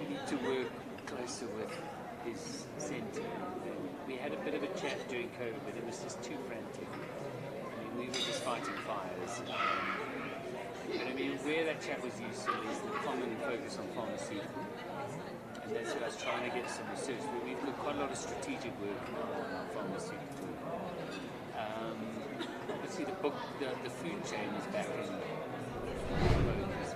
need to work closer with his centre. We had a bit of a chat during COVID, but it was just too frantic. I mean, we were just fighting fires. But I mean, where that chat was useful is the common focus on pharmaceutical. And that's what I was trying to get some research. We've got quite a lot of strategic work on pharmaceutical. Obviously, the food chain is back in focus.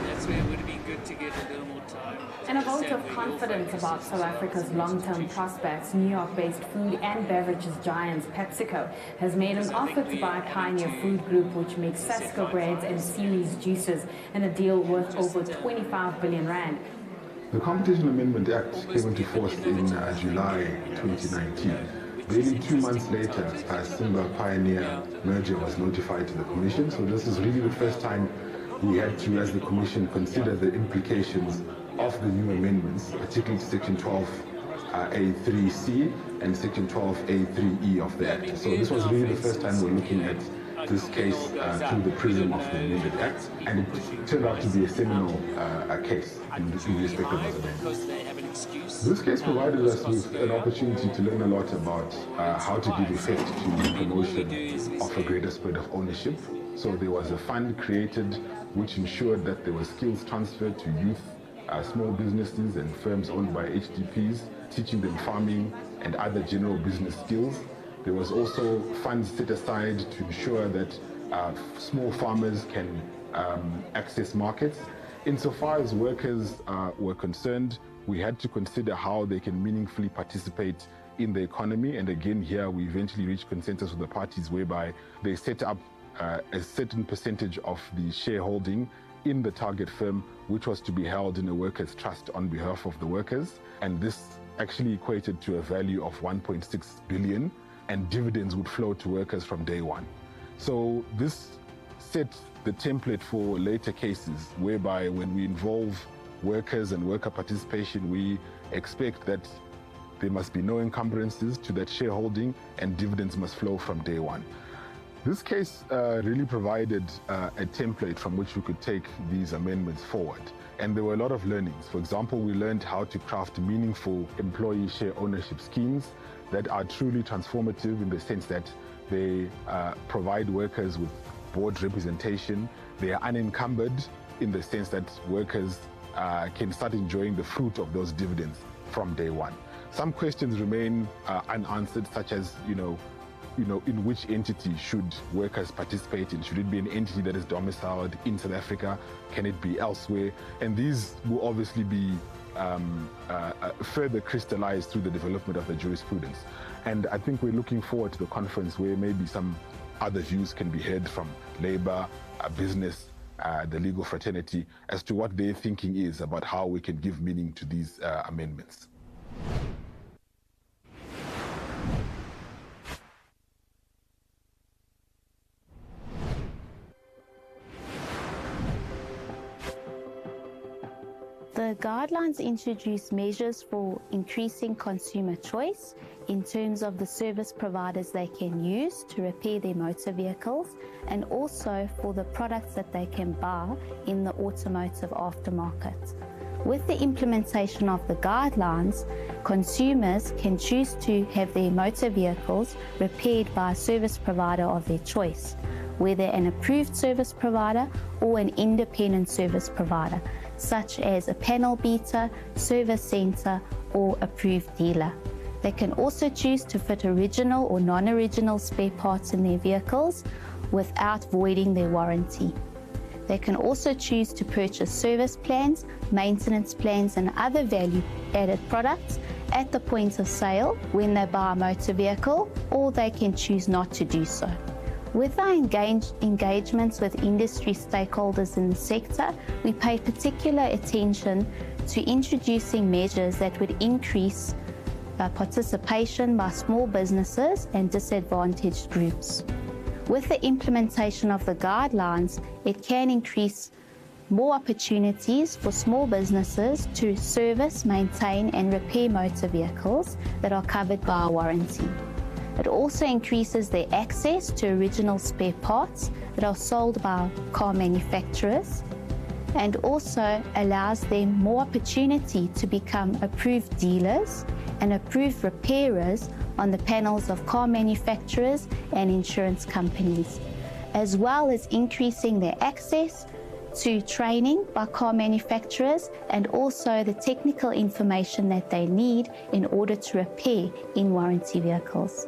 That's where it would have been good to get a little more time. And a vote of confidence about South Africa's long-term prospects, New York-based food and beverages giant PepsiCo has made an offer to buy Pioneer Food Group, which makes Sasco breads and Series juices, in a deal worth over 25 billion rand. The Competition Amendment Act came into force in July 2019. Barely 2 months later, Simba Pioneer merger was notified to the Commission. So this is really the first time we had to, as the Commission, consider the implications of the new amendments, particularly Section 12A3C and Section 12A3E of the Act. So this was really the first time we're looking at this case through the prism of the amended Act, and it turned out to be a seminal case in respect of those amendments. This case provided us with an opportunity to learn a lot about how to give effect to the promotion of a greater spread of ownership. So there was a fund created which ensured that there was skills transferred to youth, small businesses and firms owned by HDPs, teaching them farming and other general business skills. There was also funds set aside to ensure that small farmers can access markets. Insofar as workers were concerned, we had to consider how they can meaningfully participate in the economy. And again, here we eventually reached consensus with the parties whereby they set up a certain percentage of the shareholding in the target firm, which was to be held in a workers' trust on behalf of the workers. And this actually equated to a value of 1.6 billion, and dividends would flow to workers from day one. So this set the template for later cases, whereby when we involve workers and worker participation, we expect that there must be no encumbrances to that shareholding and dividends must flow from day one. This case really provided a template from which we could take these amendments forward. And there were a lot of learnings. For example, we learned how to craft meaningful employee share ownership schemes that are truly transformative in the sense that they provide workers with board representation. They are unencumbered in the sense that workers can start enjoying the fruit of those dividends from day one. Some questions remain unanswered, such as, in which entity should workers participate in? Should it be an entity that is domiciled in South Africa? Can it be elsewhere? And these will obviously be further crystallized through the development of the jurisprudence. And I think we're looking forward to the conference where maybe some other views can be heard from labor, business, the legal fraternity, as to what their thinking is about how we can give meaning to these amendments. The guidelines introduce measures for increasing consumer choice in terms of the service providers they can use to repair their motor vehicles, and also for the products that they can buy in the automotive aftermarket. With the implementation of the guidelines, consumers can choose to have their motor vehicles repaired by a service provider of their choice, whether an approved service provider or an independent service provider, such as a panel beater, service centre or approved dealer. They can also choose to fit original or non-original spare parts in their vehicles without voiding their warranty. They can also choose to purchase service plans, maintenance plans and other value-added products at the point of sale when they buy a motor vehicle, or they can choose not to do so. With our engagements with industry stakeholders in the sector, we pay particular attention to introducing measures that would increase participation by small businesses and disadvantaged groups. With the implementation of the guidelines, it can increase more opportunities for small businesses to service, maintain and repair motor vehicles that are covered by a warranty. It also increases their access to original spare parts that are sold by car manufacturers. and also allows them more opportunity to become approved dealers and approved repairers on the panels of car manufacturers and insurance companies, as well as increasing their access to training by car manufacturers and also the technical information that they need in order to repair in-warranty vehicles.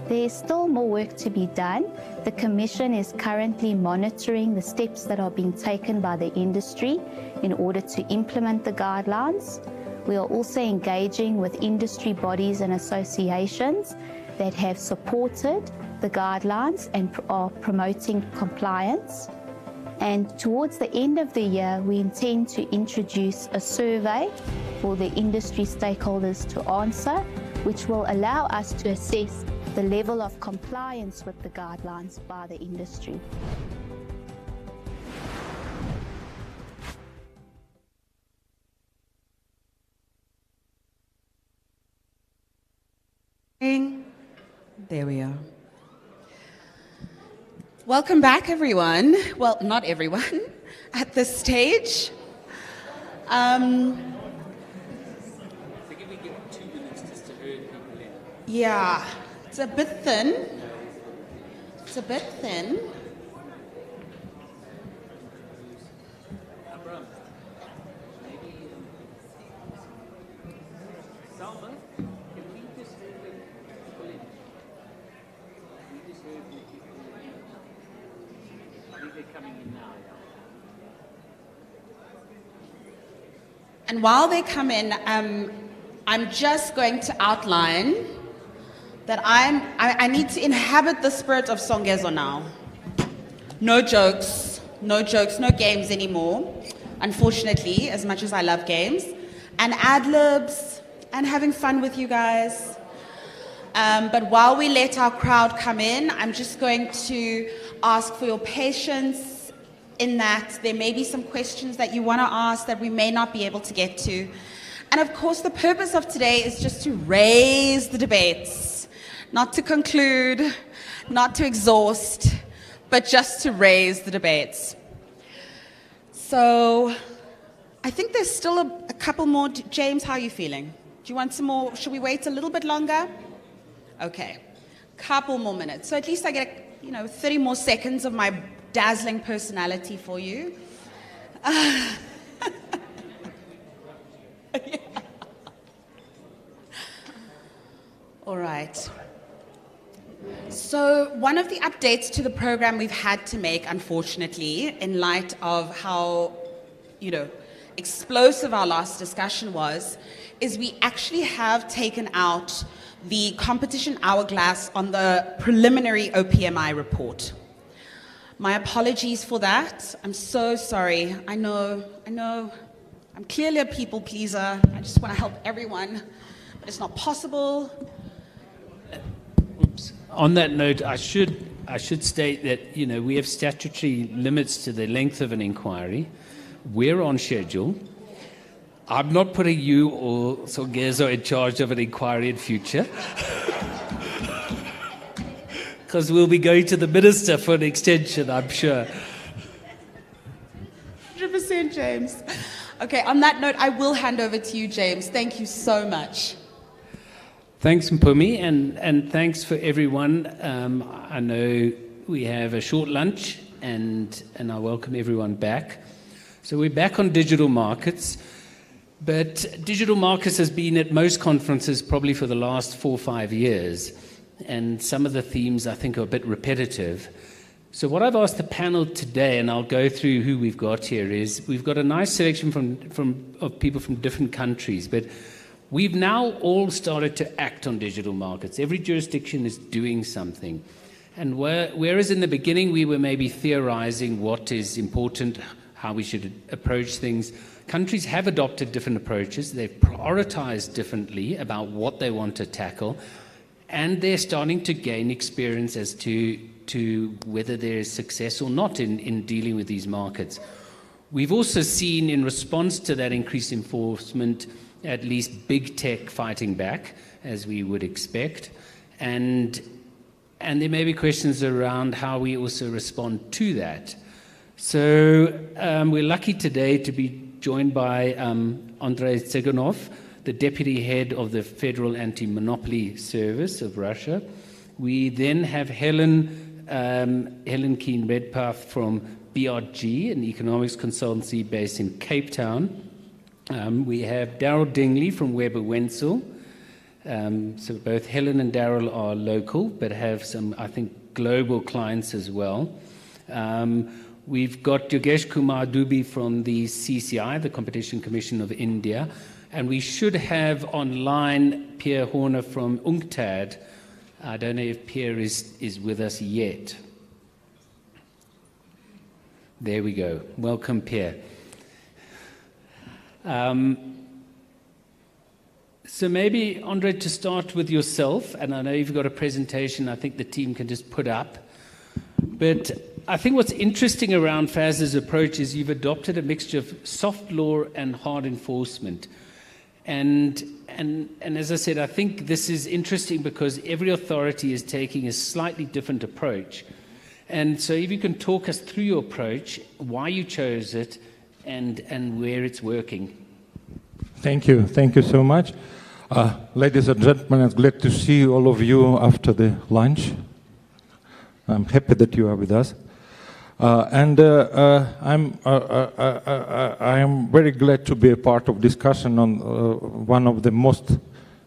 There is still more work to be done. The Commission is currently monitoring the steps that are being taken by the industry in order to implement the guidelines. We are also engaging with industry bodies and associations that have supported the guidelines and are promoting compliance. And towards the end of the year, we intend to introduce a survey for the industry stakeholders to answer, which will allow us to assess the level of compliance with the guidelines by the industry. There we are. Welcome back, everyone. Well, not everyone at this stage. So can we give 2 minutes just to herd people in? Yeah, it's a bit thin. It's a bit thin. Abram, maybe Salma, can we just herd people in? Can we just herd people in? I think they're coming in now, yeah. And while they come in, I'm just going to outline that I need to inhabit the spirit of Songezo now. No jokes, no games anymore, unfortunately, as much as I love games, and ad-libs, and having fun with you guys. But while we let our crowd come in, I'm just going to ask for your patience in that there may be some questions that you want to ask that we may not be able to get to. And of course, the purpose of today is just to raise the debates, not to conclude, not to exhaust, but just to raise the debates. So I think there's still a couple more. James, how are you feeling? Do you want some more? Should we wait a little bit longer? Okay, couple more minutes. So at least I get, 30 more seconds of my dazzling personality for you. Yeah. All right. So one of the updates to the program we've had to make, unfortunately, in light of how, explosive our last discussion was, is we actually have taken out the competition hourglass on the preliminary OPMI report. My apologies for that. I'm so sorry. I know. I'm clearly a people pleaser. I just want to help everyone, but it's not possible. Oops. On that note, I should state that we have statutory limits to the length of an inquiry. We're on schedule. I'm not putting you or Songezo in charge of an inquiry in future. Because we'll be going to the minister for an extension, I'm sure. 100%, James. Okay, on that note, I will hand over to you, James. Thank you so much. Thanks, Mpumi, and thanks for everyone. I know we have a short lunch, and I welcome everyone back. So we're back on digital markets, but digital markets has been at most conferences probably for the last 4 or 5 years. And some of the themes, I think, are a bit repetitive. So what I've asked the panel today, and I'll go through who we've got here, is we've got a nice selection of people from different countries, but we've now all started to act on digital markets. Every jurisdiction is doing something. And whereas in the beginning we were maybe theorizing what is important, how we should approach things, countries have adopted different approaches. They've prioritized differently about what they want to tackle. And they're starting to gain experience as to whether there is success or not in dealing with these markets. We've also seen, in response to that increased enforcement, at least big tech fighting back, as we would expect. And there may be questions around how we also respond to that. So we're lucky today to be joined by Andrei Tseganov, the Deputy Head of the Federal Anti-Monopoly Service of Russia. We then have Helen Keen-Redpath from BRG, an economics consultancy based in Cape Town. We have Daryl Dingley from Weber Wenzel. So both Helen and Daryl are local, but have some, I think, global clients as well. We've got Yogesh Kumar Dubey from the CCI, the Competition Commission of India, and we should have online Pierre Horner from UNCTAD. I don't know if Pierre is with us yet. There we go. Welcome, Pierre. So maybe, Andre, to start with yourself, and I know you've got a presentation I think the team can just put up, but I think what's interesting around FAS's approach is you've adopted a mixture of soft law and hard enforcement. And as I said, I think this is interesting because every authority is taking a slightly different approach. And so if you can talk us through your approach, why you chose it, and where it's working. Thank you so much. Ladies and gentlemen, it's glad to see all of you after the lunch. I'm happy that you are with us. I am very glad to be a part of discussion on one of the most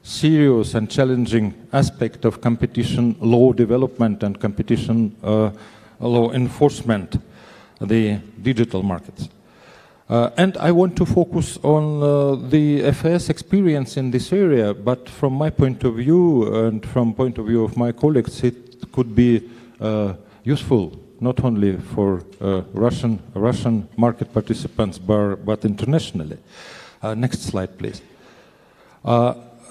serious and challenging aspects of competition law development and competition law enforcement, the digital markets. And I want to focus on the FAS experience in this area, but from my point of view and from point of view of my colleagues, it could be useful not only for Russian market participants, but internationally. Next slide, please.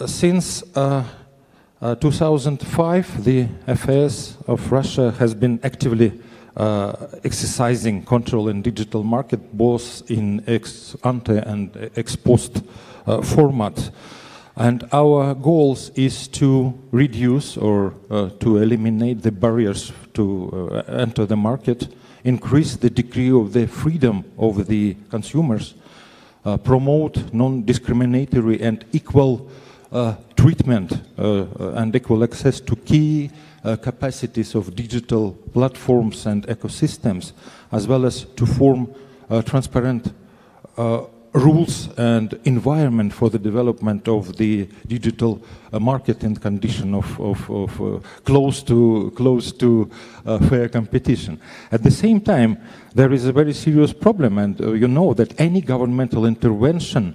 Since 2005, the FAS of Russia has been actively exercising control in digital market, both in ex ante and ex post format. And our goals is to reduce or to eliminate the barriers to enter the market, increase the degree of the freedom of the consumers, promote non-discriminatory and equal treatment and equal access to key capacities of digital platforms and ecosystems, as well as to form transparent rules and environment for the development of the digital market in condition of close to fair competition. At the same time, there is a very serious problem, and you know that any governmental intervention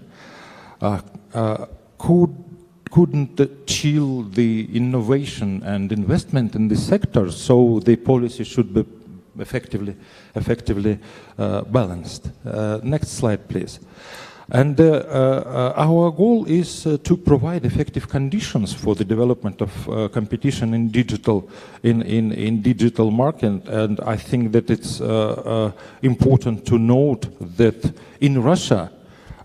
couldn't chill the innovation and investment in this sector, so the policy should be effectively balanced. Next slide, please. And our goal is to provide effective conditions for the development of competition in digital market. And I think that it's important to note that in Russia,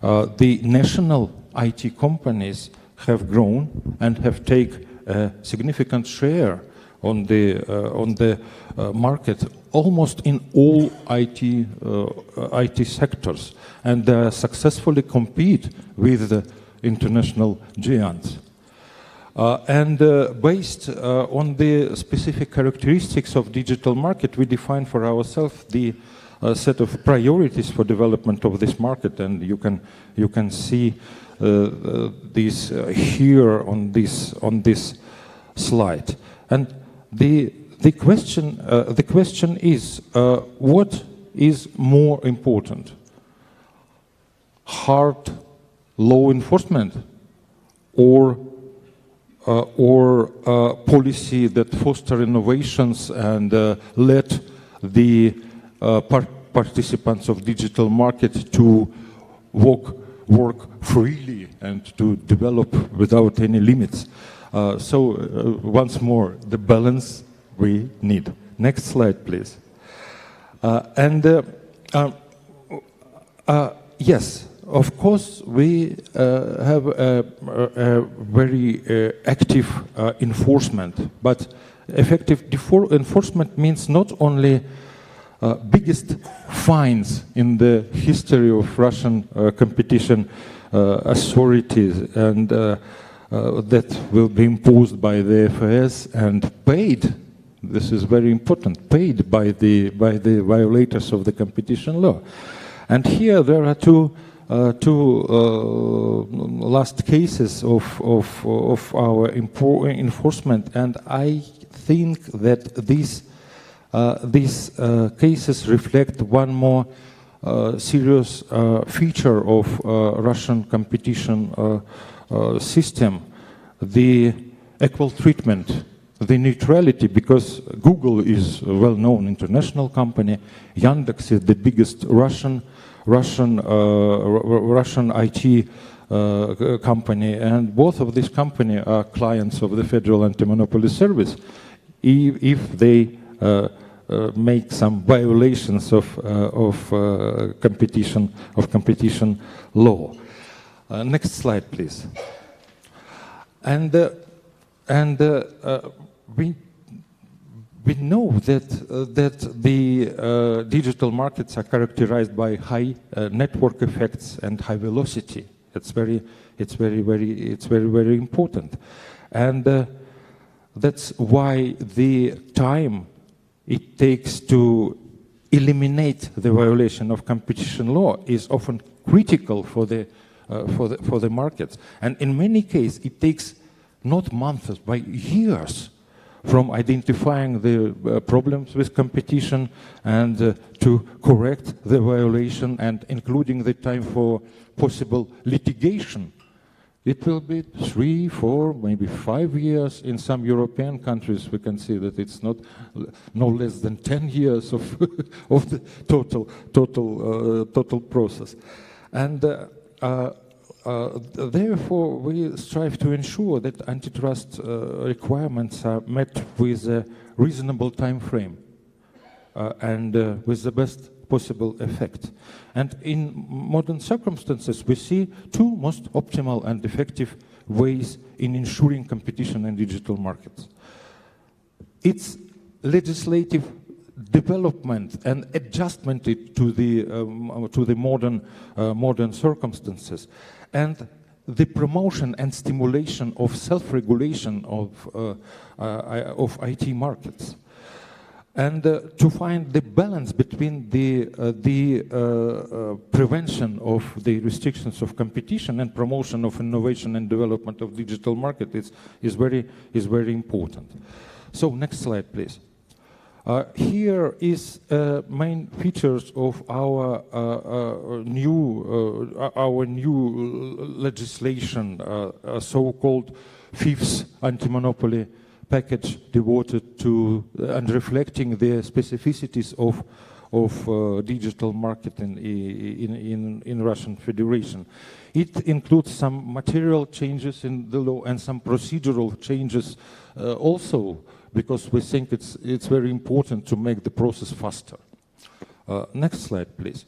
the national IT companies have grown and have taken a significant share on the market, almost in all IT sectors, and successfully compete with the international giants. Based on the specific characteristics of digital market, we define for ourselves the set of priorities for development of this market, and you can see these here on this slide. And the question is, what is more important? Hard law enforcement or policy that foster innovations and let the participants of digital market to work freely and to develop without any limits? So once more, the balance we need. Next slide, please. Yes, of course, we have a very active enforcement, but effective enforcement means not only biggest fines in the history of Russian competition authorities, and that will be imposed by the FAS and paid. This is very important. Paid by the violators of the competition law. And here there are two last cases of our enforcement, and I think that these cases reflect one more serious feature of Russian competition system: the equal treatment, the neutrality, because Google is a well-known international company, Yandex is the biggest Russian IT company, and both of these companies are clients of the Federal Anti-Monopoly Service. If they make some violations of competition law. Next slide, please. And we know that the digital markets are characterized by high network effects and high velocity. It's very important, and that's why the time it takes to eliminate the violation of competition law is often critical for the markets. And in many cases, it takes not months, but years from identifying the problems with competition and to correct the violation, and including the time for possible litigation. It will be 3, 4, maybe 5 years. In some European countries, we can see that it's no less than 10 years of the total process. And therefore, we strive to ensure that antitrust requirements are met with a reasonable time frame and with the best possible effect. And in modern circumstances, we see two most optimal and effective ways in ensuring competition in digital markets. It's legislative development and adjustment to the modern circumstances, and the promotion and stimulation of self-regulation of IT markets, and to find the balance between the prevention of the restrictions of competition and promotion of innovation and development of digital market is very important. So next slide, please. Here is main features of our new legislation, so-called fifth anti-monopoly package, devoted to and reflecting the specificities of digital market in Russian Federation. It includes some material changes in the law and some procedural changes also, because we think it's very important to make the process faster. Next slide, please.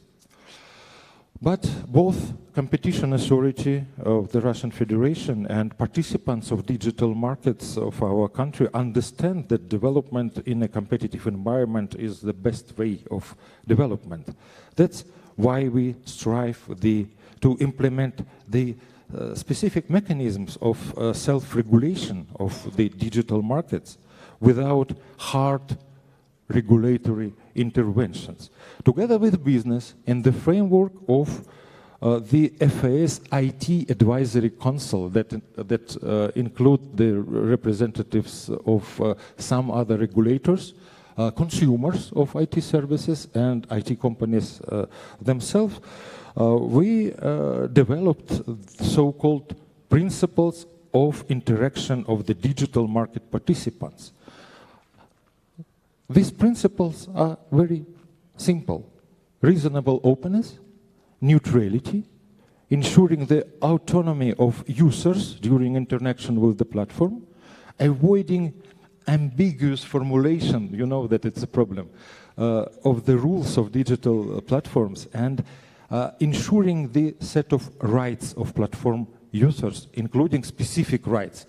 But both competition authority of the Russian Federation and participants of digital markets of our country understand that development in a competitive environment is the best way of development. That's why we strive to implement the specific mechanisms of self-regulation of the digital markets without hard regulatory interventions, together with business in the framework of the FAS IT Advisory Council that include the representatives of some other regulators, consumers of IT services, and IT companies themselves. We developed so-called principles of interaction of the digital market participants. These principles are very simple: reasonable openness, neutrality, ensuring the autonomy of users during interaction with the platform, avoiding ambiguous formulation, you know that it's a problem, of the rules of digital platforms, and ensuring the set of rights of platform users, including specific rights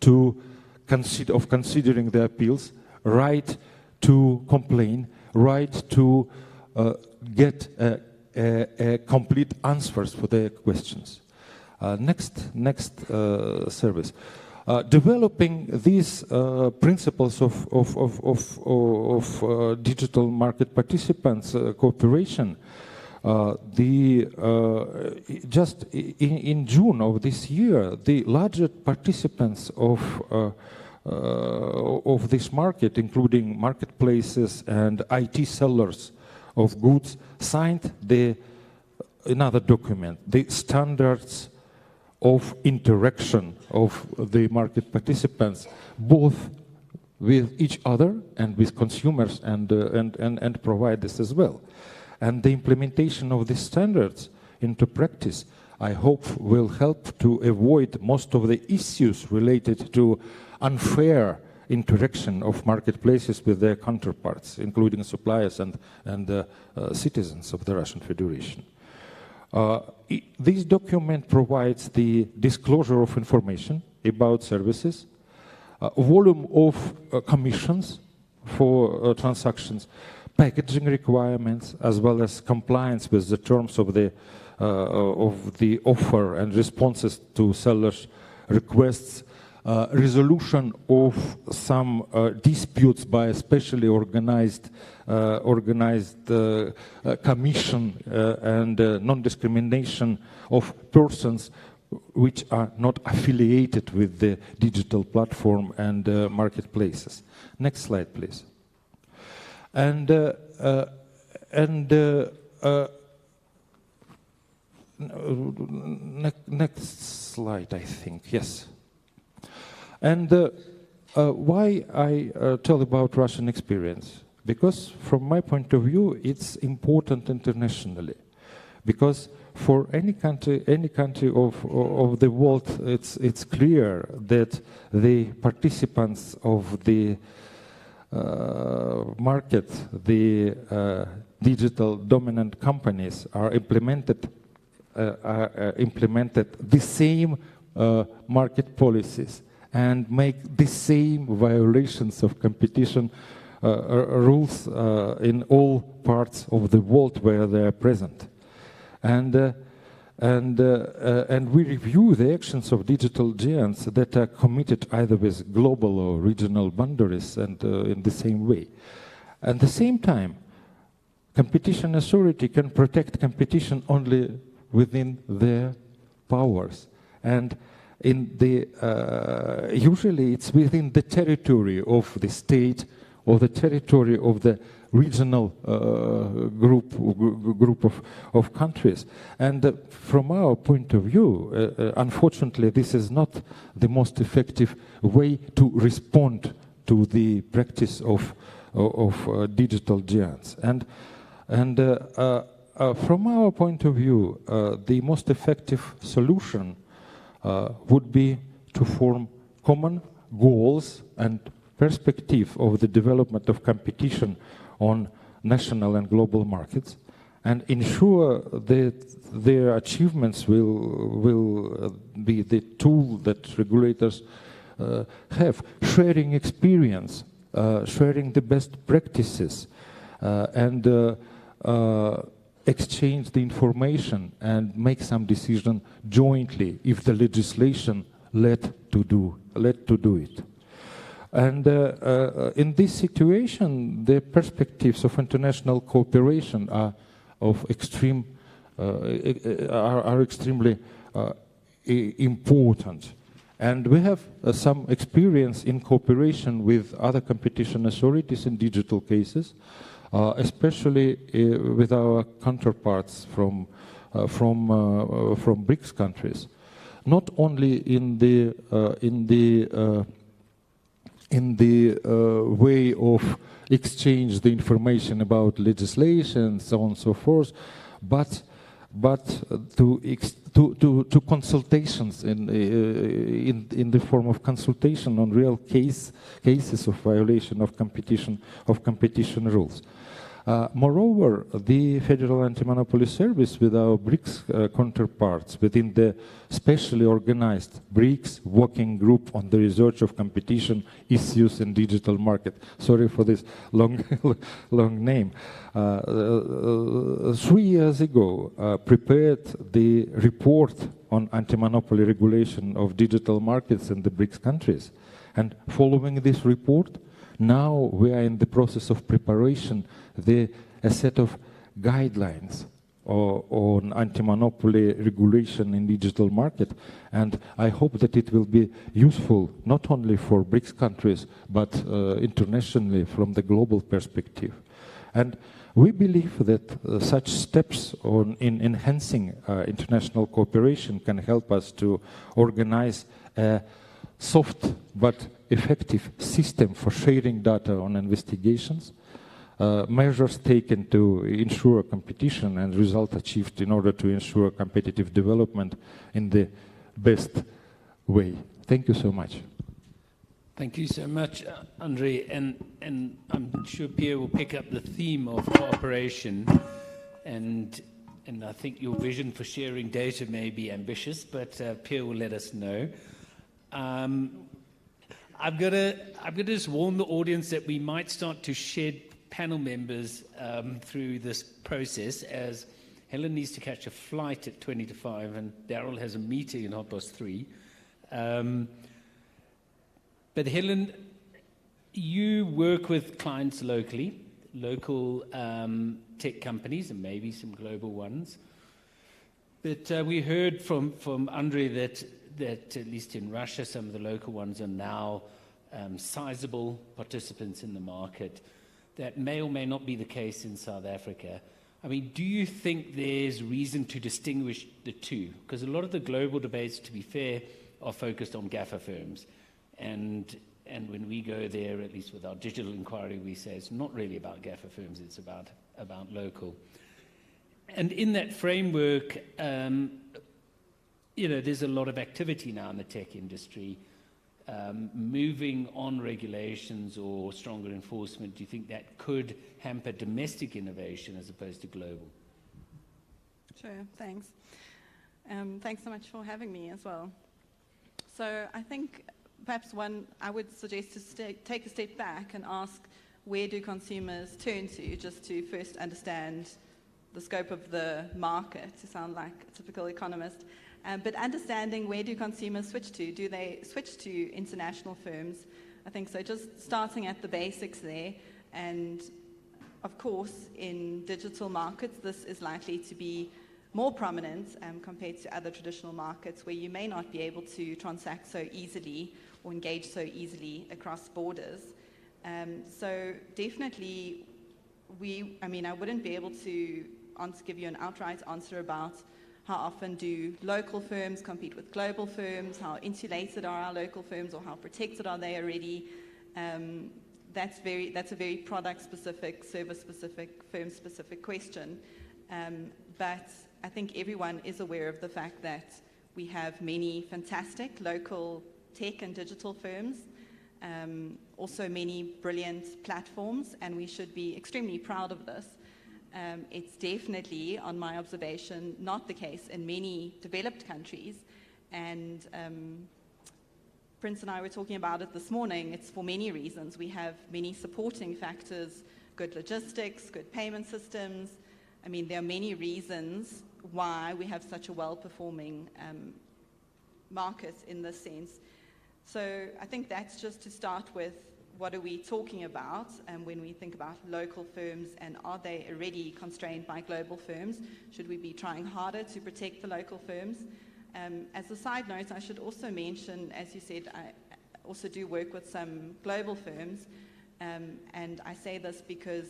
to considering the appeals, right to complain, right to get complete answers for their questions. Next service. Developing these principles of digital market participants cooperation, just in June of this year, the largest participants of this market, including marketplaces and IT sellers of goods, signed another document, the standards of interaction of the market participants, both with each other and with consumers and providers as well. And the implementation of these standards into practice, I hope, will help to avoid most of the issues related to unfair interaction of marketplaces with their counterparts, including suppliers and citizens of the Russian Federation. This document provides the disclosure of information about services, volume of commissions for transactions, packaging requirements, as well as compliance with the terms of the offer and responses to sellers' requests, resolution of some disputes by a specially organized commission and non-discrimination of persons which are not affiliated with the digital platform and marketplaces. Next slide, please. Next slide, I think, yes. And why I tell about Russian experience? Because from my point of view, it's important internationally. Because for any country of the world, it's clear that the participants of the market, the digital dominant companies are implemented the same market policies and make the same violations of competition rules in all parts of the world where they are present. And we review the actions of digital giants that are committed either with global or regional boundaries and in the same way. At the same time, competition authority can protect competition only within their powers. And usually it's within the territory of the state or the territory of the regional group of countries. And from our point of view, unfortunately, this is not the most effective way to respond to the practice of digital giants. And from our point of view, the most effective solution would be to form common goals and perspective of the development of competition on national and global markets, and ensure that their achievements will be the tool that regulators have, sharing experience, sharing the best practices, and exchange the information and make some decision jointly if the legislation led to do it. And in this situation, the perspectives of international cooperation are extremely important. And we have some experience in cooperation with other competition authorities in digital cases, especially with our counterparts from BRICS countries. Not only in the way of exchange the information about legislation, so on and so forth, but to consultations in the form of consultation on real cases of violation of competition rules. Moreover, the Federal Anti-Monopoly Service with our BRICS counterparts within the specially organized BRICS Working Group on the Research of Competition Issues in Digital Market. Sorry for this long, long name. 3 years ago, prepared the report on anti-monopoly regulation of digital markets in the BRICS countries. And following this report, now we are in the process of preparation a set of guidelines on anti-monopoly regulation in digital market, and I hope that it will be useful not only for BRICS countries but internationally from the global perspective. And we believe that such steps in enhancing international cooperation can help us to organize a soft but effective system for sharing data on investigations, measures taken to ensure competition and results achieved in order to ensure competitive development in the best way. Thank you so much. Thank you so much, Andrei. And I'm sure Pierre will pick up the theme of cooperation. And I think your vision for sharing data may be ambitious, but Pierre will let us know. I've got to just warn the audience that we might start to shed panel members through this process, as Helen needs to catch a flight at 20 to 5 and Daryl has a meeting in 3:30. But Helen, you work with clients locally, local tech companies and maybe some global ones. But we heard from Andrei that at least in Russia, some of the local ones are now sizable participants in the market. That may or may not be the case in South Africa. I mean, do you think there's reason to distinguish the two? Because a lot of the global debates, to be fair, are focused on GAFA firms. And when we go there, at least with our digital inquiry, we say it's not really about GAFA firms, it's about local. And in that framework, there's a lot of activity now in the tech industry. Moving on regulations or stronger enforcement, do you think that could hamper domestic innovation as opposed to global? Sure, thanks. Thanks so much for having me as well. So I think perhaps I would suggest to take a step back and ask, where do consumers turn to, just to first understand the scope of the market, to sound like a typical economist. But understanding, where do consumers switch to? Do they switch to international firms? I think so. Just starting at the basics there. And of course, in digital markets, this is likely to be more prominent compared to other traditional markets where you may not be able to transact so easily or engage so easily across borders. So definitely, I wouldn't be able to give you an outright answer about how often do local firms compete with global firms, how insulated are our local firms, or how protected are they already. That's a very product-specific, service-specific, firm-specific question. But I think everyone is aware of the fact that we have many fantastic local tech and digital firms, also many brilliant platforms, and we should be extremely proud of this. It's definitely, on my observation, not the case in many developed countries. And Prince and I were talking about it this morning. It's for many reasons. We have many supporting factors, good logistics, good payment systems. I mean, there are many reasons why we have such a well-performing market in this sense. So I think that's just to start with, what are we talking about when we think about local firms, and are they already constrained by global firms? Should we be trying harder to protect the local firms? As a side note, I should also mention, as you said, I also do work with some global firms, and I say this because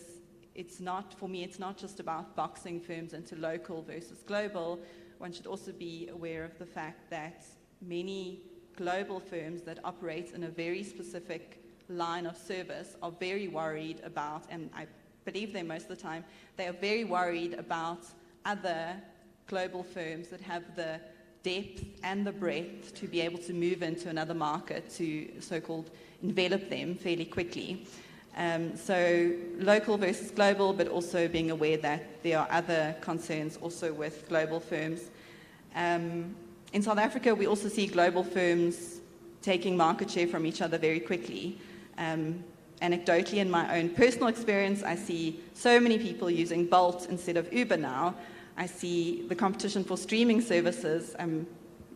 for me, it's not just about boxing firms into local versus global. One should also be aware of the fact that many global firms that operate in a very specific line of service are very worried about, and I believe them most of the time, they are very worried about other global firms that have the depth and the breadth to be able to move into another market, to so-called envelop them fairly quickly. So local versus global, but also being aware that there are other concerns also with global firms. In South Africa, we also see global firms taking market share from each other very quickly. Anecdotally, in my own personal experience, I see so many people using Bolt instead of Uber now. I see the competition for streaming services. I'm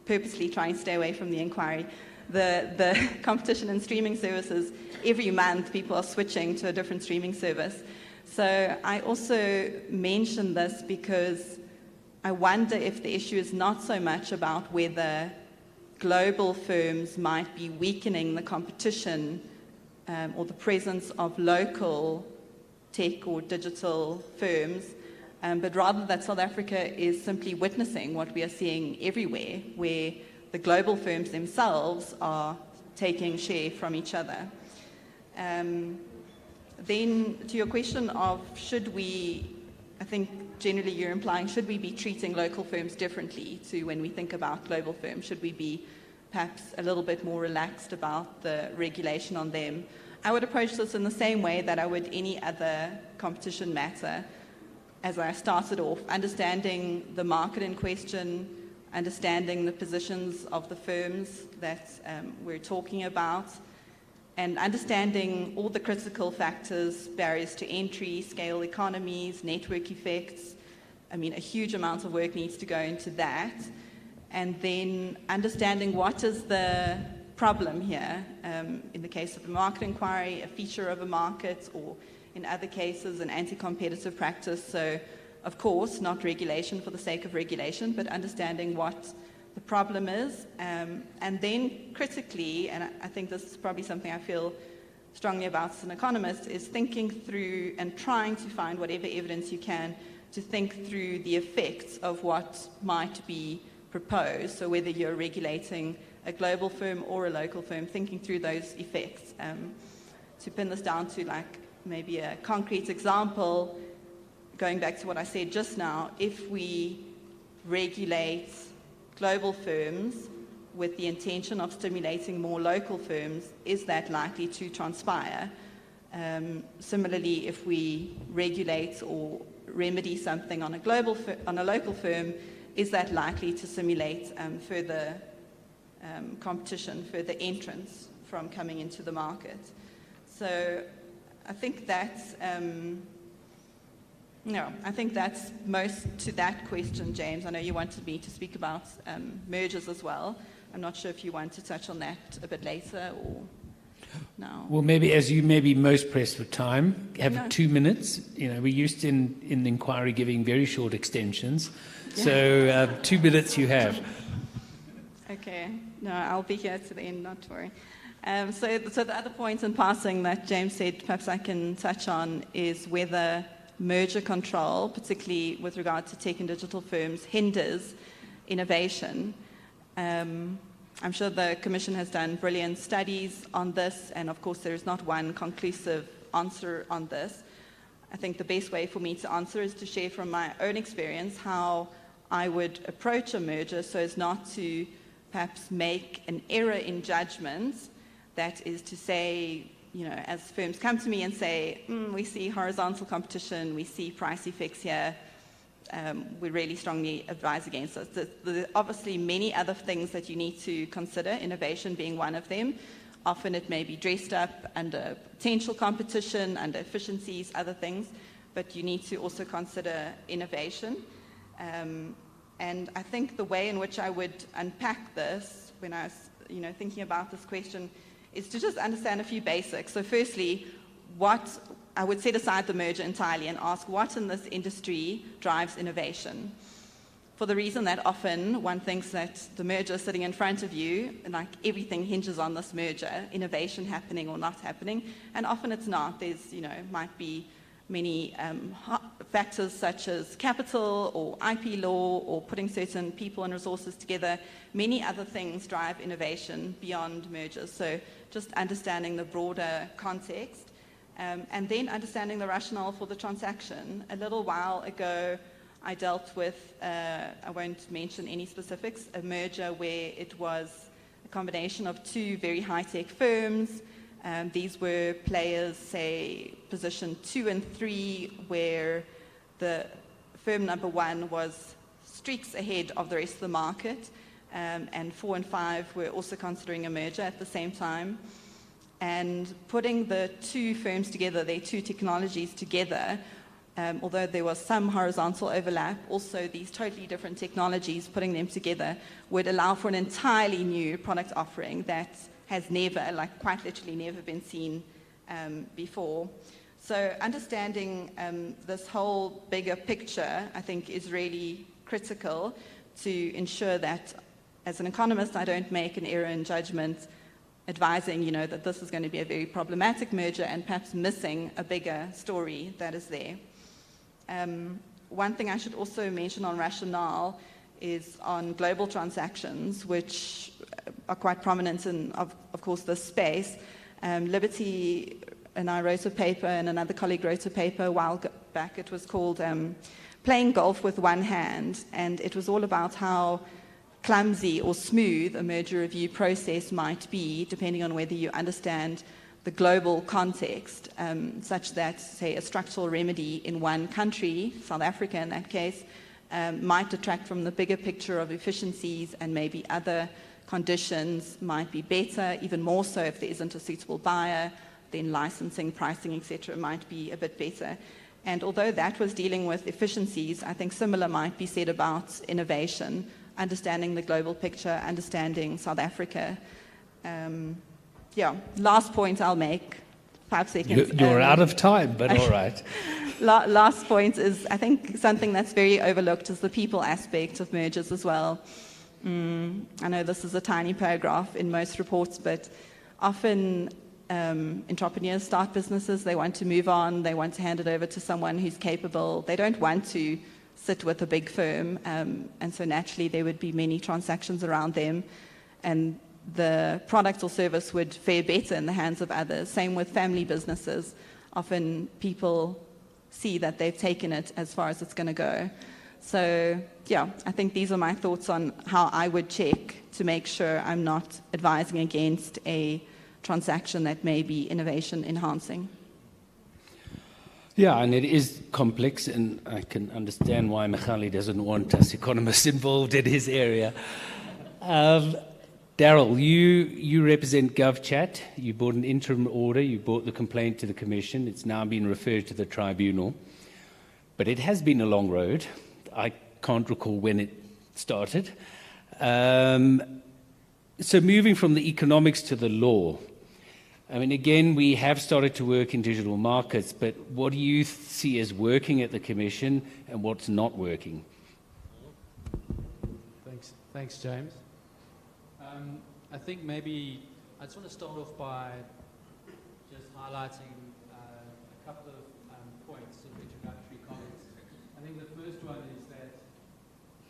purposely trying to stay away from the inquiry. The competition in streaming services, every month people are switching to a different streaming service. So I also mention this because I wonder if the issue is not so much about whether global firms might be weakening the competition or the presence of local tech or digital firms, but rather that South Africa is simply witnessing what we are seeing everywhere, where the global firms themselves are taking share from each other. Then to your question of should we, I think generally you're implying, should we be treating local firms differently to when we think about global firms? Should we be perhaps a little bit more relaxed about the regulation on them? I would approach this in the same way that I would any other competition matter. As I started off, understanding the market in question, understanding the positions of the firms that we're talking about, and understanding all the critical factors, barriers to entry, scale economies, network effects. I mean, a huge amount of work needs to go into that. And then understanding what is the problem here. In the case of a market inquiry, a feature of a market, or in other cases, an anti-competitive practice. So, of course, not regulation for the sake of regulation, but understanding what the problem is. And then critically, and I think this is probably something I feel strongly about as an economist, is thinking through and trying to find whatever evidence you can to think through the effects of what might be proposed. So whether you're regulating a global firm or a local firm, thinking through those effects. To pin this down to like maybe a concrete example, going back to what I said just now, if we regulate global firms with the intention of stimulating more local firms, is that likely to transpire? Similarly, if we regulate or remedy something on a local firm, is that likely to simulate further competition, further entrance from coming into the market? So I think that's I think that's most to that question, James. I know you wanted me to speak about mergers as well. I'm not sure if you want to touch on that a bit later or now. Well, maybe as you may be most pressed for time, have 2 minutes. You know, we're used in the inquiry giving very short extensions. Yeah. So 2 minutes you have. Okay. No, I'll be here to the end, not to worry. So the other point in passing that James said perhaps I can touch on is whether merger control, particularly with regard to tech and digital firms, hinders innovation. I'm sure the Commission has done brilliant studies on this, and of course there is not one conclusive answer on this. I think the best way for me to answer is to share from my own experience how I would approach a merger so as not to perhaps make an error in judgment. That is to say, you know, as firms come to me and say, we see horizontal competition, we see price effects here, we really strongly advise against this. There are obviously many other things that you need to consider, innovation being one of them. Often it may be dressed up under potential competition, under efficiencies, other things, but you need to also consider innovation. And I think the way in which I would unpack this when I was, you know, thinking about this question is to just understand a few basics. So firstly, I would set aside the merger entirely and ask what in this industry drives innovation. For the reason that often one thinks that the merger is sitting in front of you, and like everything hinges on this merger, innovation happening or not happening, and often it's not. There's, you know, might be many factors such as capital or IP law or putting certain people and resources together. Many other things drive innovation beyond mergers. So just understanding the broader context and then understanding the rationale for the transaction. A little while ago, I dealt with, I won't mention any specifics, a merger where it was a combination of two very high-tech firms. These were players, say, position 2 and 3, where the firm number 1 was streaks ahead of the rest of the market, and 4 and 5 were also considering a merger at the same time. And putting the two firms together, their two technologies together, although there was some horizontal overlap, also these totally different technologies, putting them together would allow for an entirely new product offering that has never, like quite literally never been seen before. So understanding this whole bigger picture, I think, is really critical to ensure that, as an economist, I don't make an error in judgment advising, you know, that this is going to be a very problematic merger and perhaps missing a bigger story that is there. One thing I should also mention on rationale is on global transactions, which are quite prominent in, of course, this space. Liberty and I wrote a paper, and another colleague wrote a paper a while back. It was called Playing Golf with One Hand, and it was all about how clumsy or smooth a merger review process might be, depending on whether you understand the global context, such that, say, a structural remedy in one country, South Africa in that case, might detract from the bigger picture of efficiencies, and maybe other conditions might be better, even more so if there isn't a suitable buyer, then licensing, pricing, etc. might be a bit better. And although that was dealing with efficiencies, I think similar might be said about innovation, understanding the global picture, understanding South Africa. Yeah, last point I'll make, 5 seconds. You're out of time, but all right. Last point is, I think something that's very overlooked is the people aspect of mergers as well. I know this is a tiny paragraph in most reports, but often entrepreneurs start businesses, they want to move on, they want to hand it over to someone who's capable. They don't want to sit with a big firm, and so naturally there would be many transactions around them, and the product or service would fare better in the hands of others. Same with family businesses. Often people see that they've taken it as far as it's going to go. So yeah, I think these are my thoughts on how I would check to make sure I'm not advising against a transaction that may be innovation enhancing. Yeah, and it is complex, and I can understand why Michali doesn't want us economists involved in his area. Daryl, you represent GovChat. You brought an interim order. You brought the complaint to the Commission. It's now been referred to the tribunal. But it has been a long road. I can't recall when it started. So moving from the economics to the law, I mean, again, we have started to work in digital markets, but what do you see as working at the Commission and what's not working? Thanks, James. I think maybe I just want to start off by just highlighting a couple of points of introductory comments. I think the first one is that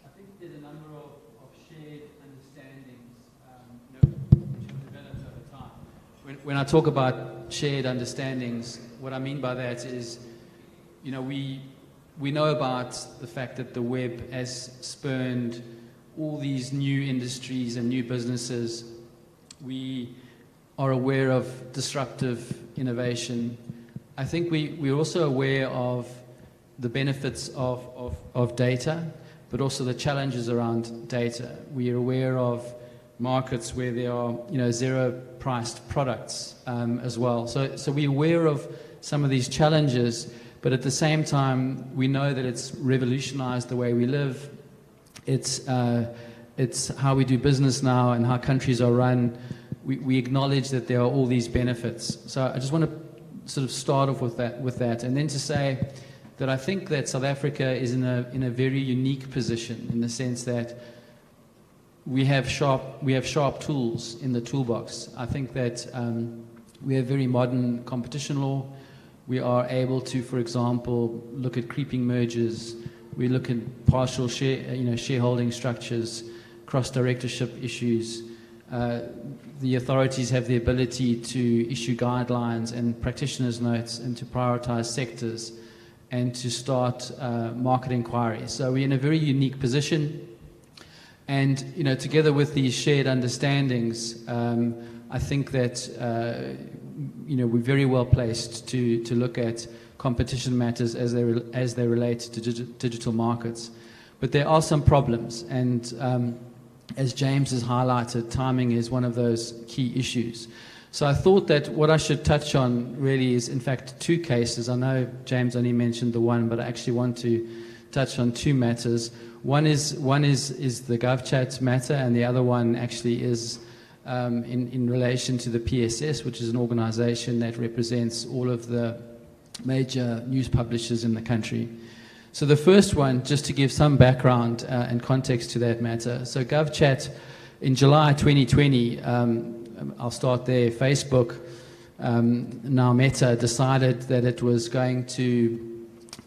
I think there's a number of shared understandings which have developed over time. When I talk about shared understandings, what I mean by that is, you know, we know about the fact that the web has spurned all these new industries and new businesses. We are aware of disruptive innovation. I think we're also aware of the benefits of data, but also the challenges around data. We are aware of markets where there are, you know, zero-priced products as well. So we're aware of some of these challenges, but at the same time, we know that it's revolutionized the way we live. It's how we do business now and how countries are run. We acknowledge that there are all these benefits. So I just want to sort of start off with that, and then to say that I think that South Africa is in a very unique position in the sense that we have sharp tools in the toolbox. I think that we have very modern competition law. We are able to, for example, look at creeping mergers. We look at partial shareholding structures, cross-directorship issues. The authorities have the ability to issue guidelines and practitioners' notes and to prioritize sectors and to start market inquiries. So we're in a very unique position. And, you know, together with these shared understandings, I think that we're very well placed to look at competition matters as they relate to digital markets. But there are some problems, and as James has highlighted, timing is one of those key issues. So I thought that what I should touch on really is, in fact, two cases. I know James only mentioned the one, but I actually want to touch on two matters. One is the GovChat matter, and the other one actually is in relation to the PSS, which is an organization that represents all of the major news publishers in the country. So the first one, just to give some background and context to that matter. So GovChat, in July 2020, I'll start there, Facebook, now Meta, decided that it was going to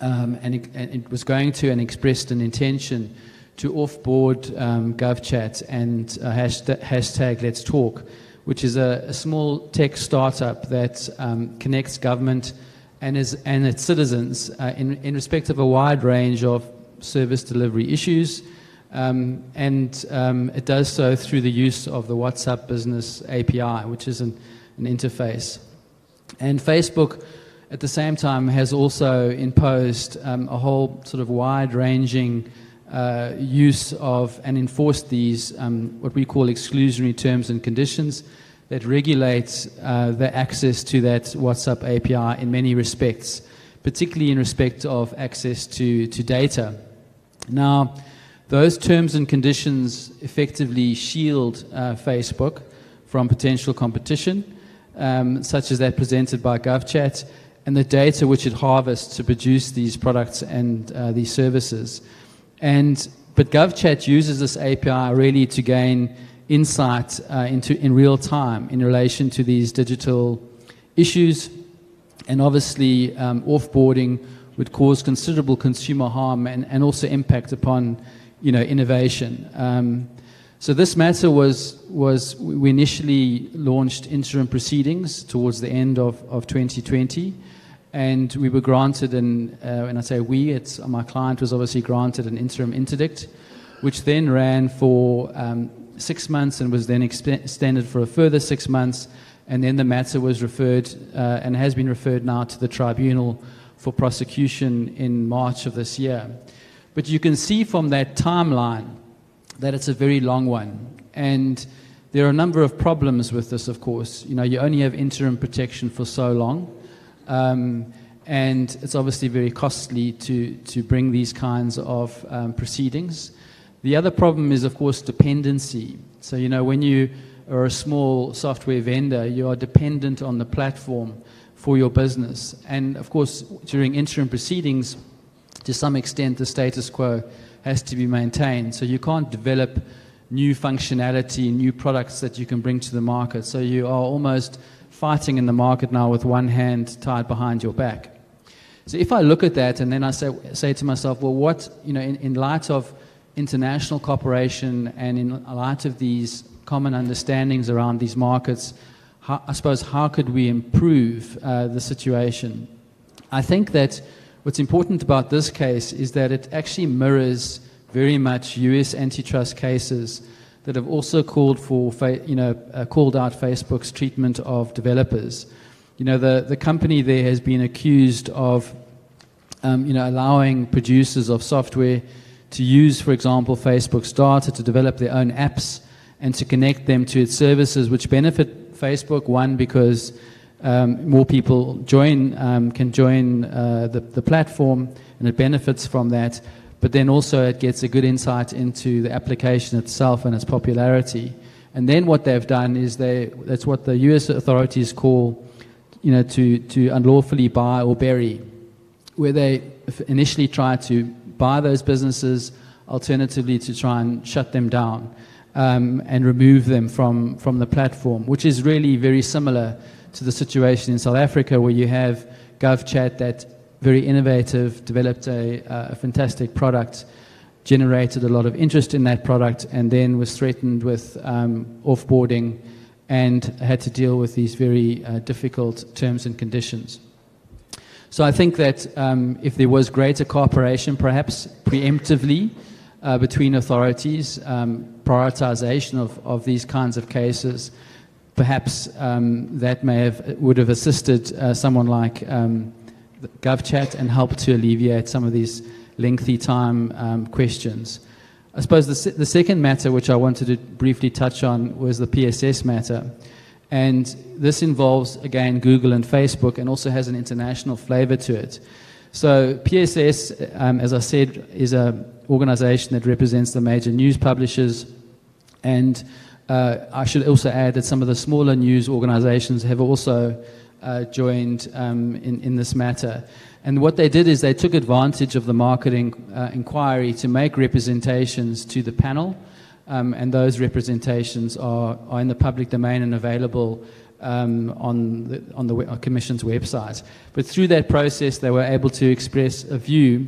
and expressed an intention to offboard GovChat and hashtag Let's Talk, which is a small tech startup that connects government and its citizens in respect of a wide range of service delivery issues. It does so through the use of the WhatsApp Business API, which is an interface. And Facebook, at the same time, has also imposed a whole sort of wide-ranging use of and enforced these what we call exclusionary terms and conditions that regulate the access to that WhatsApp API in many respects, particularly in respect of access to data. Now, those terms and conditions effectively shield Facebook from potential competition, such as that presented by GovChat, and the data which it harvests to produce these products and these services. But GovChat uses this API really to gain insight in real time in relation to these digital issues, and obviously offboarding would cause considerable consumer harm and also impact upon innovation. So this matter we initially launched interim proceedings towards the end of 2020, and we were granted when I say we, my client was obviously granted an interim interdict, which then ran for 6 months and was then extended for a further 6 months, and then the matter was referred and has been referred now to the tribunal for prosecution in March of this year. But you can see from that timeline that it's a very long one. And there are a number of problems with this, of course. You only have interim protection for so long. And it's obviously very costly to bring these kinds of proceedings. The other problem is, of course, dependency. So, when you are a small software vendor, you are dependent on the platform for your business. And, of course, during interim proceedings, to some extent, the status quo has to be maintained. So you can't develop new functionality, new products that you can bring to the market. So you are almost fighting in the market now with one hand tied behind your back. So if I look at that and then I say to myself, well, what, in light of international cooperation and in light of these common understandings around these markets, how could we improve the situation? I think that what's important about this case is that it actually mirrors very much US antitrust cases that have also called out Facebook's treatment of developers. The company there has been accused of allowing producers of software to use, for example, Facebook's data to develop their own apps and to connect them to its services, which benefit Facebook, one, because more people can join the platform, and it benefits from that. But then also it gets a good insight into the application itself and its popularity. And then what they've done is that's what the US authorities call, to unlawfully buy or bury, where they initially try to buy those businesses, alternatively to try and shut them down and remove them from the platform, which is really very similar to the situation in South Africa, where you have GovChat, that very innovative, developed a fantastic product, generated a lot of interest in that product, and then was threatened with offboarding and had to deal with these very difficult terms and conditions. So I think that if there was greater cooperation, perhaps preemptively, between authorities, prioritization of these kinds of cases, perhaps that would have assisted someone like GovChat and helped to alleviate some of these lengthy time questions. I suppose the second matter which I wanted to briefly touch on was the PSS matter. And this involves, again, Google and Facebook, and also has an international flavor to it. So PSS, as I said, is an organization that represents the major news publishers. And I should also add that some of the smaller news organizations have also joined in this matter. And what they did is they took advantage of the marketing inquiry to make representations to the panel, and those representations are in the public domain and available on the Commission's website. But through that process, they were able to express a view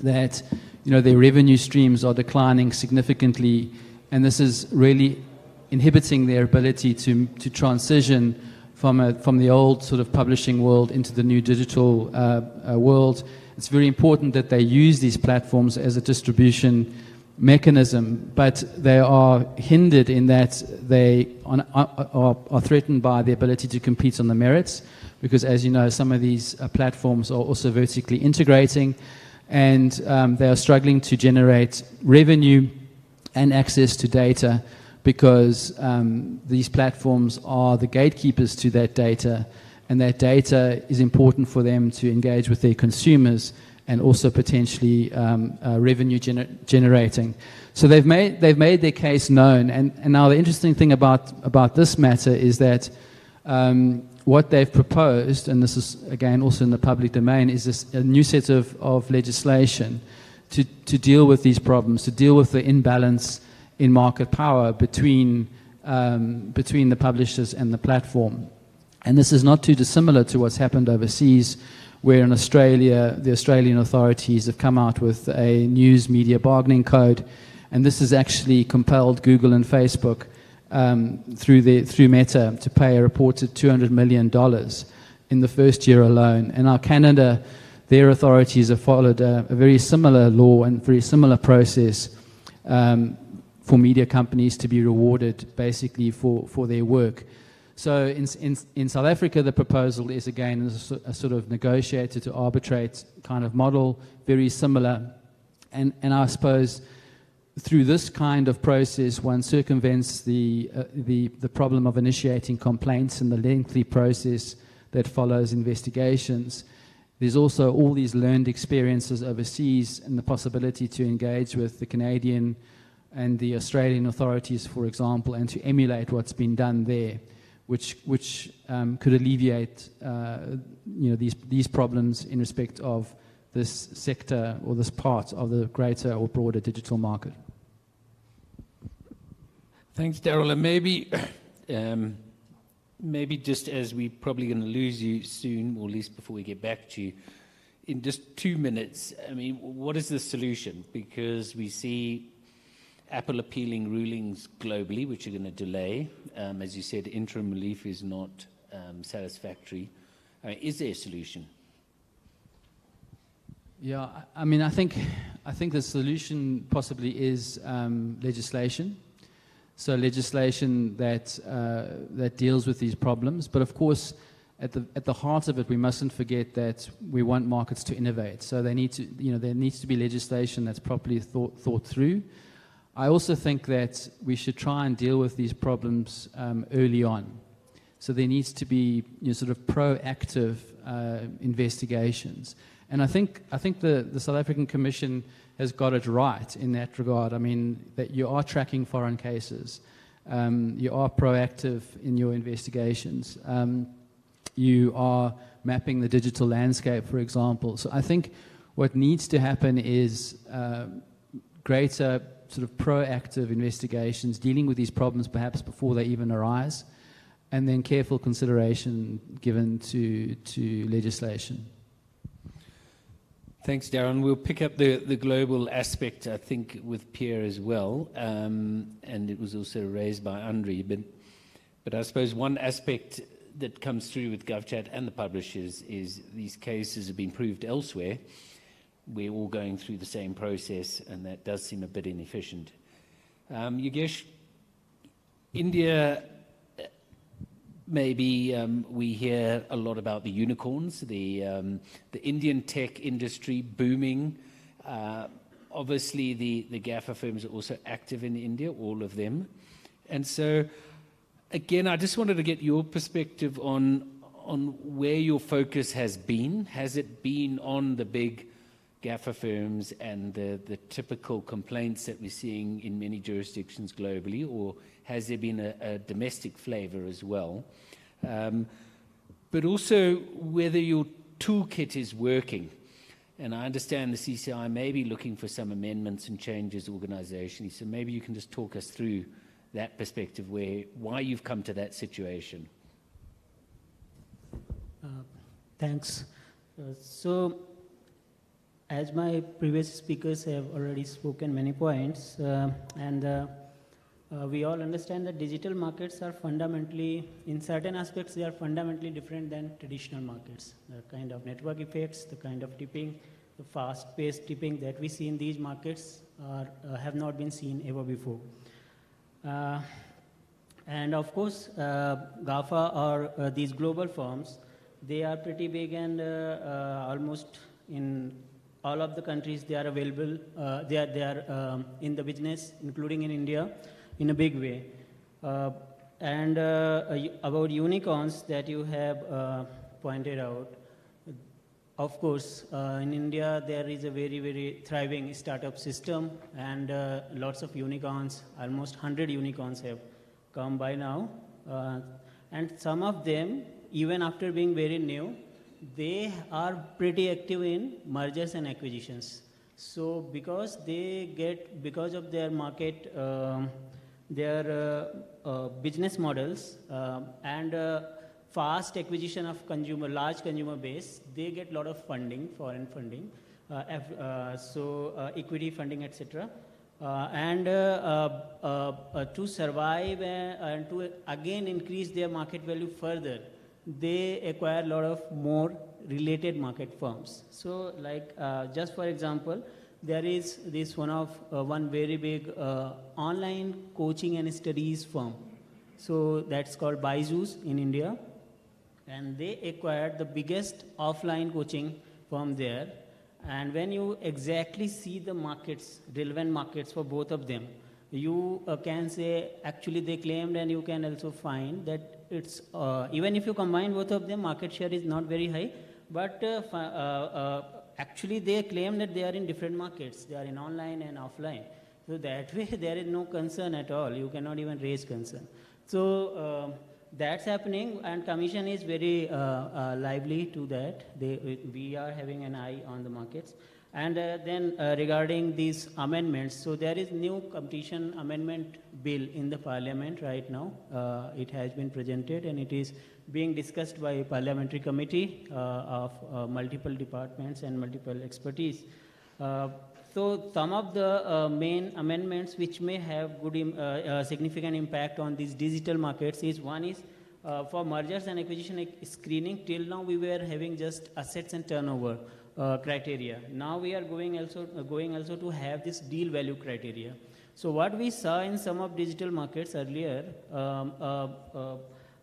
that their revenue streams are declining significantly, and this is really inhibiting their ability to transition from the old sort of publishing world into the new digital world. It's very important that they use these platforms as a distribution mechanism, but they are hindered in that they are threatened by the ability to compete on the merits, because as you know, some of these platforms are also vertically integrating, and they are struggling to generate revenue and access to data, because these platforms are the gatekeepers to that data, and that data is important for them to engage with their consumers and also potentially revenue generating. So they've made their case known, and now the interesting thing about this matter is that what they've proposed, and this is again also in the public domain, is a new set of legislation to deal with these problems, to deal with the imbalance in market power between the publishers and the platform. And this is not too dissimilar to what's happened overseas, where in Australia, the Australian authorities have come out with a news media bargaining code, and this has actually compelled Google and Facebook through Meta to pay a reported $200 million in the first year alone. And now Canada, their authorities have followed a very similar law and very similar process for media companies to be rewarded basically for their work. So in South Africa, the proposal is again a sort of negotiated to arbitrate kind of model, very similar. And I suppose through this kind of process, one circumvents the problem of initiating complaints and the lengthy process that follows investigations. There's also all these learned experiences overseas and the possibility to engage with the Canadian and the Australian authorities, for example, and to emulate what's been done there, which could alleviate these problems in respect of this sector or this part of the greater or broader digital market. Thanks, Daryl. And maybe just as we're probably going to lose you soon, or at least before we get back to you, in just 2 minutes, I mean, what is the solution? Because we see Apple appealing rulings globally, which are going to delay. As you said, interim relief is not satisfactory. Is there a solution? Yeah, I mean, I think the solution possibly is legislation. So legislation that deals with these problems. But of course, at the heart of it, we mustn't forget that we want markets to innovate. So there needs to be legislation that's properly thought through. I also think that we should try and deal with these problems early on. So there needs to be sort of proactive investigations. And I think the South African Commission has got it right in that regard. I mean, that you are tracking foreign cases. You are proactive in your investigations. You are mapping the digital landscape, for example. So I think what needs to happen is greater sort of proactive investigations, dealing with these problems perhaps before they even arise, and then careful consideration given to legislation. Thanks, Darren. We'll pick up the global aspect, I think, with Pierre as well, and it was also raised by Andre. But I suppose one aspect that comes through with GovChat and the publishers is these cases have been proved elsewhere. We're all going through the same process, and that does seem a bit inefficient. Yogesh, India maybe we hear a lot about the unicorns, the Indian tech industry booming. Obviously, the GAFA firms are also active in India, all of them. And so, again, I just wanted to get your perspective on where your focus has been. Has it been on the big GAFA firms and the typical complaints that we're seeing in many jurisdictions globally, or has there been a domestic flavor as well? But also whether your toolkit is working. And I understand the CCI may be looking for some amendments and changes organizationally, so maybe you can just talk us through that perspective, why you've come to that situation. Thanks. So, as my previous speakers have already spoken many points, we all understand that digital markets are fundamentally, in certain aspects, they are fundamentally different than traditional markets. The kind of network effects, the kind of tipping, the fast-paced tipping that we see in these markets have not been seen ever before. And of course, GAFA or these global firms, they are pretty big and almost in all of the countries they are available. They are in the business, including in India, in a big way. And about unicorns that you have pointed out, of course, in India there is a very, very thriving startup system, and lots of unicorns, almost 100 unicorns have come by now. And some of them, even after being very new, they are pretty active in mergers and acquisitions. So because of their market, their business models and fast acquisition of large consumer base, they get a lot of funding, foreign funding, equity funding, etc. And to survive and to again increase their market value further, they acquire a lot of more related market firms. So, like just for example, there is this one very big online coaching and studies firm. So that's called Byju's in India, and they acquired the biggest offline coaching firm there. And when you exactly see the markets, relevant markets for both of them, you can say actually they claimed, and you can also find that it's even if you combine both of them, market share is not very high, but actually they claim that they are in different markets. They are in online and offline. So that way there is no concern at all. You cannot even raise concern. So that's happening, and Commission is very lively to that. We are having an eye on the markets. And then regarding these amendments, so there is new competition amendment bill in the Parliament right now. It has been presented and it is being discussed by a parliamentary committee of multiple departments and multiple expertise. So some of the main amendments which may have good significant impact on these digital markets is one is for mergers and acquisition screening. Till now we were having just assets and turnover criteria. Now we are going also to have this deal value criteria. So what we saw in some of digital markets earlier,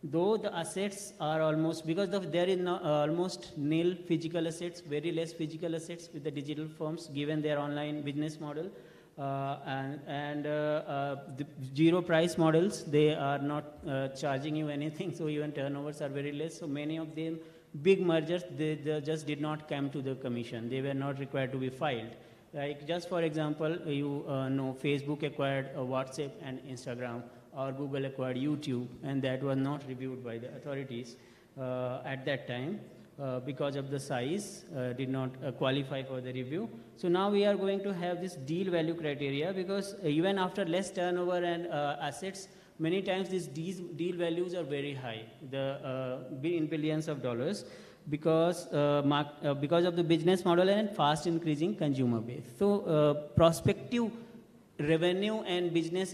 though the assets are almost, because there is almost nil physical assets, very less physical assets with the digital firms given their online business model, and the zero price models, they are not charging you anything, so even turnovers are very less. So many of them big mergers, they just did not come to the Commission. They were not required to be filed. Like just for example, you know Facebook acquired WhatsApp and Instagram, or Google acquired YouTube, and that was not reviewed by the authorities at that time because of the size, did not qualify for the review. So now we are going to have this deal value criteria, because even after less turnover and assets, many times these deal values are very high, in billions of dollars, because of the business model and fast increasing consumer base. So prospective revenue and business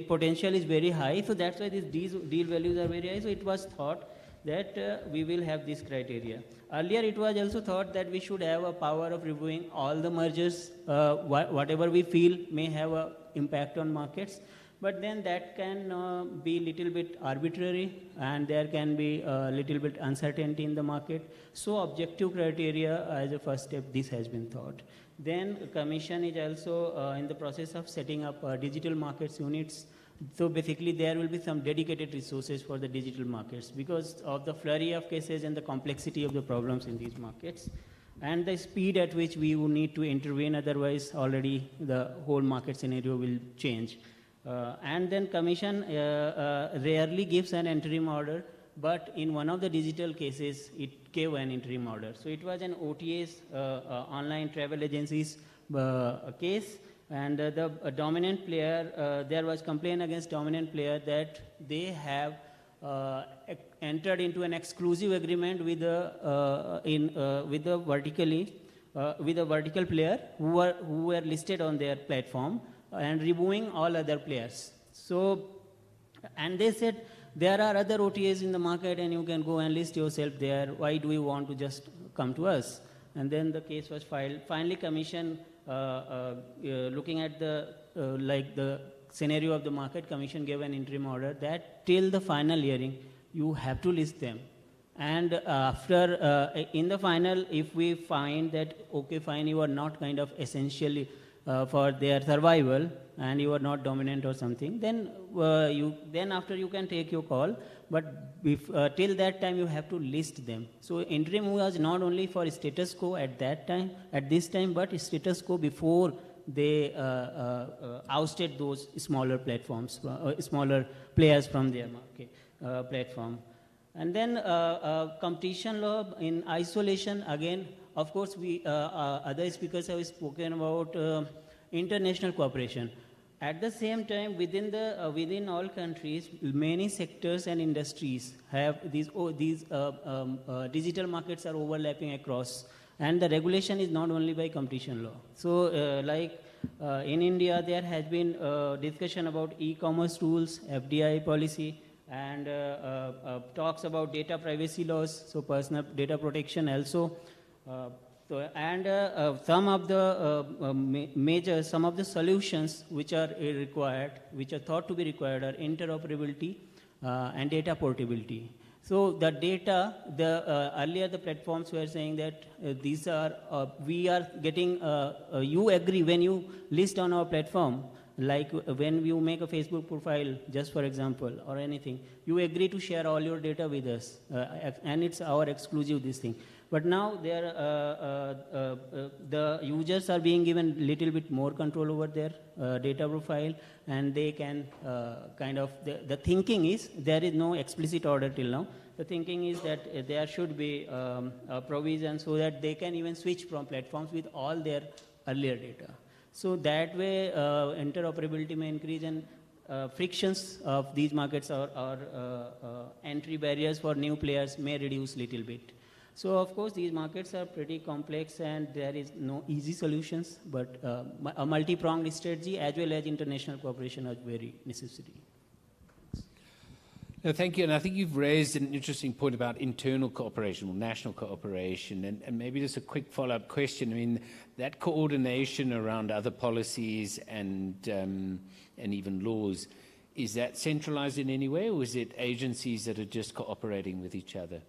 potential is very high. So that's why these deal values are very high. So it was thought that we will have this criteria. Earlier it was also thought that we should have a power of reviewing all the mergers, whatever we feel may have an impact on markets. But then that can be little bit arbitrary, and there can be a little bit uncertainty in the market. So objective criteria as a first step, this has been thought. Then Commission is also in the process of setting up digital markets units. So basically there will be some dedicated resources for the digital markets because of the flurry of cases and the complexity of the problems in these markets and the speed at which we will need to intervene, otherwise already the whole market scenario will change. And then Commission rarely gives an interim order, but in one of the digital cases, it gave an interim order. So it was an OTA's, online travel agencies case, and the dominant player, there was complaint against dominant player that they have entered into an exclusive agreement with with a vertical player who were listed on their platform and removing all other players. So, and they said, there are other OTAs in the market and you can go and list yourself there. Why do you want to just come to us? And then the case was filed. Finally, Commission, looking at the the scenario of the market, Commission gave an interim order that till the final hearing, you have to list them. And after, in the final, if we find that, okay, fine, you are not kind of essentially for their survival and you are not dominant or something, then after you can take your call, but till that time you have to list them. So interim was not only for status quo at this time, but status quo before they ousted those smaller platforms, smaller players from their market platform. And then competition law in isolation, again, of course, we other speakers have spoken about international cooperation. At the same time, within all countries, many sectors and industries have these digital markets are overlapping across, and the regulation is not only by competition law. So, in India, there has been discussion about e-commerce rules, FDI policy, and talks about data privacy laws, so personal data protection also. Some of the some of the solutions which are required, which are thought to be required, are interoperability and data portability. So the data, earlier the platforms were saying that these are, we are getting, you agree when you list on our platform, like when you make a Facebook profile, just for example, or anything, you agree to share all your data with us, and it's our exclusive this thing. But now the users are being given little bit more control over their data profile, and they can kind of, the thinking is, there is no explicit order till now. The thinking is that there should be a provision so that they can even switch from platforms with all their earlier data. So that way interoperability may increase, and frictions of these markets or entry barriers for new players may reduce little bit. So of course these markets are pretty complex and there is no easy solutions, but a multi-pronged strategy as well as international cooperation are very necessary. No, thank you. And I think you've raised an interesting point about internal cooperation or national cooperation. And maybe just a quick follow-up question. I mean, that coordination around other policies and even laws, is that centralized in any way, or is it agencies that are just cooperating with each other?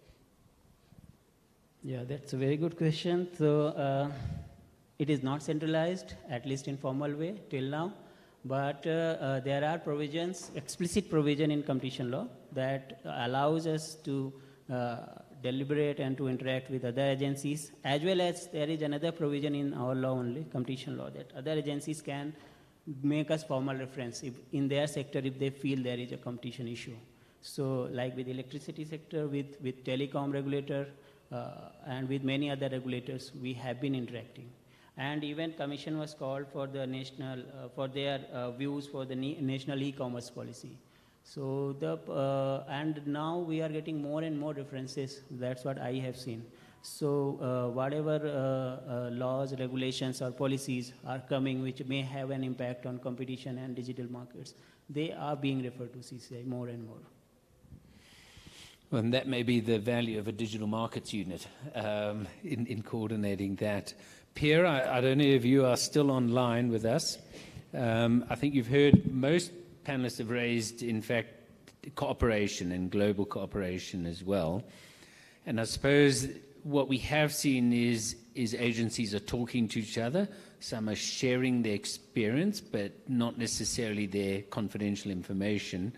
Yeah, that's a very good question. So it is not centralized, at least in formal way till now. But there are provisions, explicit provision in competition law that allows us to deliberate and to interact with other agencies, as well as there is another provision in our law only, competition law, that other agencies can make us formal reference if in their sector if they feel there is a competition issue. So like with electricity sector, with telecom regulator, and with many other regulators, we have been interacting. And even Commission was called for the national, for their views for the national e-commerce policy. So and now we are getting more and more references. That's what I have seen. So whatever laws, regulations or policies are coming which may have an impact on competition and digital markets, they are being referred to CCI more and more. Well, and that may be the value of a digital markets unit in coordinating that. Pierre, I don't know if you are still online with us. I think you've heard most panelists have raised, in fact, cooperation and global cooperation as well. And I suppose what we have seen is agencies are talking to each other. Some are sharing their experience, but not necessarily their confidential information.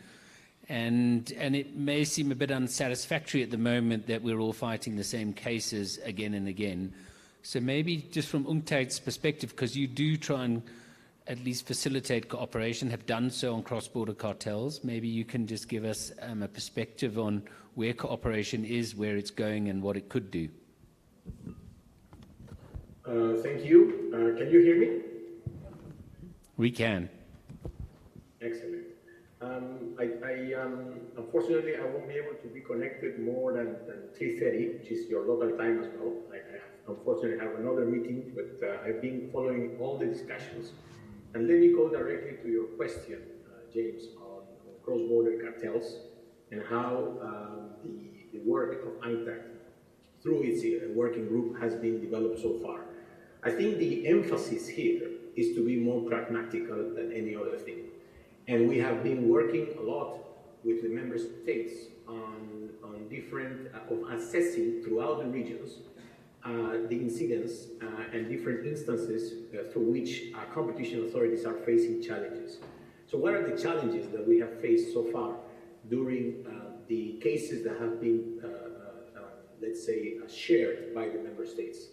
And it may seem a bit unsatisfactory at the moment that we're all fighting the same cases again and again. So maybe just from UNCTAD's perspective, because you do try and at least facilitate cooperation, have done so on cross-border cartels, maybe you can just give us a perspective on where cooperation is, where it's going, and what it could do. Thank you. Can you hear me? We can. Excellent. Unfortunately, I won't be able to be connected more than 3:30, which is your local time as well. I unfortunately have another meeting, but I've been following all the discussions. And let me go directly to your question, James, on cross-border cartels and how the work of UNCTAD through its working group has been developed so far. I think the emphasis here is to be more pragmatical than any other thing. And we have been working a lot with the member states on different, of assessing throughout the regions the incidents and different instances through which competition authorities are facing challenges. So what are the challenges that we have faced so far during the cases that have been, let's say, shared by the member states?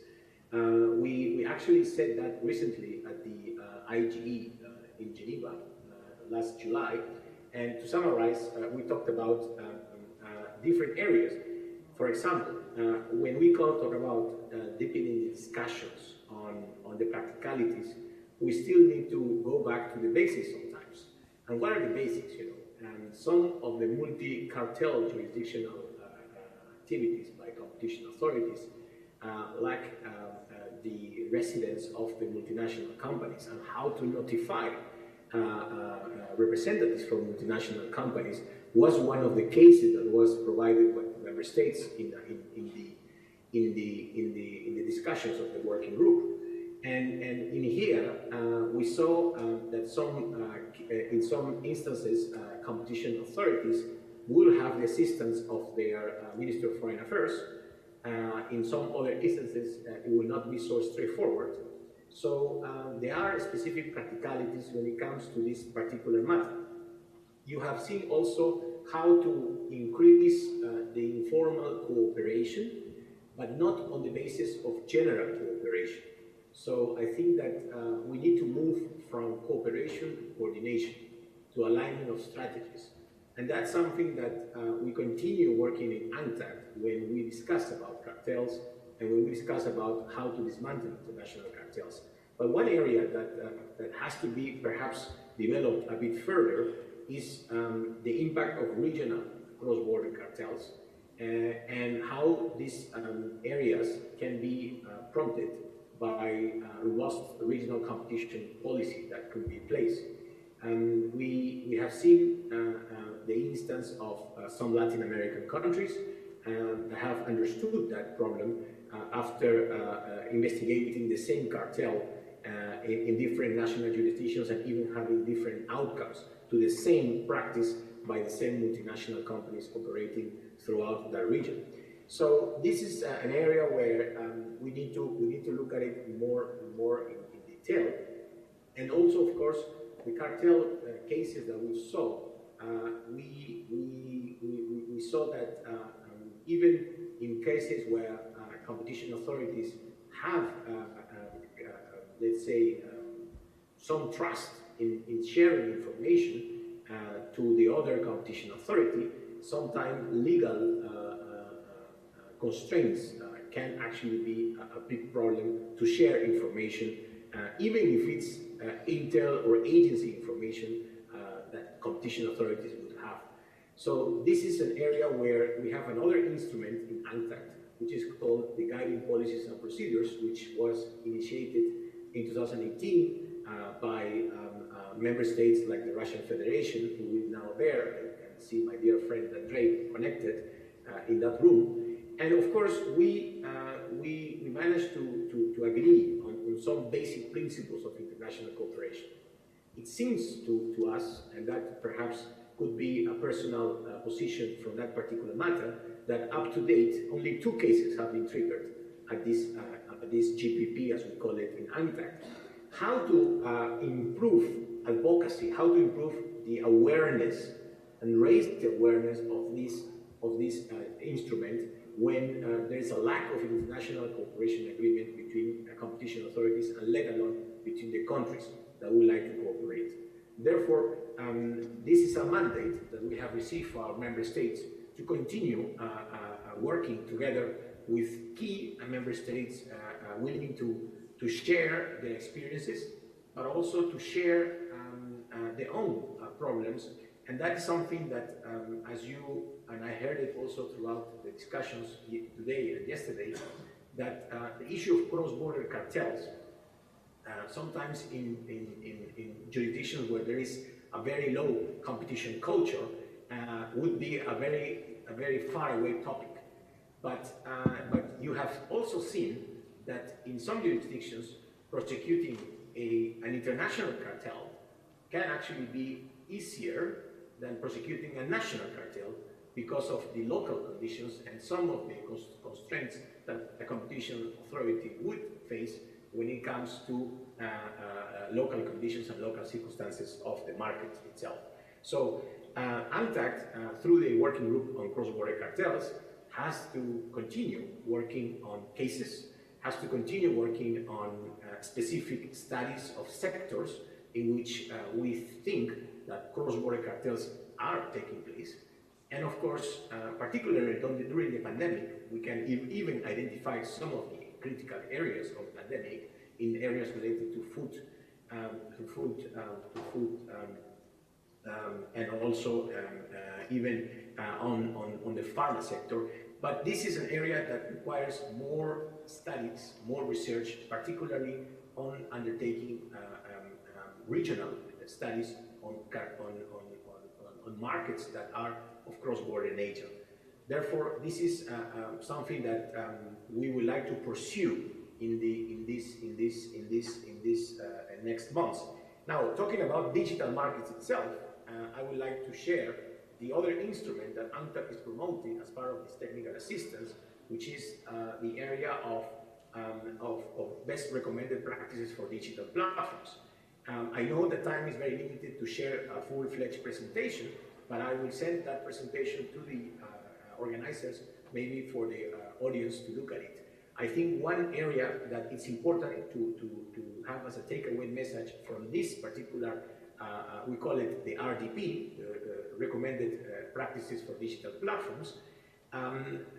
We actually said that recently at the IGE in Geneva last July, and to summarize, we talked about different areas. For example, when we talk about deepening the discussions on the practicalities, we still need to go back to the basics sometimes. And what are the basics, you know? And some of the multi-cartel jurisdictional activities by competition authorities lack the residence of the multinational companies and how to notify representatives from multinational companies was one of the cases that was provided by the member states in the discussions of the working group. And in here, we saw that in some instances, competition authorities will have the assistance of their Minister of Foreign Affairs. In some other instances, it will not be so straightforward. So there are specific practicalities when it comes to this particular matter. You have seen also how to increase the informal cooperation, but not on the basis of general cooperation. So I think that we need to move from cooperation to coordination, to alignment of strategies. And that's something that we continue working in UNCTAD when we discuss about cartels and when we discuss about how to dismantle international cartels. But one area that has to be perhaps developed a bit further is the impact of regional cross-border cartels and how these areas can be prompted by robust regional competition policy that could be in place. We have seen the instance of some Latin American countries that have understood that problem after investigating the same cartel in different national jurisdictions and even having different outcomes to the same practice by the same multinational companies operating throughout that region. So this is an area where we need to look at it more in detail. And also, of course, the cartel cases that we saw, we saw that even in cases where competition authorities have, let's say, some trust in sharing information to the other competition authority, sometimes legal constraints can actually be a big problem to share information, even if it's intel or agency information that competition authorities would have. So this is an area where we have another instrument in UNCTAD, which is called the Guiding Policies and Procedures, which was initiated in 2018 by member states like the Russian Federation, who is now there. I can see my dear friend Andrei connected in that room. And of course, we managed to agree on some basic principles of international cooperation. It seems to us, and that perhaps could be a personal position from that particular matter, that up to date, only 2 cases have been triggered at this GPP, as we call it in ANTAC. How to improve advocacy, how to improve the awareness and raise the awareness of this instrument when there is a lack of international cooperation agreement between competition authorities and let alone between the countries that would like to cooperate. Therefore, this is a mandate that we have received for our member states to continue working together with key member states willing to share their experiences, but also to share their own problems. And that is something that, as you, and I heard it also throughout the discussions today and yesterday, that the issue of cross-border cartels, sometimes in jurisdictions where there is a very low competition culture, would be a very far away topic. But you have also seen that in some jurisdictions, prosecuting an international cartel can actually be easier than prosecuting a national cartel because of the local conditions and some of the constraints that the competition authority would face when it comes to local conditions and local circumstances of the market itself. So ANTAC, through the working group on cross-border cartels, has to continue working on cases, has to continue working on specific studies of sectors in which we think that cross-border cartels are taking place. And of course, particularly during the pandemic, we can even identify some of the critical areas of the pandemic in areas related to food, and also even on the pharma sector. But this is an area that requires more studies, more research, particularly on undertaking regional studies on markets that are of cross-border nature. Therefore, this is something that we would like to pursue in this next months. Now, talking about digital markets itself, I would like to share the other instrument that ANTAC is promoting as part of this technical assistance, which is the area of best recommended practices for digital platforms. I know the time is very limited to share a full-fledged presentation, but I will send that presentation to the organizers, maybe for the audience to look at it. I think one area that it's important to have as a takeaway message from this particular, we call it the RDP, the Recommended Practices for Digital Platforms.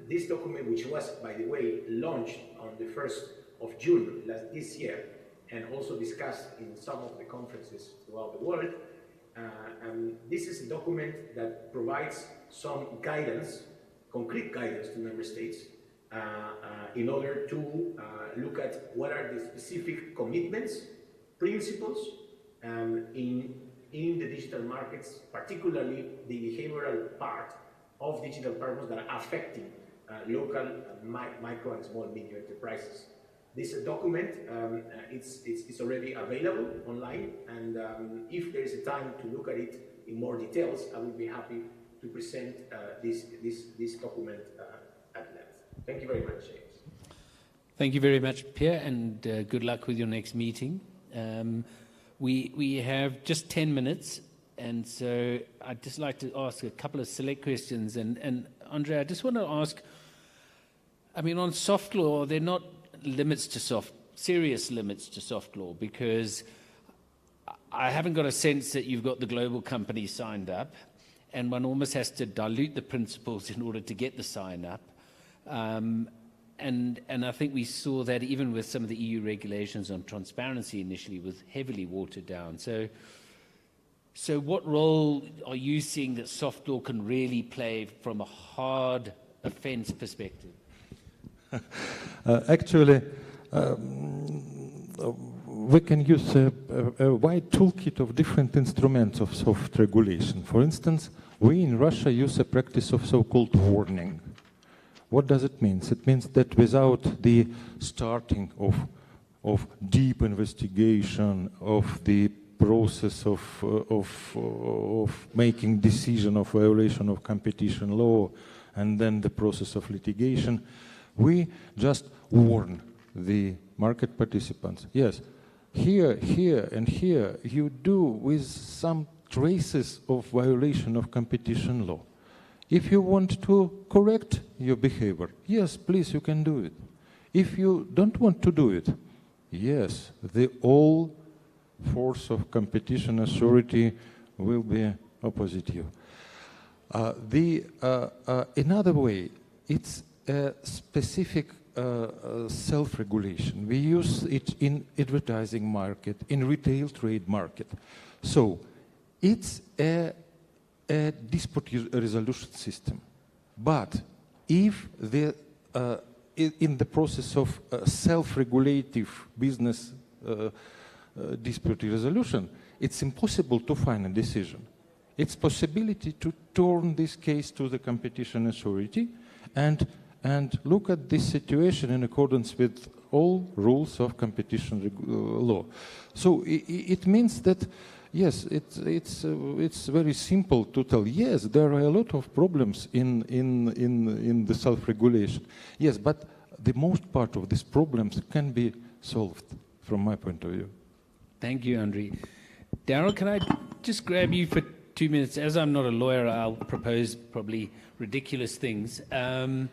This document, which was, by the way, launched on the 1st of June this year, and also discussed in some of the conferences throughout the world, this is a document that provides some guidance, concrete guidance to member states in order to look at what are the specific commitments, principles in the digital markets, particularly the behavioral part of digital platforms that are affecting local micro and small medium enterprises. This document, it's already available online, and if there is a time to look at it in more details, I would be happy to present this document at length. Thank you very much, James. Thank you very much, Pierre, and good luck with your next meeting. We have just 10 minutes, and so I'd just like to ask a couple of select questions. And Andre, I just want to ask, I mean, on soft law, they're not serious limits to soft law, because I haven't got a sense that you've got the global companies signed up, and one almost has to dilute the principles in order to get the sign up. And I think we saw that even with some of the EU regulations on transparency initially was heavily watered down. So what role are you seeing that soft law can really play from a hard offense perspective? Actually, we can use a wide toolkit of different instruments of soft regulation. For instance, we in Russia use a practice of so-called warning. What does it mean? It means that without the starting of deep investigation, of the process of making decision of violation of competition law, and then the process of litigation. We just warn the market participants. Yes, here, and here, you do with some traces of violation of competition law. If you want to correct your behavior, yes, please, you can do it. If you don't want to do it, yes, the all force of competition authority will be opposite you. Another way, it's a specific self-regulation. We use it in advertising market, in retail trade market. So it's a dispute resolution system. But if in the process of self-regulative business dispute resolution, it's impossible to find a decision. It's possibility to turn this case to the competition authority and look at this situation in accordance with all rules of competition law. So it means that, yes, it's very simple to tell, yes, there are a lot of problems in the self-regulation. Yes, but the most part of these problems can be solved from my point of view. Thank you, Andrei. Daryl, can I just grab you for 2 minutes? As I'm not a lawyer, I'll propose probably ridiculous things. But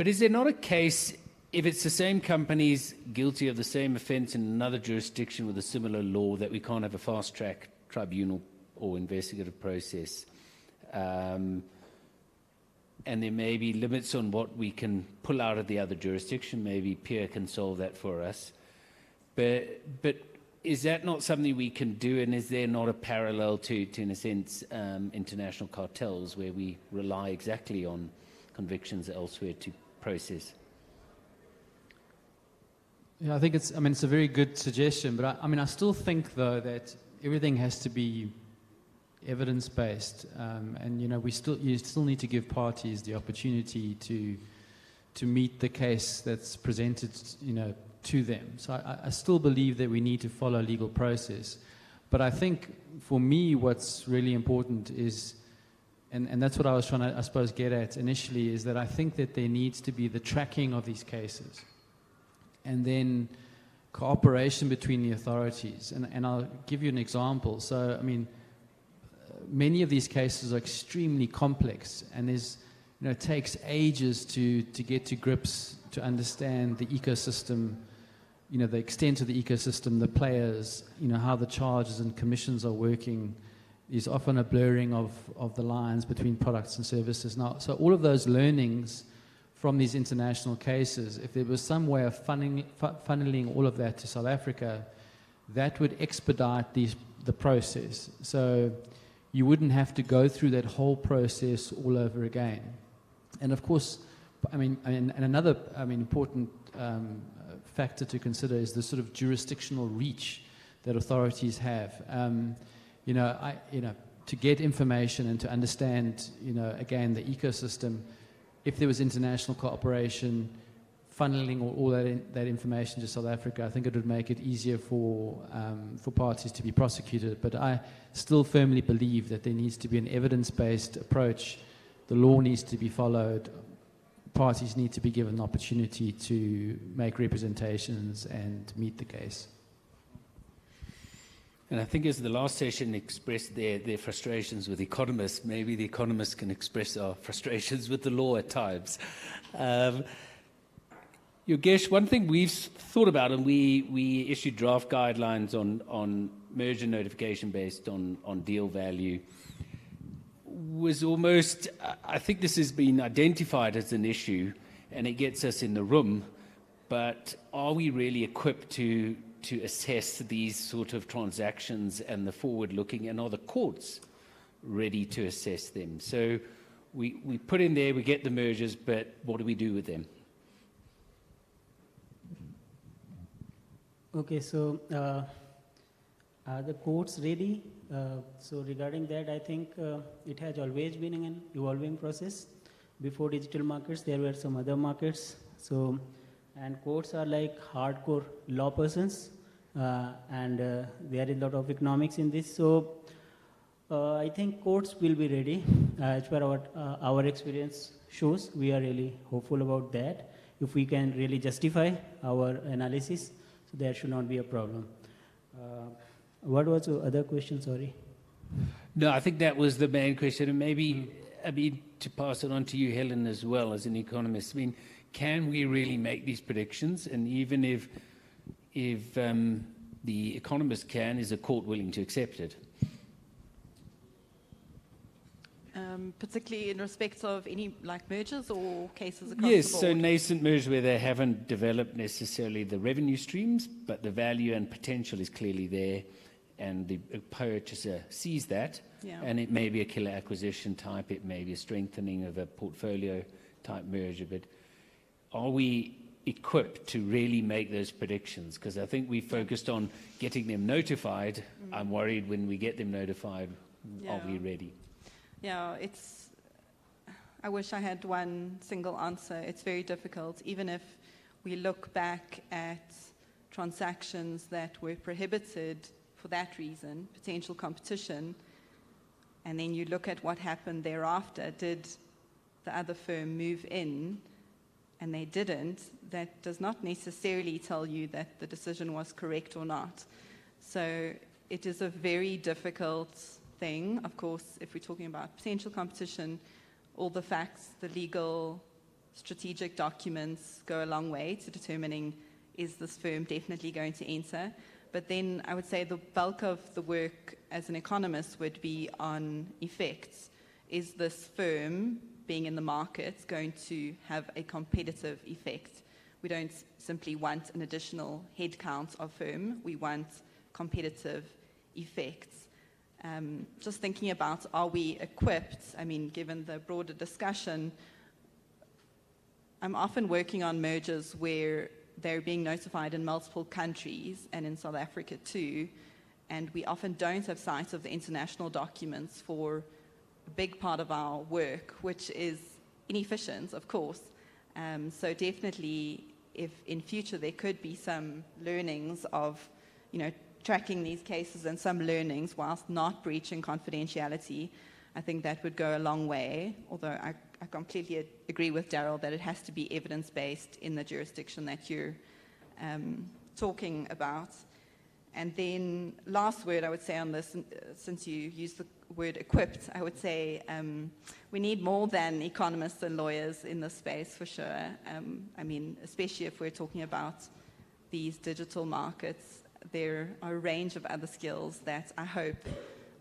is there not a case, if it's the same companies guilty of the same offense in another jurisdiction with a similar law, that we can't have a fast-track tribunal or investigative process? And there may be limits on what we can pull out of the other jurisdiction. Maybe Pierre can solve that for us. But is that not something we can do, and is there not a parallel to in a sense, international cartels where we rely exactly on convictions elsewhere to process? Yeah, I think it's a very good suggestion, but I still think though that everything has to be evidence-based, and you still need to give parties the opportunity to meet the case that's presented, to them. So I still believe that we need to follow legal process. But I think for me what's really important is, and that's what I was trying to, I suppose, get at initially, is that I think that there needs to be the tracking of these cases and then cooperation between the authorities. And I'll give you an example. So, many of these cases are extremely complex, and it takes ages to get to grips, to understand the ecosystem, the extent of the ecosystem, the players, how the charges and commissions are working. There's often a blurring of the lines between products and services. Now, so all of those learnings from these international cases, if there was some way of funneling all of that to South Africa, that would expedite the process. So you wouldn't have to go through that whole process all over again. And of course, and another important factor to consider is the sort of jurisdictional reach that authorities have. To get information and to understand, again, the ecosystem. If there was international cooperation, funneling all that information to South Africa, I think it would make it easier for parties to be prosecuted. But I still firmly believe that there needs to be an evidence-based approach. The law needs to be followed. Parties need to be given an opportunity to make representations and meet the case. And I think as the last session expressed their frustrations with economists, maybe the economists can express our frustrations with the law at times. Yogesh, one thing we've thought about, and we issued draft guidelines on merger notification based on deal value, was almost, I think this has been identified as an issue and it gets us in the room, but are we really equipped to assess these sort of transactions and the forward-looking, and are the courts ready to assess them? So we put in there, we get the mergers, but what do we do with them? Okay, so are the courts ready? So regarding that, I think it has always been an evolving process. Before digital markets, there were some other markets. So, and courts are like hardcore law persons. and there is a lot of economics in this. So I think courts will be ready. As per our experience shows, we are really hopeful about that. If we can really justify our analysis, so there should not be a problem. What was the other question, sorry? No, I think that was the main question, and maybe, I mean, to pass it on to you, Helen, as well, as an economist. I mean, can we really make these predictions? And even if the economist can, is the court willing to accept it? Particularly in respect of any like mergers or cases across Yes, the board? so nascent mergers where they haven't developed necessarily the revenue streams, but the value and potential is clearly there, and the purchaser sees that, and it may be a killer acquisition type, it may be a strengthening of a portfolio type merger, but are we equipped to really make those predictions? Because I think we focused on getting them notified. I'm worried when we get them notified, are we ready? Yeah, I wish I had one single answer. It's very difficult. Even if we look back at transactions that were prohibited for that reason, potential competition, and then you look at what happened thereafter, did the other firm move in? And they didn't. That does not necessarily tell you that the decision was correct or not. So it is a very difficult thing. Of course, if we're talking about potential competition, all the facts, the legal, strategic documents go a long way to determining, is this firm definitely going to enter? But then I would say the bulk of the work as an economist would be on effects. Is this firm being in the market going to have a competitive effect? We don't simply want an additional headcount of firm, we want competitive effects. Just thinking about, are we equipped? I mean, given the broader discussion, I'm often working on mergers where they're being notified in multiple countries, and in South Africa too, and we often don't have sight of the international documents for a big part of our work, which is inefficient, of course. So definitely, if in future there could be some learnings of, tracking these cases and some learnings whilst not breaching confidentiality, I think that would go a long way, although I completely agree with Daryl that it has to be evidence-based in the jurisdiction that you're talking about. And then last word I would say on this, since you used the word equipped, I would say we need more than economists and lawyers in this space for sure. I mean, especially if we're talking about these digital markets, there are a range of other skills that I hope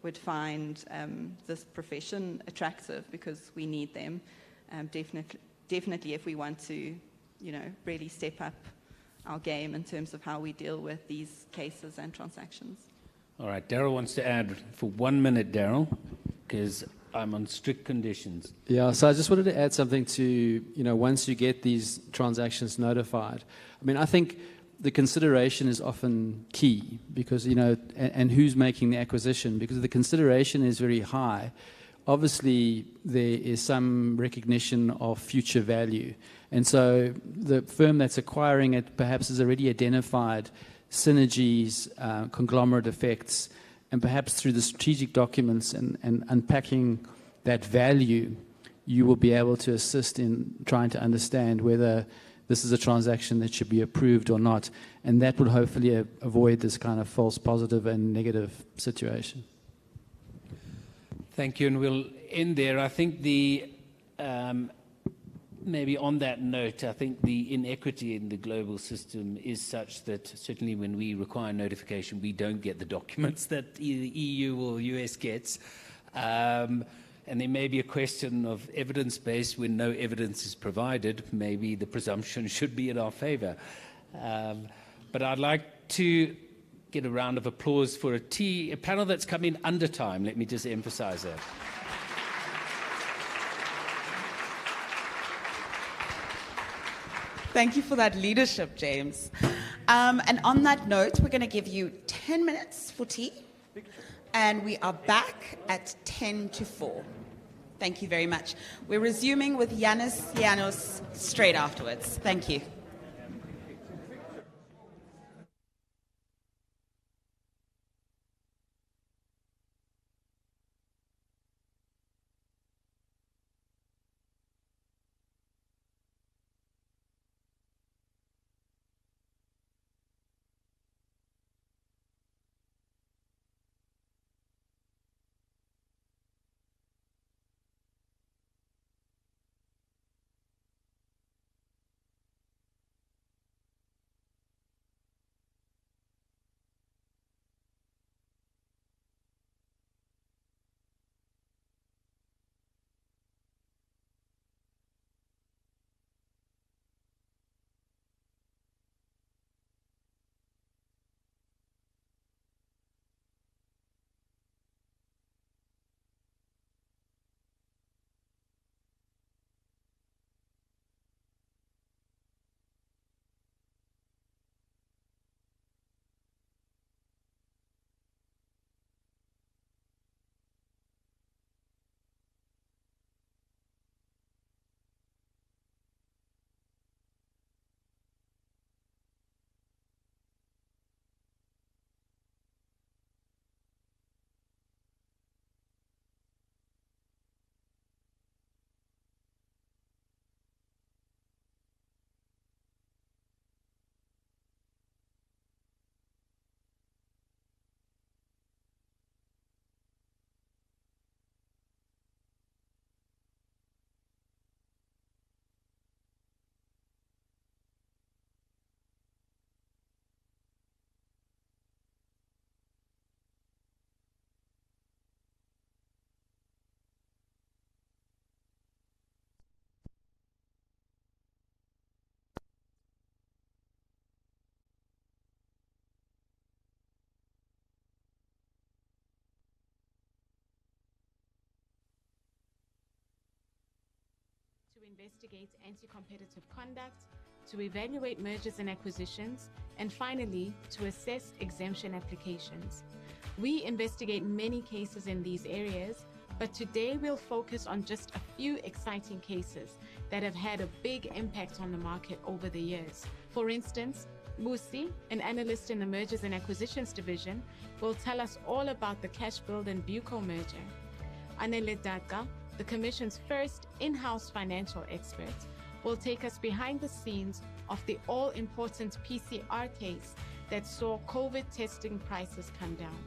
would find this profession attractive, because we need them. Definitely if we want to, really step up our game in terms of how we deal with these cases and transactions. All right, Daryl wants to add for 1 minute, Daryl, because I'm on strict conditions. Yeah, so I just wanted to add something to, once you get these transactions notified. I mean, I think the consideration is often key, because, and who's making the acquisition, because the consideration is very high. Obviously, there is some recognition of future value. And so the firm that's acquiring it perhaps has already identified synergies, conglomerate effects, and perhaps through the strategic documents and unpacking that value, you will be able to assist in trying to understand whether this is a transaction that should be approved or not. And that would hopefully avoid this kind of false positive and negative situation. Thank you, and we'll end there. I think maybe on that note, I think the inequity in the global system is such that certainly when we require notification, we don't get the documents that either EU or US gets. And there may be a question of evidence-based when no evidence is provided. Maybe the presumption should be in our favor. But I'd like to get a round of applause for a panel that's come in under time. Let me just emphasize that. Thank you for that leadership, James. And on that note, we're going to give you 10 minutes for tea. And we are back at 10 to 4. Thank you very much. We're resuming with Yanis Llanos straight afterwards. Thank you. investigate anti-competitive conduct, to evaluate mergers and acquisitions, and finally, to assess exemption applications. We investigate many cases in these areas, but today we'll focus on just a few exciting cases that have had a big impact on the market over the years. For instance, Busi, an analyst in the Mergers and Acquisitions division, will tell us all about the Cashbuild and Buco merger. Anele Daka, the Commission's first in-house financial expert, will take us behind the scenes of the all-important PCR case that saw COVID testing prices come down.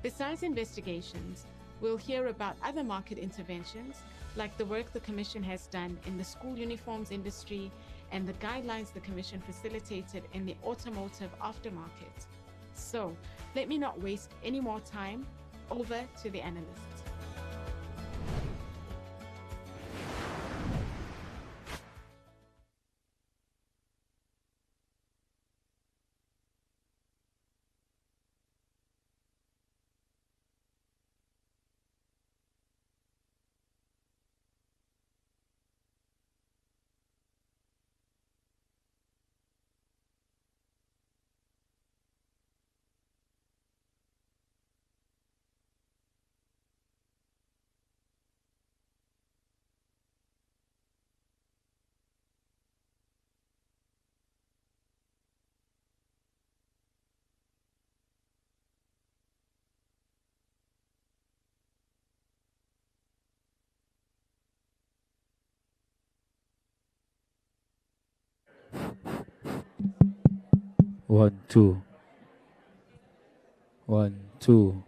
Besides investigations, we'll hear about other market interventions, like the work the Commission has done in the school uniforms industry and the guidelines the Commission facilitated in the automotive aftermarket. So, let me not waste any more time. Over to the analysts. One, two. 1, 2.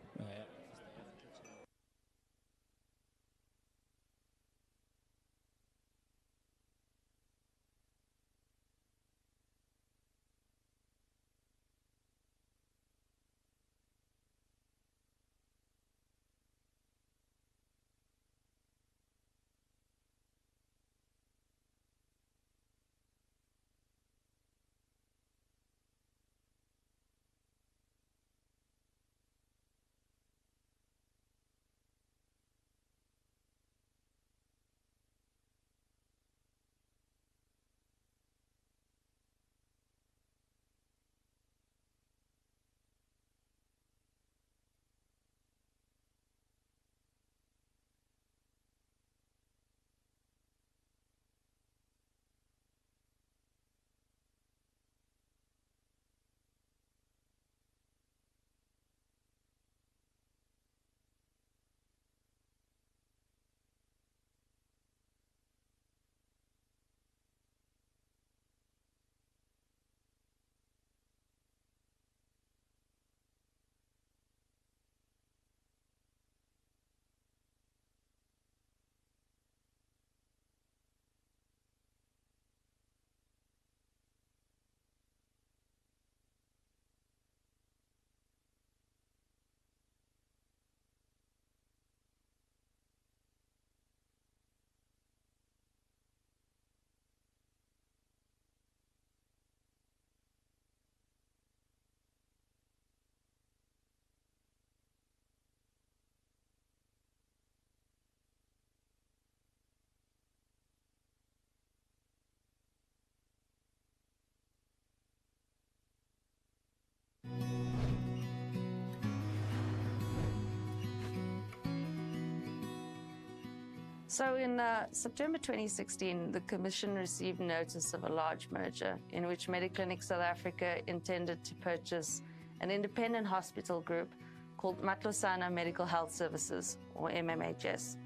So in September 2016, the Commission received notice of a large merger in which Mediclinic South Africa intended to purchase an independent hospital group called Matlosana Medical Health Services, or MMHS.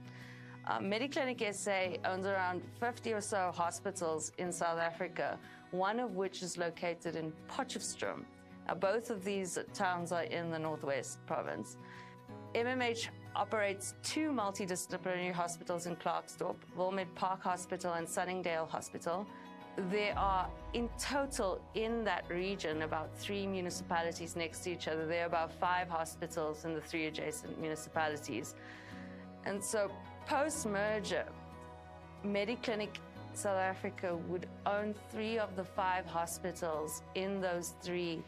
Mediclinic SA owns around 50 or so hospitals in South Africa, one of which is located in Potchefstroom. Both of these towns are in the Northwest Province. MMH operates 2 multidisciplinary hospitals in Klerksdorp, Wilmed Park Hospital and Sunningdale Hospital. There are, in total, in that region, about 3 municipalities next to each other. There are about 5 hospitals in the 3 adjacent municipalities. And so, post-merger, Mediclinic South Africa would own 3 of the 5 hospitals in those 3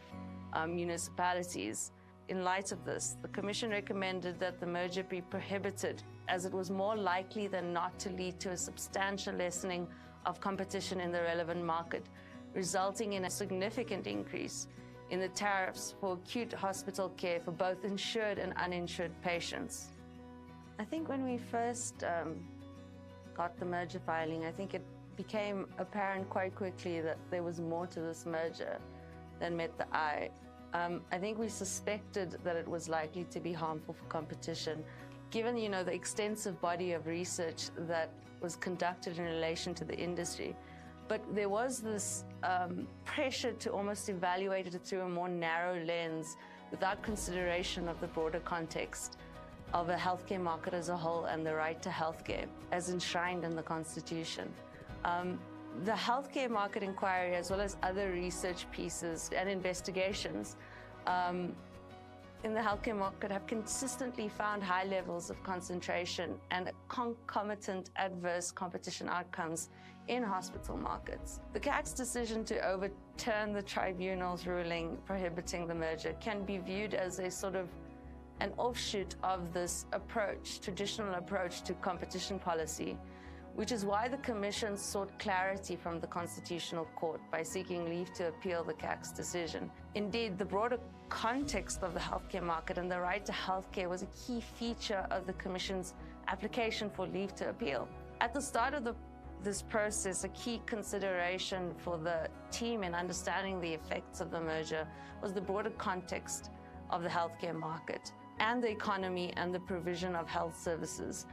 municipalities. In light of this, the Commission recommended that the merger be prohibited as it was more likely than not to lead to a substantial lessening of competition in the relevant market, resulting in a significant increase in the tariffs for acute hospital care for both insured and uninsured patients. I think when we first got the merger filing, I think it became apparent quite quickly that there was more to this merger than met the eye. I think we suspected that it was likely to be harmful for competition, given the extensive body of research that was conducted in relation to the industry. But there was this pressure to almost evaluate it through a more narrow lens without consideration of the broader context of a healthcare market as a whole and the right to healthcare as enshrined in the Constitution. The healthcare market inquiry, as well as other research pieces and investigations in the healthcare market, have consistently found high levels of concentration and concomitant adverse competition outcomes in hospital markets. The CAC's decision to overturn the tribunal's ruling prohibiting the merger can be viewed as a sort of an offshoot of this approach, traditional approach to competition policy, which is why the Commission sought clarity from the Constitutional Court by seeking leave to appeal the CAC's decision. Indeed, the broader context of the healthcare market and the right to healthcare was a key feature of the Commission's application for leave to appeal. At the start of this process, a key consideration for the team in understanding the effects of the merger was the broader context of the healthcare market and the economy and the provision of health services.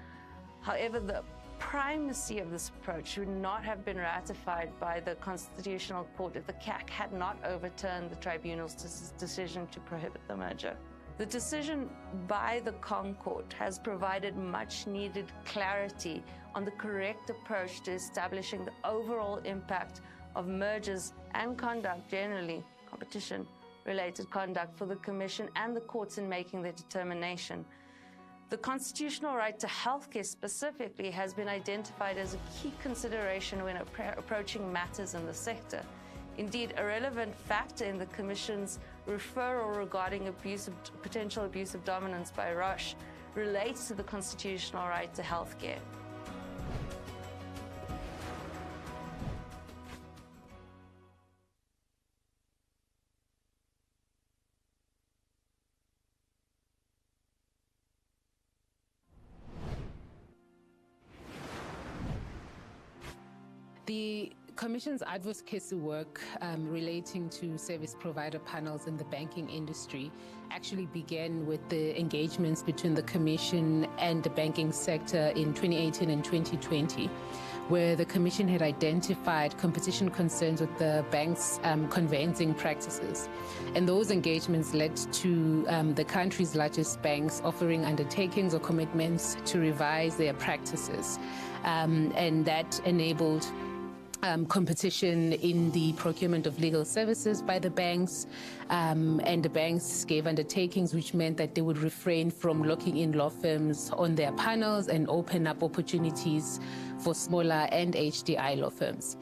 However, the primacy of this approach would not have been ratified by the Constitutional Court if the CAC had not overturned the tribunal's decision to prohibit the merger. The decision by the ConCourt has provided much needed clarity on the correct approach to establishing the overall impact of mergers and conduct generally, competition-related conduct for the Commission and the courts in making their determination. The constitutional right to healthcare specifically has been identified as a key consideration when approaching matters in the sector. Indeed, a relevant factor in the Commission's referral regarding potential abuse of dominance by Roche relates to the constitutional right to healthcare. The Commission's advocacy work relating to service provider panels in the banking industry actually began with the engagements between the Commission and the banking sector in 2018 and 2020, where the Commission had identified competition concerns with the bank's conveyancing practices. And those engagements led to the country's largest banks offering undertakings or commitments to revise their practices. And that enabled competition in the procurement of legal services by the banks, and the banks gave undertakings which meant that they would refrain from locking in law firms on their panels and open up opportunities for smaller and HDI law firms.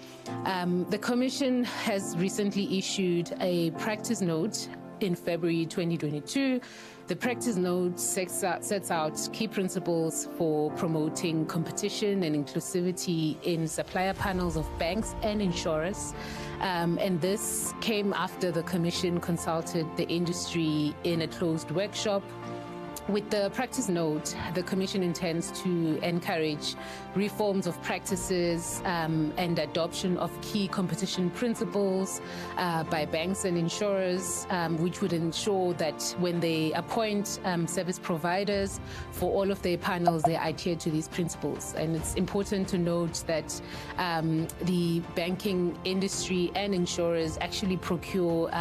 The Commission has recently issued a practice note in February 2022. The practice note sets out key principles for promoting competition and inclusivity in supplier panels of banks and insurers. And this came after the Commission consulted the industry in a closed workshop. With the practice note, the Commission intends to encourage reforms of practices and adoption of key competition principles by banks and insurers, which would ensure that when they appoint service providers for all of their panels, they adhere to these principles. And it's important to note that the banking industry and insurers actually procure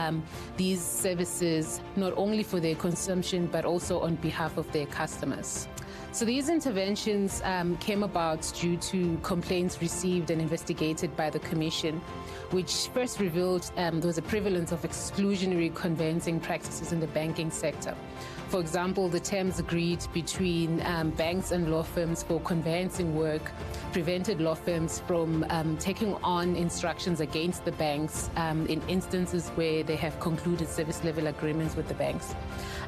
these services not only for their consumption, but also on behalf of their customers. So these interventions came about due to complaints received and investigated by the Commission, which first revealed there was a prevalence of exclusionary conveyancing practices in the banking sector. For example, the terms agreed between banks and law firms for conveyancing work prevented law firms from taking on instructions against the banks in instances where they have concluded service level agreements with the banks.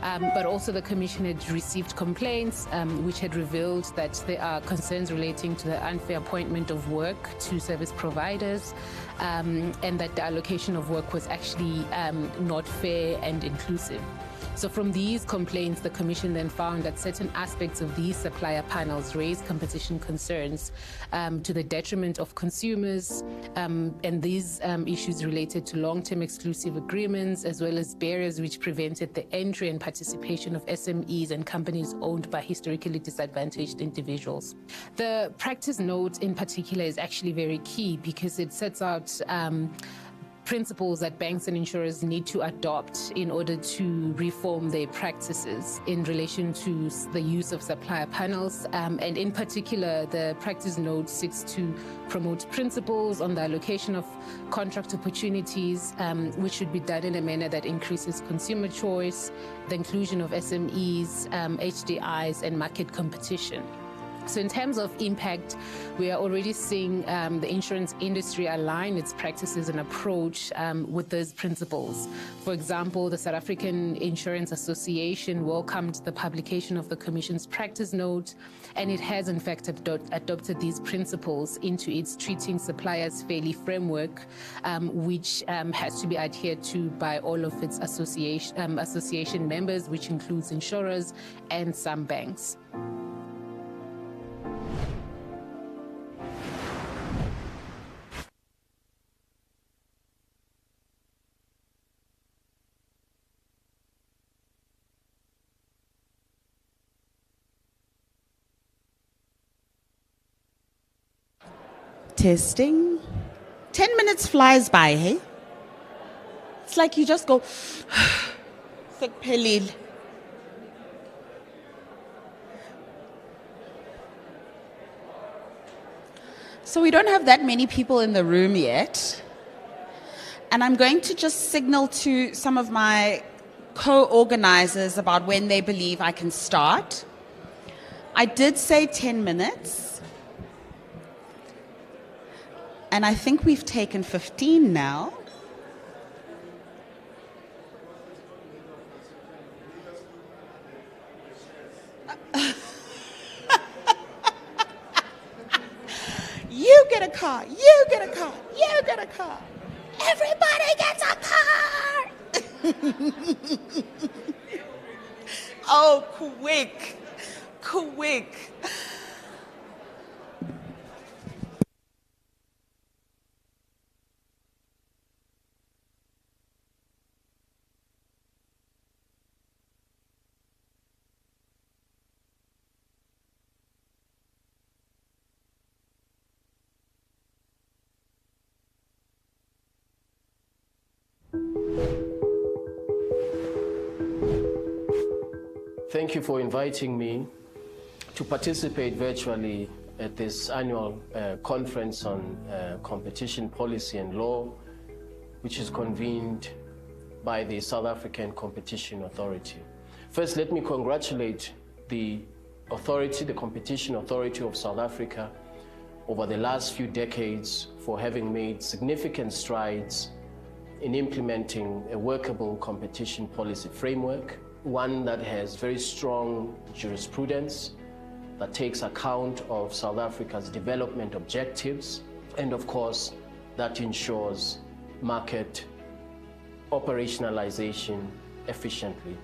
But also the Commission had received complaints which had revealed that there are concerns relating to the unfair appointment of work to service providers and that the allocation of work was actually not fair and inclusive. So from these complaints, the Commission then found that certain aspects of these supplier panels raised competition concerns to the detriment of consumers, and these issues related to long-term exclusive agreements, as well as barriers which prevented the entry and participation of SMEs and companies owned by historically disadvantaged individuals. The practice note in particular is actually very key because it sets out principles that banks and insurers need to adopt in order to reform their practices in relation to the use of supplier panels. And in particular, the practice note seeks to promote principles on the allocation of contract opportunities, which should be done in a manner that increases consumer choice, the inclusion of SMEs, HDIs, and market competition. So in terms of impact, we are already seeing the insurance industry align its practices and approach with those principles. For example, the South African Insurance Association welcomed the publication of the Commission's practice note, and it has in fact adopted these principles into its treating suppliers fairly framework, which has to be adhered to by all of its association members, which includes insurers and some banks. Testing. 10 minutes flies by, hey? It's like you just go, sekuphelile. So we don't have that many people in the room yet. And I'm going to just signal to some of my co-organizers about when they believe I can start. I did say 10 minutes. And I think we've taken 15 now. You get a car, you get a car, you get a car. Everybody gets a car! Oh, quick, quick. Thank you for inviting me to participate virtually at this annual conference on competition policy and law, which is convened by the South African Competition Authority. First, let me congratulate the authority, the Competition Authority of South Africa, over the last few decades for having made significant strides in implementing a workable competition policy framework, one that has very strong jurisprudence, that takes account of South Africa's development objectives, and of course, that ensures market operationalization efficiently.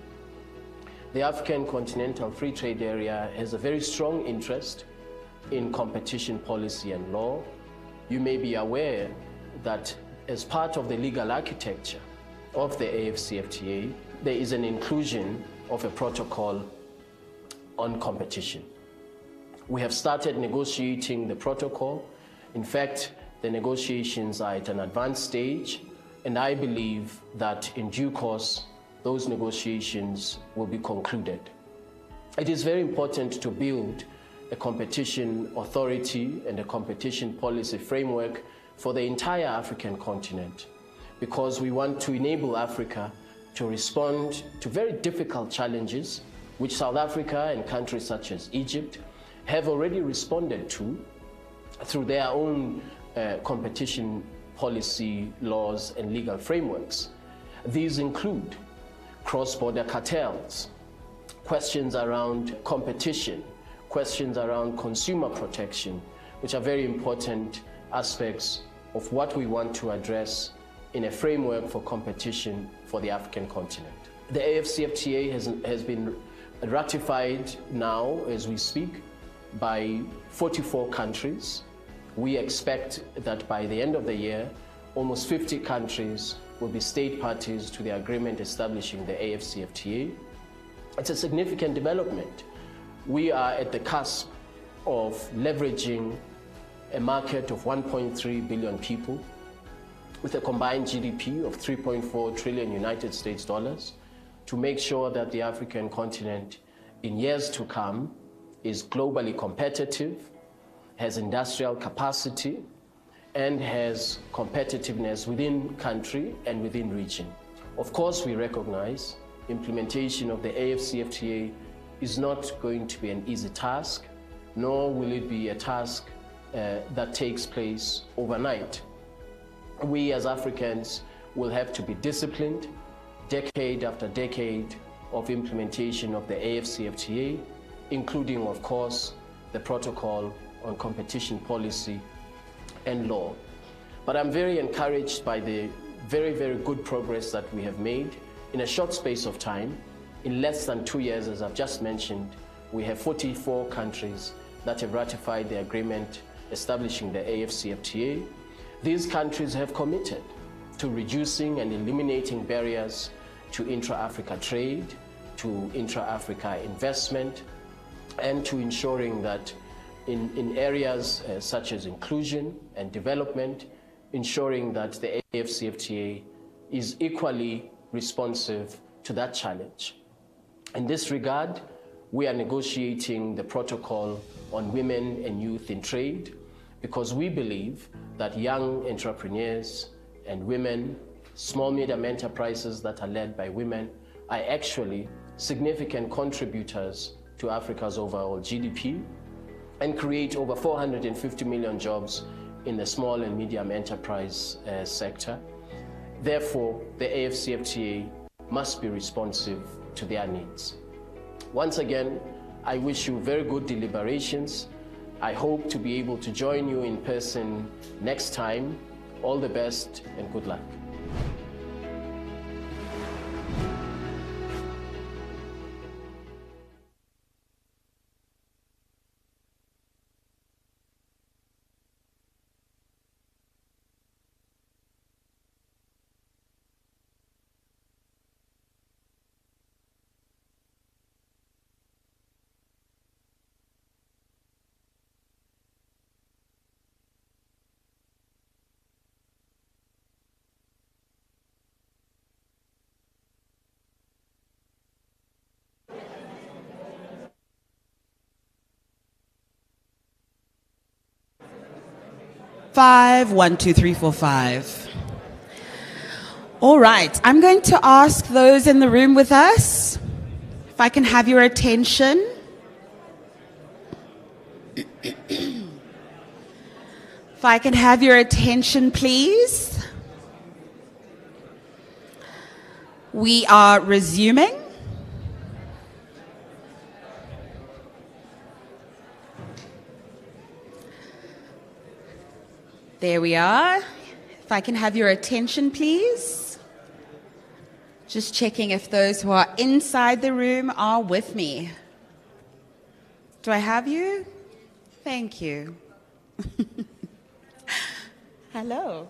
The African Continental Free Trade Area has a very strong interest in competition policy and law. You may be aware that as part of the legal architecture of the AfCFTA, there is an inclusion of a protocol on competition. We have started negotiating the protocol. In fact, the negotiations are at an advanced stage, and I believe that in due course, those negotiations will be concluded. It is very important to build a competition authority and a competition policy framework for the entire African continent, because we want to enable Africa to respond to very difficult challenges which South Africa and countries such as Egypt have already responded to through their own competition policy, laws, and legal frameworks. These include cross-border cartels, questions around competition, questions around consumer protection, which are very important aspects of what we want to address in a framework for competition for the African continent. The AFCFTA has been ratified now, as we speak, by 44 countries. We expect that by the end of the year, almost 50 countries will be state parties to the agreement establishing the AFCFTA. It's a significant development. We are at the cusp of leveraging a market of 1.3 billion people with a combined GDP of 3.4 trillion United States dollars to make sure that the African continent in years to come is globally competitive, has industrial capacity, and has competitiveness within country and within region. Of course, we recognize implementation of the AFCFTA is not going to be an easy task, nor will it be a task that takes place overnight. We as Africans will have to be disciplined, decade after decade of implementation of the AFCFTA, including, of course, the protocol on competition policy and law. But I'm very encouraged by the very, very good progress that we have made in a short space of time. In less than 2 years, as I've just mentioned, we have 44 countries that have ratified the agreement establishing the AFCFTA. These countries have committed to reducing and eliminating barriers to intra-Africa trade, to intra-Africa investment, and to ensuring that in areas such as inclusion and development, ensuring that the AFCFTA is equally responsive to that challenge. In this regard, we are negotiating the protocol on women and youth in trade because we believe that young entrepreneurs and women, small medium enterprises that are led by women, are actually significant contributors to Africa's overall GDP and create over 450 million jobs in the small and medium enterprise sector. Therefore, the AFCFTA must be responsive to their needs. Once again, I wish you very good deliberations. I hope to be able to join you in person next time. All the best and good luck. Five, 1, 2, 3, 4, 5. All right, I'm going to ask those in the room with us if I can have your attention. If I can have your attention, please. We are resuming. There we are. If I can have your attention, please. Just checking if those who are inside the room are with me. Do I have you? Thank you. Hello.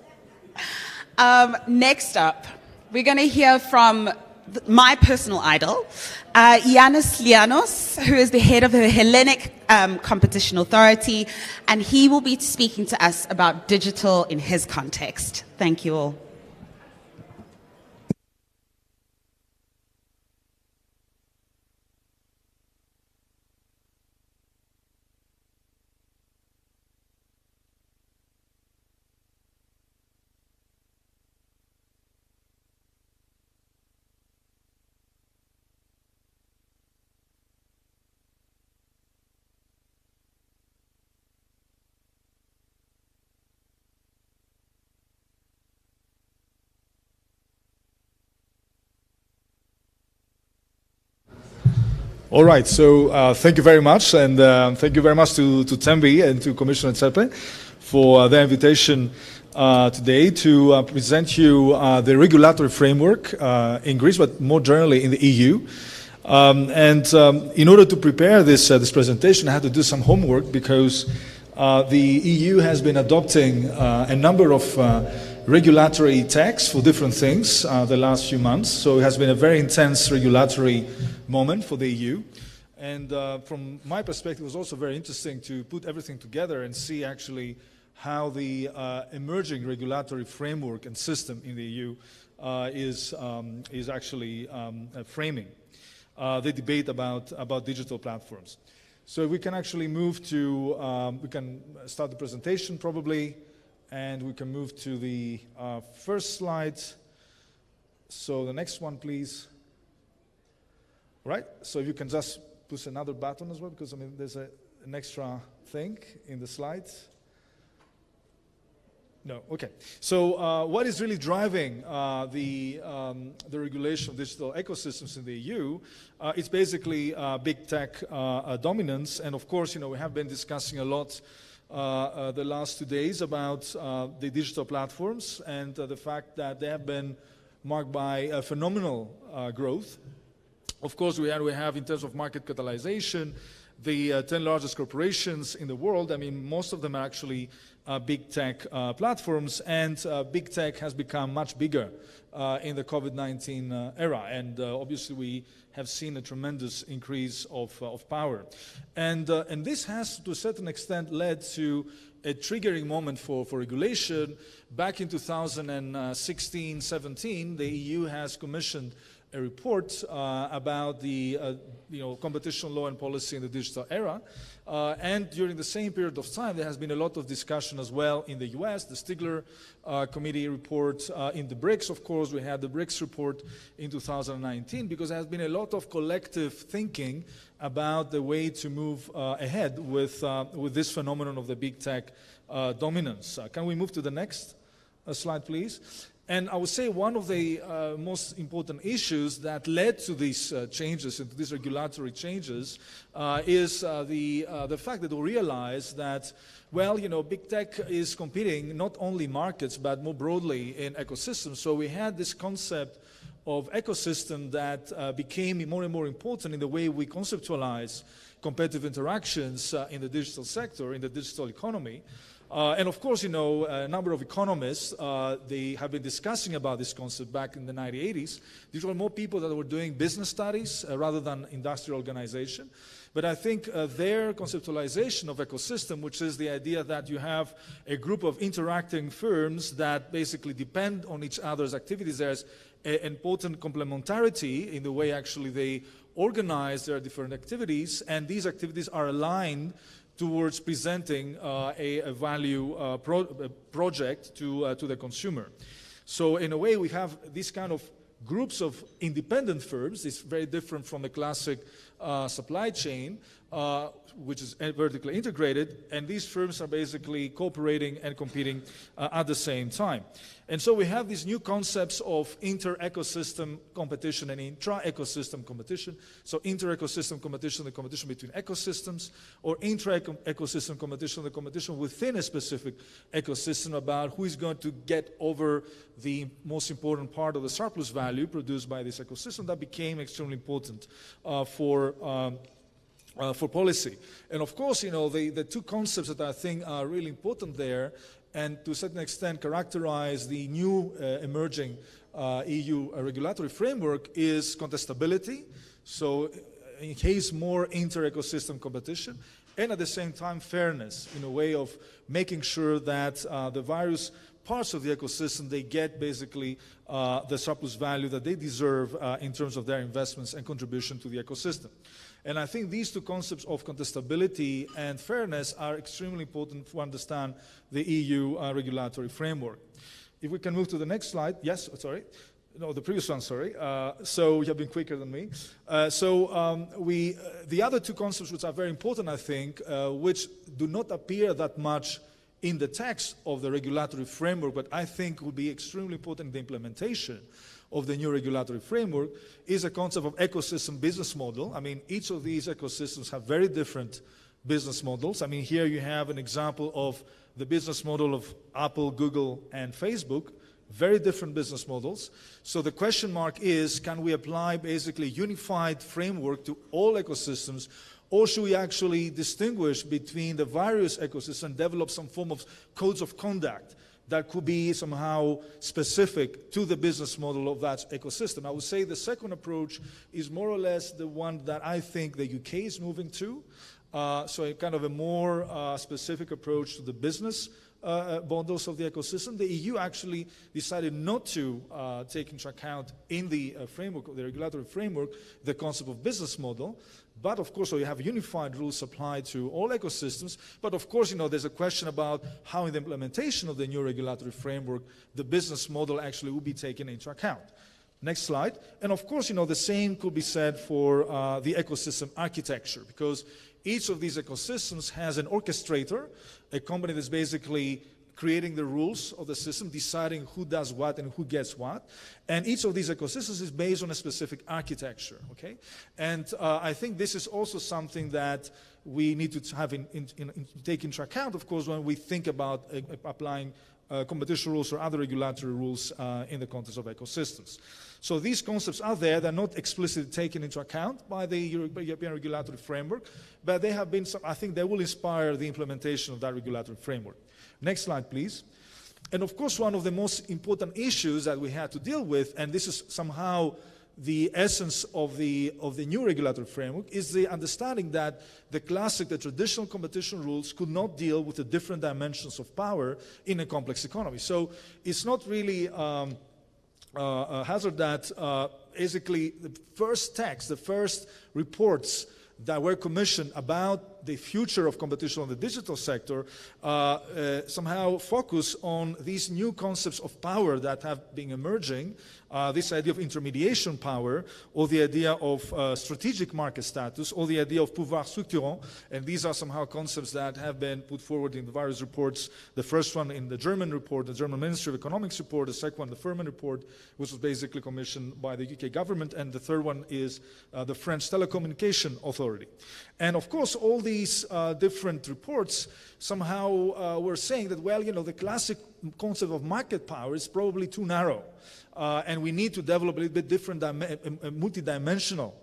Next up, we're going to hear from my personal idol, Yanis Lianos, who is the head of the Hellenic Competition Authority, and he will be speaking to us about digital in his context. Thank you all. All right, so thank you very much, and thank you very much to Thembi and to Commissioner Tsepe for their invitation today to present you the regulatory framework in Greece, but more generally in the EU. In order to prepare this presentation, I had to do some homework because the EU has been adopting a number of regulatory texts for different things the last few months. So it has been a very intense regulatory moment for the EU. And from my perspective, it was also very interesting to put everything together and see actually how the emerging regulatory framework and system in the EU is actually framing the debate about digital platforms. So we can actually move to, we can start the presentation probably, and we can move to the first slide. So the next one, please. All right, so if you can just push another button as well, because I mean there's an extra thing in the slides. No, okay. So what is really driving the regulation of digital ecosystems in the EU? It's basically big tech dominance, and of course, you know, we have been discussing a lot the last 2 days about the digital platforms and the fact that they have been marked by phenomenal growth. Of course, we have in terms of market capitalization, the 10 largest corporations in the world. I mean, most of them are actually big tech platforms, and big tech has become much bigger in the COVID-19 era. And obviously, we have seen a tremendous increase of power. And this has, to a certain extent, led to a triggering moment for regulation. Back in 2016-17, the EU has commissioned a report about the competition law and policy in the digital era. And during the same period of time, there has been a lot of discussion as well in the US, the Stigler Committee report, in the BRICS, of course. We had the BRICS report in 2019, because there has been a lot of collective thinking about the way to move ahead with this phenomenon of the big tech dominance. Can we move to the next slide, please? And I would say one of the most important issues that led to these changes, and to these regulatory changes, is the fact that we realize that, well, you know, big tech is competing not only markets, but more broadly in ecosystems. So we had this concept of ecosystem that became more and more important in the way we conceptualize competitive interactions in the digital sector, in the digital economy. And of course, you know, a number of economists, they have been discussing about this concept back in the 1980s. These were more people that were doing business studies rather than industrial organization. But I think their conceptualization of ecosystem, which is the idea that you have a group of interacting firms that basically depend on each other's activities, there's an important complementarity in the way actually they organize their different activities, and these activities are aligned towards presenting a value project to the consumer. So in a way, we have these kind of groups of independent firms. It's very different from the classic supply chain, which is vertically integrated, and these firms are basically cooperating and competing at the same time. And so we have these new concepts of inter-ecosystem competition and intra-ecosystem competition. So inter-ecosystem competition, the competition between ecosystems, or intra-ecosystem competition, the competition within a specific ecosystem about who is going to get over the most important part of the surplus value produced by this ecosystem. That became extremely important for policy. And of course, you know, the two concepts that I think are really important there, and to a certain extent characterize the new emerging EU regulatory framework, is contestability. So in case more inter-ecosystem competition, and at the same time fairness, in a way of making sure that the various parts of the ecosystem, they get basically the surplus value that they deserve in terms of their investments and contribution to the ecosystem. And I think these two concepts of contestability and fairness are extremely important to understand the EU regulatory framework. If we can move to the next slide. Yes, sorry. No, the previous one, sorry. So you have been quicker than me. The other two concepts which are very important, I think, which do not appear that much in the text of the regulatory framework, but I think will be extremely important in the implementation of the new regulatory framework is a concept of ecosystem business model. I mean, each of these ecosystems have very different business models. I mean, here you have an example of the business model of Apple, Google, and Facebook. Very different business models. So the question mark is, can we apply basically unified framework to all ecosystems, or should we actually distinguish between the various ecosystems and develop some form of codes of conduct that could be somehow specific to the business model of that ecosystem? I would say the second approach is more or less the one that I think the UK is moving to. So a kind of a more specific approach to the business models of the ecosystem. The EU actually decided not to take into account in the framework, the regulatory framework, the concept of business model. But of course, so you have unified rules applied to all ecosystems. But of course, there's a question about how in the implementation of the new regulatory framework, the business model actually will be taken into account. Next slide. And of course, the same could be said for the ecosystem architecture, because each of these ecosystems has an orchestrator, a company that's basically creating the rules of the system, deciding who does what and who gets what. And each of these ecosystems is based on a specific architecture, okay? And I think this is also something that we need to have take into account, of course, when we think about applying competition rules or other regulatory rules in the context of ecosystems. So these concepts are there. They're not explicitly taken into account by the European regulatory framework, but they have been, I think they will inspire the implementation of that regulatory framework. Next slide, please. And of course, one of the most important issues that we had to deal with, and this is somehow the essence of the new regulatory framework, is the understanding that the traditional competition rules could not deal with the different dimensions of power in a complex economy. So it's not really a hazard that basically the first text, the first reports that were commissioned about the future of competition on the digital sector somehow focus on these new concepts of power that have been emerging, this idea of intermediation power, or the idea of strategic market status, or the idea of pouvoir structurant, and these are somehow concepts that have been put forward in the various reports. The first one in the German report, the German Ministry of Economics report, the second one, the Furman report, which was basically commissioned by the UK government, and the third one is the French Telecommunication Authority. And of course, all these different reports somehow were saying that, well, the classic concept of market power is probably too narrow. And we need to develop a little bit different, multidimensional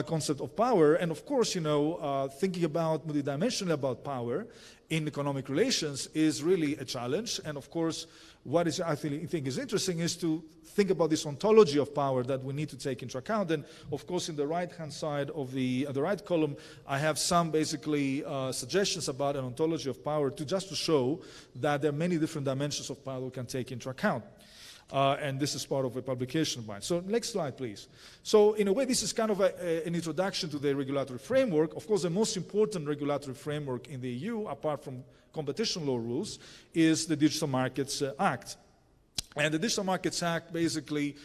concept of power. And of course, thinking about multidimensionally about power in economic relations is really a challenge. And of course, what is I think is interesting is to think about this ontology of power that we need to take into account. And of course, in the right-hand side of the right column, I have some basically suggestions about an ontology of power just to show that there are many different dimensions of power we can take into account. And this is part of a publication of mine. So next slide, please. So in a way, this is kind of an introduction to the regulatory framework. Of course, the most important regulatory framework in the EU, apart from competition law rules, is the Digital Markets Act. And the Digital Markets Act basically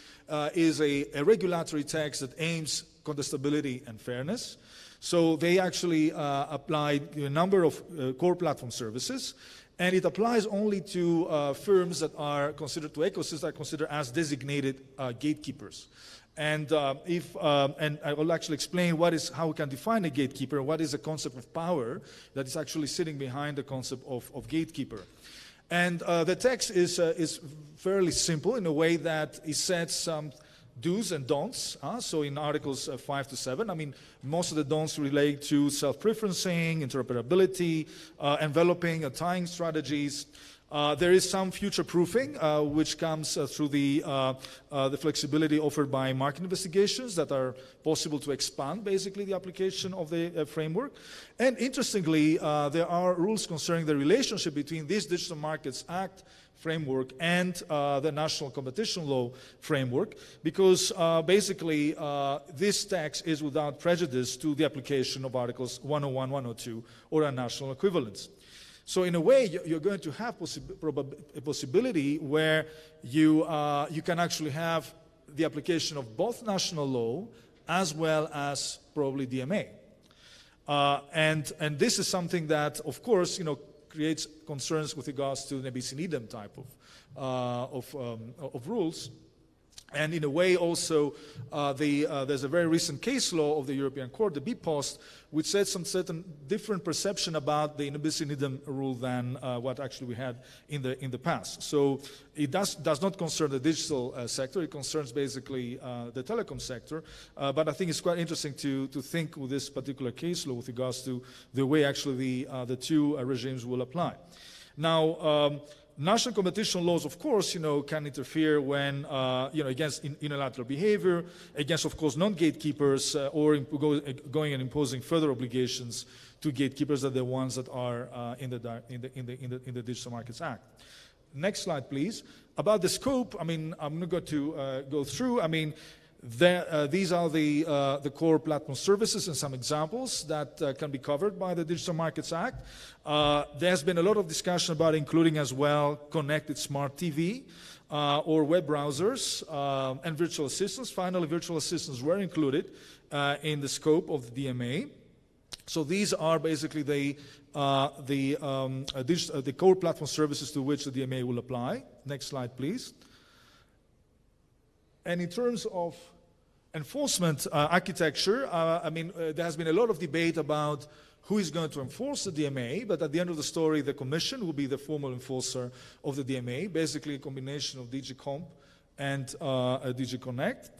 is a regulatory text that aims contestability and fairness. So they actually apply a number of core platform services. And it applies only to firms that are considered, to ecosystems that are considered as designated gatekeepers. And and I will actually explain how we can define a gatekeeper, what is the concept of power that is actually sitting behind the concept of gatekeeper. And the text is fairly simple in a way that it sets some do's and don'ts. So in Articles 5 to 7, I mean, most of the don'ts relate to self-preferencing, interoperability, enveloping, tying strategies. There is some future-proofing, which comes through the flexibility offered by market investigations that are possible to expand, basically, the application of the framework. And interestingly, there are rules concerning the relationship between this Digital Markets Act framework and the national competition law framework, because basically this text is without prejudice to the application of Articles 101, 102, or a national equivalence. So in a way, you're going to have a possibility where you can actually have the application of both national law as well as probably DMA. And this is something that, of course, creates concerns with regards to the bis in idem type of rules. And in a way also, there's a very recent case law of the European Court, the BPOST, which said some certain different perception about the in bis in idem rule than what actually we had in the past. So it does not concern the digital sector, it concerns basically the telecom sector, but I think it's quite interesting to think with this particular case law with regards to the way actually the two regimes will apply. Now, national competition laws, of course, can interfere when, against unilateral behavior, against, of course, non-gatekeepers, or going and imposing further obligations to gatekeepers that the ones that are in the Digital Markets Act. Next slide, please. About the scope, I'm not going to go through. These are the core platform services and some examples that can be covered by the Digital Markets Act. There's been a lot of discussion about including as well connected smart TV or web browsers and virtual assistants. Finally, virtual assistants were included in the scope of the DMA. So these are basically the core platform services to which the DMA will apply. Next slide, please. And in terms of enforcement architecture, there has been a lot of debate about who is going to enforce the DMA, but at the end of the story, the Commission will be the formal enforcer of the DMA, basically a combination of DG Comp and DG Connect.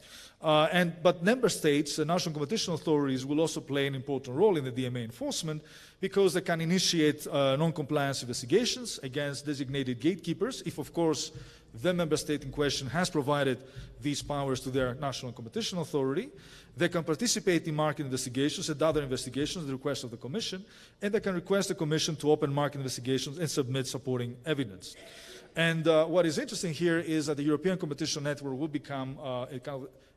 But member states, the national competition authorities, will also play an important role in the DMA enforcement because they can initiate non-compliance investigations against designated gatekeepers if, of course, the member state in question has provided these powers to their national competition authority. They can participate in market investigations and other investigations at the request of the Commission, and they can request the Commission to open market investigations and submit supporting evidence. And what is interesting here is that the European Competition Network will become a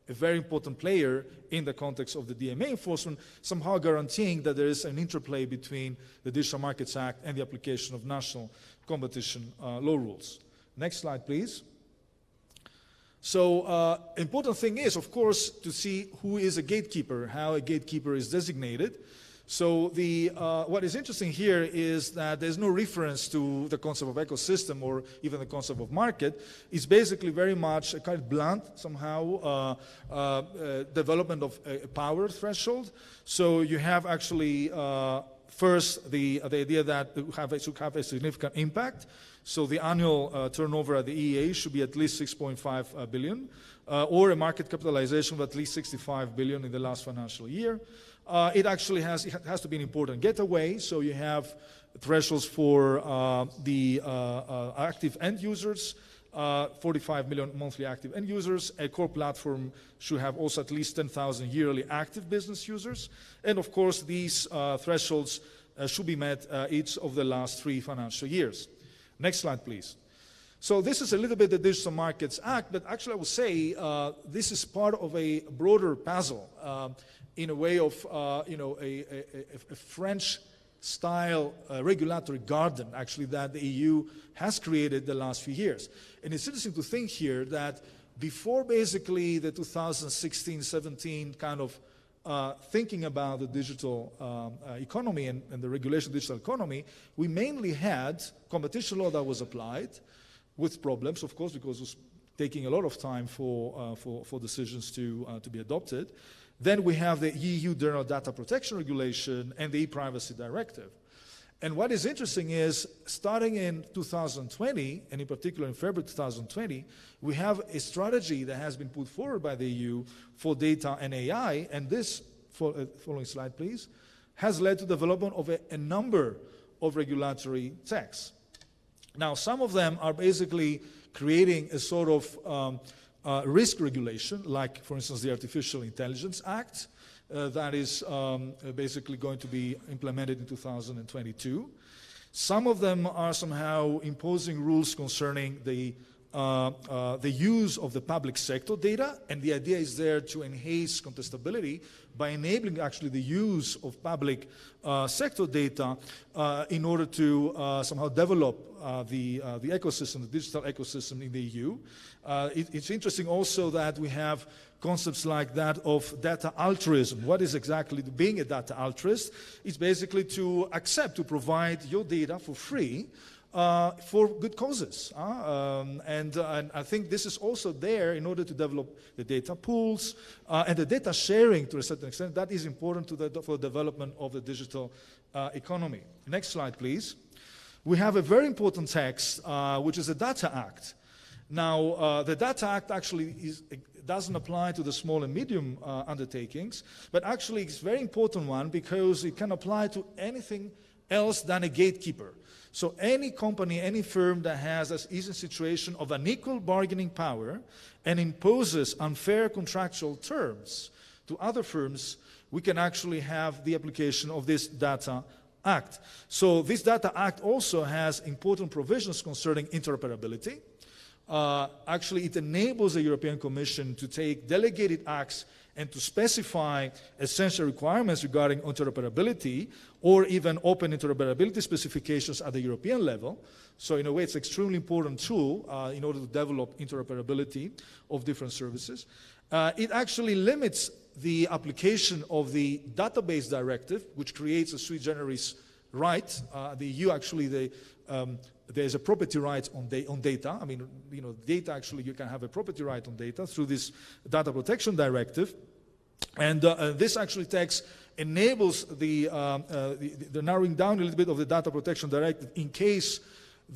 very important player in the context of the DMA enforcement, somehow guaranteeing that there is an interplay between the Digital Markets Act and the application of national competition law rules. Next slide, please. So important thing is, of course, to see who is a gatekeeper, how a gatekeeper is designated. So what is interesting here is that there's no reference to the concept of ecosystem or even the concept of market. It's basically very much a kind of blunt, somehow, development of a power threshold. So you have actually first the idea that it should have a significant impact. So the annual turnover at the EEA should be at least 6.5 billion, or a market capitalization of at least 65 billion in the last financial year. It has to be an important getaway, so you have thresholds for the active end users, 45 million monthly active end users. A core platform should have also at least 10,000 yearly active business users. And of course, these thresholds should be met each of the last 3 financial years. Next slide, please. So this is a little bit the Digital Markets Act, but actually I would say this is part of a broader puzzle in a way of a French-style regulatory garden, actually, that the EU has created the last few years. And it's interesting to think here that before basically the 2016-17 kind of thinking about the digital economy and the regulation of the digital economy, we mainly had competition law that was applied with problems, of course, because it was taking a lot of time for decisions to be adopted. Then we have the EU General Data Protection Regulation and the e-Privacy Directive. And what is interesting is, starting in 2020, and in particular in February 2020, we have a strategy that has been put forward by the EU for data and AI, and this, following slide please, has led to the development of a number of regulatory texts. Now, some of them are basically creating a sort of risk regulation, like, for instance, the Artificial Intelligence Act, that is basically going to be implemented in 2022. Some of them are somehow imposing rules concerning the use of the public sector data, and the idea is there to enhance contestability by enabling actually the use of public sector data in order to somehow develop the ecosystem, the digital ecosystem in the EU. It's interesting also that we have concepts like that of data altruism. What is exactly being a data altruist? It's basically to accept to provide your data for free for good causes. And I think this is also there in order to develop the data pools and the data sharing to a certain extent. That is important for the development of the digital economy. Next slide, please. We have a very important text, which is the Data Act. Now, the Data Act actually doesn't apply to the small and medium undertakings, but actually it's a very important one because it can apply to anything else than a gatekeeper. So any company, any firm that is in a situation of unequal bargaining power and imposes unfair contractual terms to other firms, we can actually have the application of this Data Act. So this Data Act also has important provisions concerning interoperability. Actually, it enables the European Commission to take delegated acts and to specify essential requirements regarding interoperability or even open interoperability specifications at the European level. So in a way, it's an extremely important tool in order to develop interoperability of different services. It actually limits the application of the database directive, which creates a sui generis right. The EU actually, there's a property right on data. I mean, data actually, you can have a property right on data through this data protection directive. And this actually enables the narrowing down a little bit of the data protection directive in case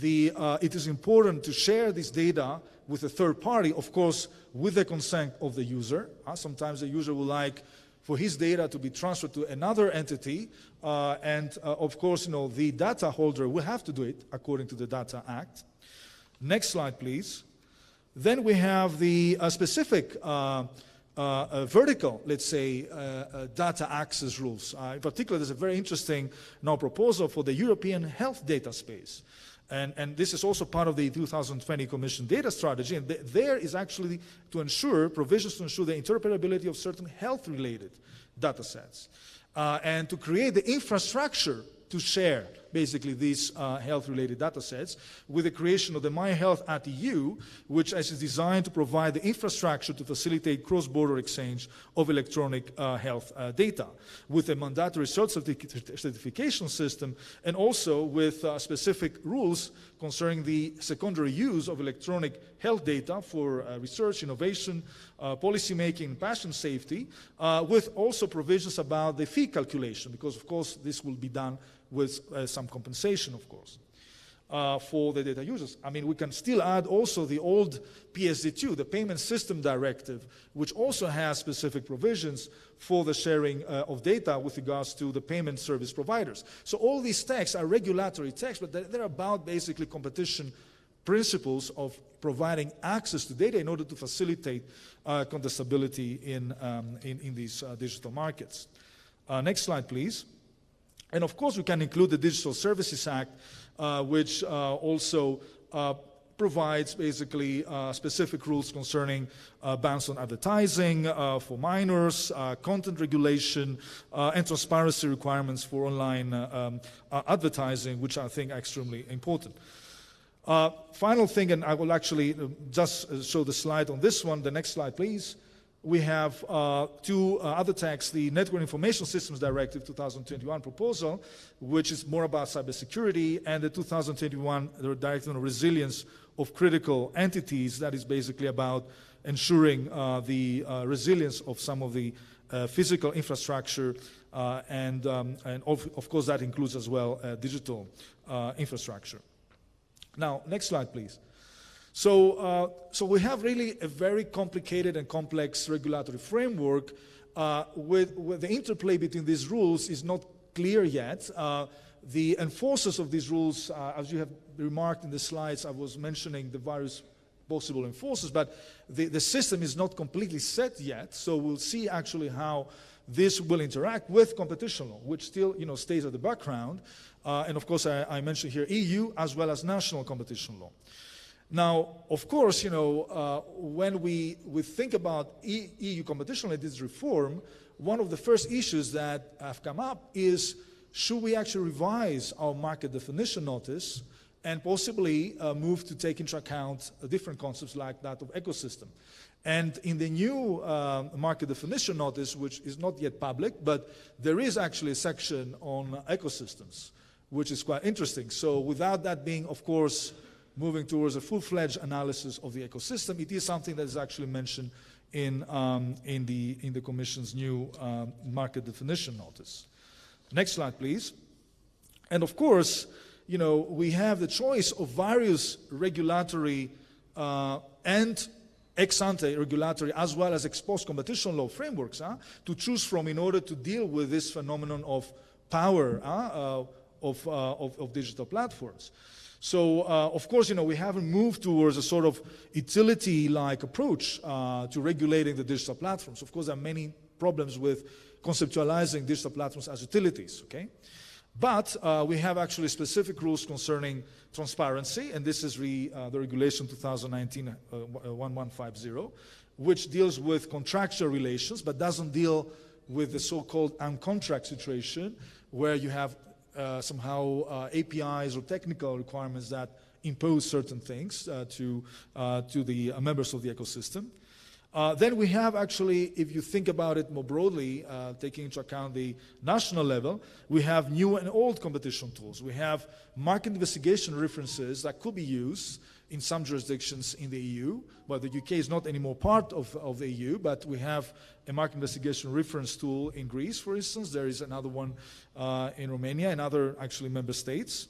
it is important to share this data with a third party, of course, with the consent of the user. Sometimes the user would like for his data to be transferred to another entity, and of course, the data holder will have to do it according to the Data Act. Next slide, please. Then we have the specific vertical, let's say, data access rules. In particular, there's a very interesting proposal for the European health data space. And this is also part of the 2020 Commission data strategy. And there is actually provisions to ensure the interoperability of certain health-related data sets. And to create the infrastructure to share basically these health-related data sets with the creation of the My Health at EU, which is designed to provide the infrastructure to facilitate cross-border exchange of electronic health data with a mandatory certification system and also with specific rules concerning the secondary use of electronic health data for research, innovation, policy making, patient safety, with also provisions about the fee calculation, because of course this will be done with some compensation, of course, for the data users. I mean, we can still add also the old PSD2, the Payment System Directive, which also has specific provisions for the sharing of data with regards to the payment service providers. So all these texts are regulatory texts, but they're about basically competition principles of providing access to data in order to facilitate contestability in these digital markets. Next slide, please. And of course, we can include the Digital Services Act, which also provides basically specific rules concerning bans on advertising for minors, content regulation, and transparency requirements for online advertising, which I think are extremely important. Final thing, and I will actually just show the slide on this one. The next slide, please. We have two other texts, the Network Information Systems Directive 2021 proposal, which is more about cybersecurity, and the 2021 Directive on Resilience of Critical Entities, that is basically about ensuring the resilience of some of the physical infrastructure, and of course that includes as well digital infrastructure. Now, next slide, please. So we have really a very complicated and complex regulatory framework with the interplay between these rules is not clear yet. The enforcers of these rules, as you have remarked in the slides, I was mentioning the various possible enforcers, but the system is not completely set yet. So we'll see actually how this will interact with competition law, which still stays at the background. And of course, I mentioned here EU as well as national competition law. Now, of course, when we think about EU competition law, this reform, one of the first issues that have come up is, should we actually revise our market definition notice and possibly move to take into account different concepts like that of ecosystem? And in the new market definition notice, which is not yet public, but there is actually a section on ecosystems, which is quite interesting. So without that being, of course, moving towards a full-fledged analysis of the ecosystem, it is something that is actually mentioned in the Commission's new market definition notice. Next slide, please. And of course, you know, we have the choice of various regulatory and ex-ante regulatory as well as ex-post competition law frameworks to choose from in order to deal with this phenomenon of power of digital platforms. So, of course, you know, we haven't moved towards a sort of utility-like approach to regulating the digital platforms. Of course, there are many problems with conceptualizing digital platforms as utilities, okay? But we have actually specific rules concerning transparency, and this is the regulation 2019-1150, which deals with contractual relations, but doesn't deal with the so-called uncontract situation, where you have somehow APIs or technical requirements that impose certain things to the members of the ecosystem. Then we have actually, if you think about it more broadly, taking into account the national level, we have new and old competition tools. We have market investigation references that could be used in some jurisdictions in the EU. Well, the UK is not anymore part of the EU, but we have a market investigation reference tool in Greece, for instance. There is another one in Romania and other actually member states.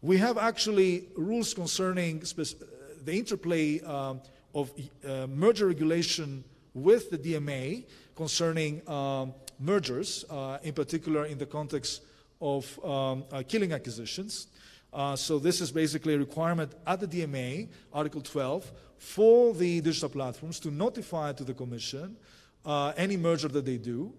We have actually rules concerning the interplay of merger regulation with the DMA concerning mergers, in particular in the context of killing acquisitions. So this is basically a requirement at the DMA, Article 12, for the digital platforms to notify to the Commission any merger that they do,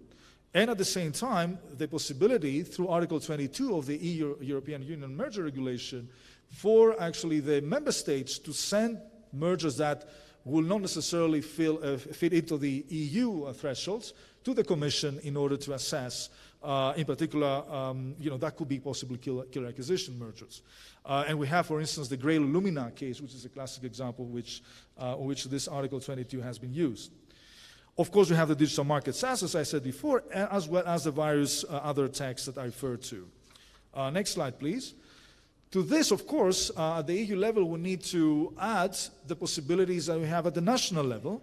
and at the same time, the possibility through Article 22 of the European Union Merger Regulation for actually the member states to send mergers that will not necessarily fit into the EU thresholds to the Commission in order to assess, in particular, you know, that could be possibly killer acquisition mergers. And we have, for instance, the Grail Lumina case, which is a classic example which this Article 22 has been used. Of course, we have the Digital Markets Act, as I said before, as well as the various other texts that I referred to. Next slide, please. To this, of course, at the EU level, we need to add the possibilities that we have at the national level.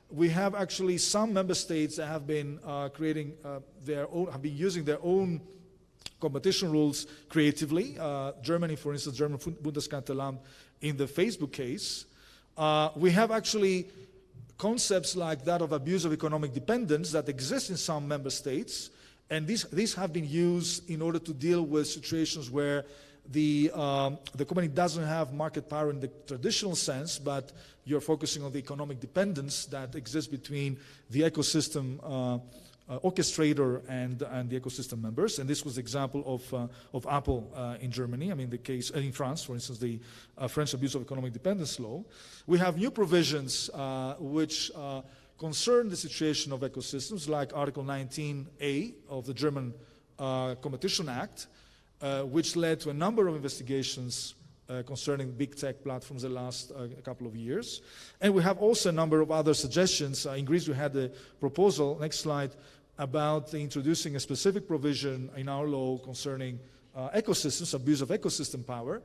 We have actually some member states that have been creating their own, have been using their own competition rules creatively. Germany, for instance, German Bundeskartellamt in the Facebook case. We have actually concepts like that of abuse of economic dependence that exist in some member states, and these have been used in order to deal with situations where the company doesn't have market power in the traditional sense, but you're focusing on the economic dependence that exists between the ecosystem orchestrator and the ecosystem members. And this was the example of Apple in Germany. I mean, the case in France, for instance, the French abuse of economic dependence law. We have new provisions which concern the situation of ecosystems, like Article 19A of the German Competition Act, which led to a number of investigations concerning big tech platforms the last couple of years. And we have also a number of other suggestions. In Greece, we had a proposal, next slide, about introducing a specific provision in our law concerning ecosystems, abuse of ecosystem power.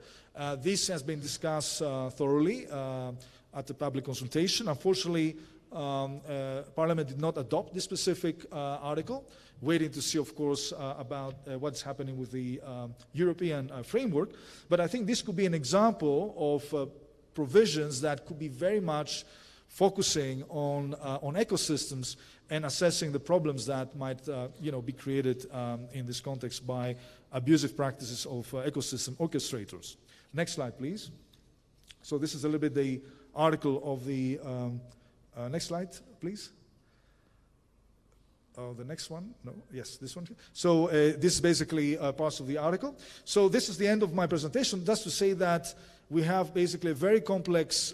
This has been discussed thoroughly at the public consultation. Unfortunately, Parliament did not adopt this specific article, waiting to see, of course, about what's happening with the European framework. But I think this could be an example of provisions that could be very much focusing on ecosystems and assessing the problems that might be created in this context by abusive practices of ecosystem orchestrators. Next slide, please. So this is a little bit the article of the... next slide, please. The next one, no, yes, this one. So this is basically parts of the article. So this is the end of my presentation, just to say that we have basically a very complex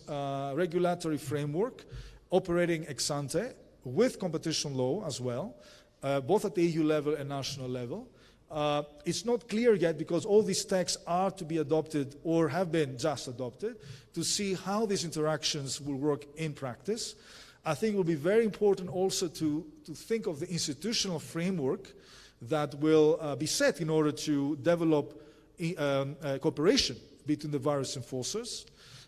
regulatory framework operating ex ante with competition law as well, both at the EU level and national level. It's not clear yet, because all these texts are to be adopted or have been just adopted, to see how these interactions will work in practice. I think it will be very important also to think of the institutional framework that will be set in order to develop cooperation between the various enforcers.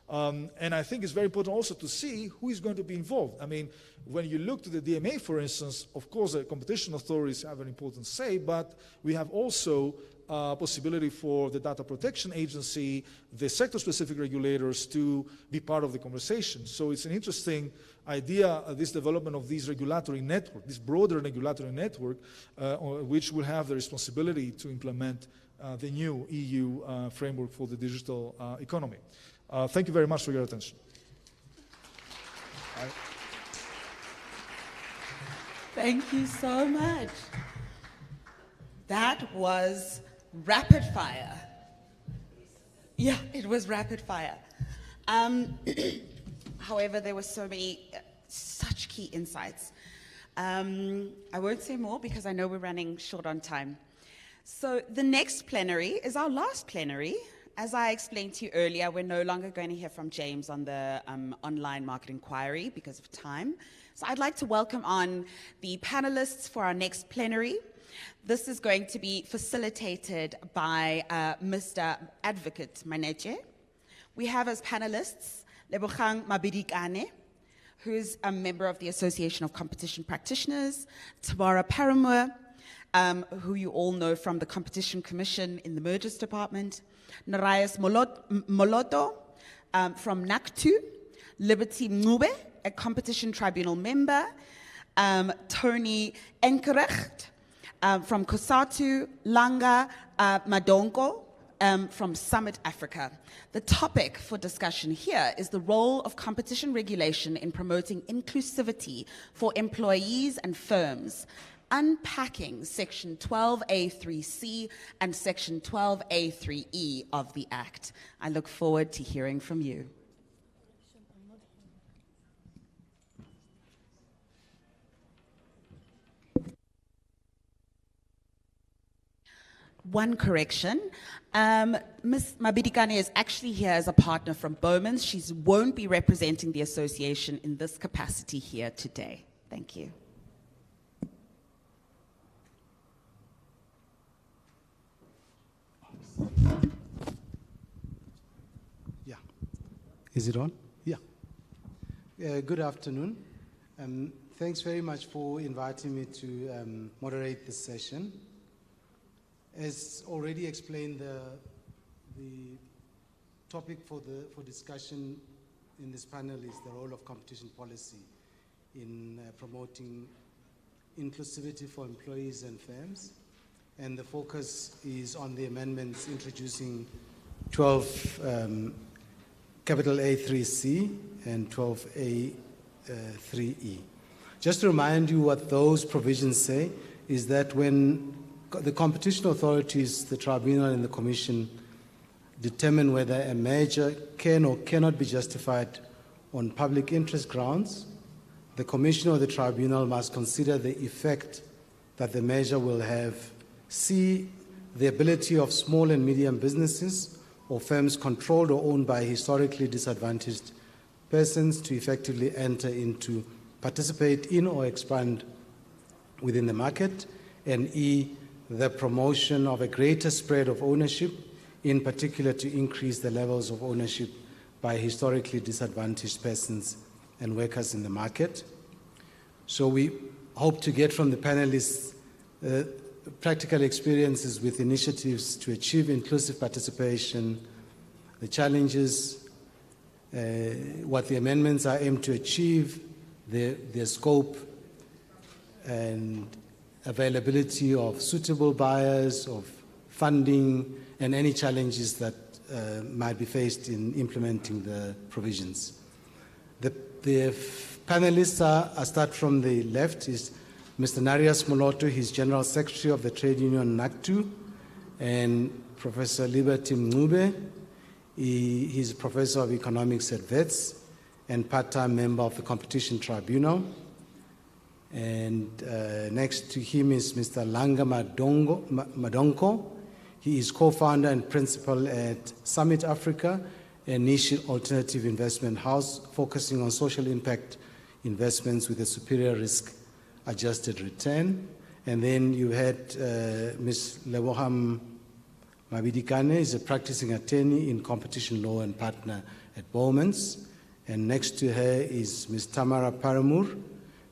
And I think it's very important also to see who is going to be involved. I mean, when you look to the DMA, for instance, of course, the competition authorities have an important say, but we have also possibility for the Data Protection Agency, the sector-specific regulators to be part of the conversation. So it's an interesting idea, this development of this regulatory network, this broader regulatory network, which will have the responsibility to implement the new EU framework for the digital economy. Thank you very much for your attention. Thank you so much. That was rapid fire. Yeah, it was rapid fire. However, there were so many, such key insights. I won't say more because I know we're running short on time. So the next plenary is our last plenary. As I explained to you earlier, we're no longer going to hear from James on the online market inquiry because of time. So I'd like to welcome on the panelists for our next plenary. This is going to be facilitated by Mr. Advocate Maneche. We have as panelists Lebogang Mabidikane, who's a member of the Association of Competition Practitioners, Tamara Paramur, who you all know from the Competition Commission in the Mergers Department, Narayas Moloto from NACTU, Liberty Mngube, a Competition Tribunal member, Tony Enkerecht from COSATU, Langa Madongo from Summit Africa. The topic for discussion here is the role of competition regulation in promoting inclusivity for employees and firms, unpacking Section 12A3C and Section 12A3E of the Act. I look forward to hearing from you. One correction, Ms. Mabidikane is actually here as a partner from Bowman's. She won't be representing the association in this capacity here today. Thank you. Yeah. Is it on? Yeah. Good afternoon. Thanks very much for inviting me to moderate this session. As already explained, the topic for discussion in this panel is the role of competition policy in promoting inclusivity for employees and firms. And the focus is on the amendments introducing 12 capital A3C and 12A3E. Just to remind you what those provisions say is that when the competition authorities, the tribunal and the commission determine whether a measure can or cannot be justified on public interest grounds, the commission or the tribunal must consider the effect that the measure will have, c, the ability of small and medium businesses or firms controlled or owned by historically disadvantaged persons to effectively enter into, participate in or expand within the market, and e, the promotion of a greater spread of ownership, in particular to increase the levels of ownership by historically disadvantaged persons and workers in the market. So we hope to get from the panelists practical experiences with initiatives to achieve inclusive participation, the challenges, what the amendments are aimed to achieve, their scope, and availability of suitable buyers, of funding, and any challenges that might be faced in implementing the provisions. The panelists I start from the left is Mr. Narayas Moloto, he's General Secretary of the Trade Union NACTU, and Professor Liberty Mngube, he's a Professor of Economics at WITS and part-time member of the Competition Tribunal. And next to him is Mr. Langa Madongo. He is co-founder and principal at Summit Africa, a niche alternative investment house focusing on social impact investments with a superior risk-adjusted return. And then you had Ms. Lebogang Mabidikane is a practicing attorney in competition law and partner at Bowman's. And next to her is Ms. Tamara Paramur.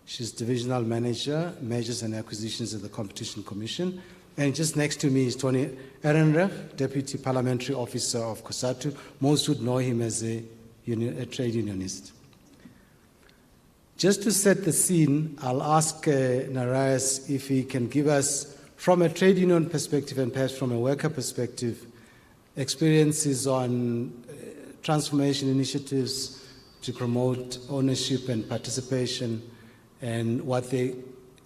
She's Divisional Manager, Mergers and Acquisitions at the Competition Commission. And just next to me is Tony Ehrenreich, Deputy Parliamentary Officer of COSATU. Most would know him as a trade unionist. Just to set the scene, I'll ask Narayas if he can give us, from a trade union perspective and perhaps from a worker perspective, experiences on transformation initiatives to promote ownership and participation, and what the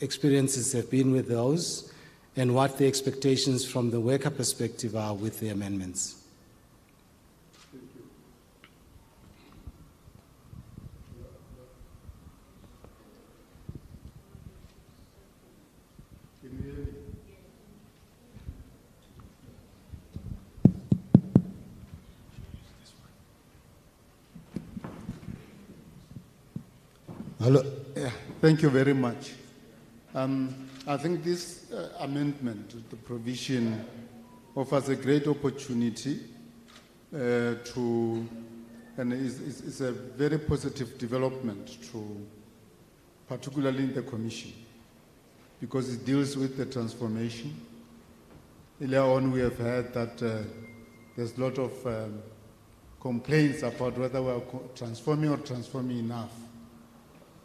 experiences have been with those, and what the expectations from the worker perspective are with the amendments. Hello. Yeah, thank you very much. I think this amendment, the provision, offers a great opportunity and is a very positive development particularly in the Commission, because it deals with the transformation. Earlier on, we have heard that there's a lot of complaints about whether we are transforming or transforming enough.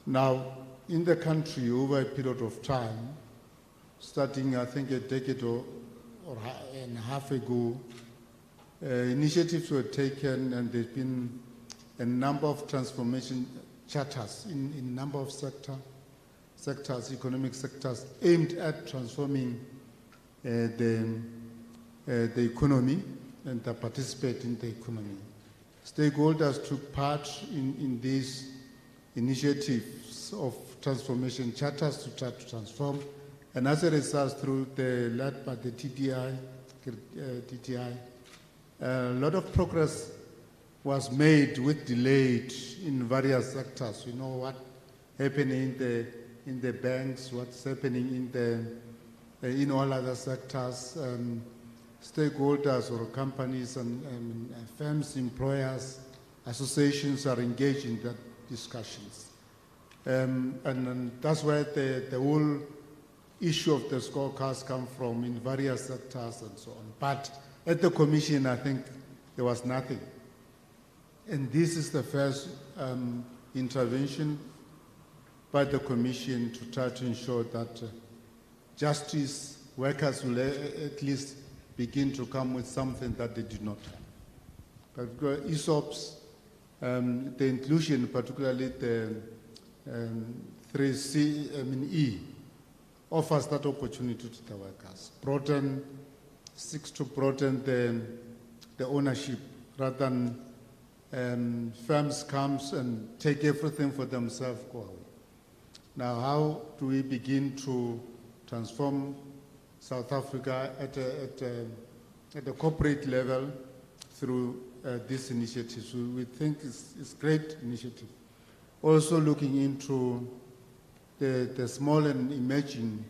Now, in the country, over a period of time, starting I think a decade or and a half ago, initiatives were taken, and there's been a number of transformation charters in a number of sectors, economic sectors, aimed at transforming the economy and participate in the economy. Stakeholders took part in these initiatives of transformation charters to try to transform, and as a result, through led by the TDI, a lot of progress was made with delayed in various sectors. You know what happening in the banks, what's happening in all other sectors. Stakeholders or companies and firms, employers, associations are engaged in that discussions. And that's where the whole issue of the scorecards come from in various sectors and so on. But at the Commission, I think there was nothing. And this is the first intervention by the Commission to try to ensure that justice workers will at least begin to come with something that they did not have. But ESOPs, the inclusion, particularly the 3C, E, offers that opportunity to the workers. Seeks to broaden the ownership rather than firms comes and take everything for themselves, go away. Now, how do we begin to transform South Africa at a corporate level through these initiatives? We think it's a great initiative. Also looking into the small and emerging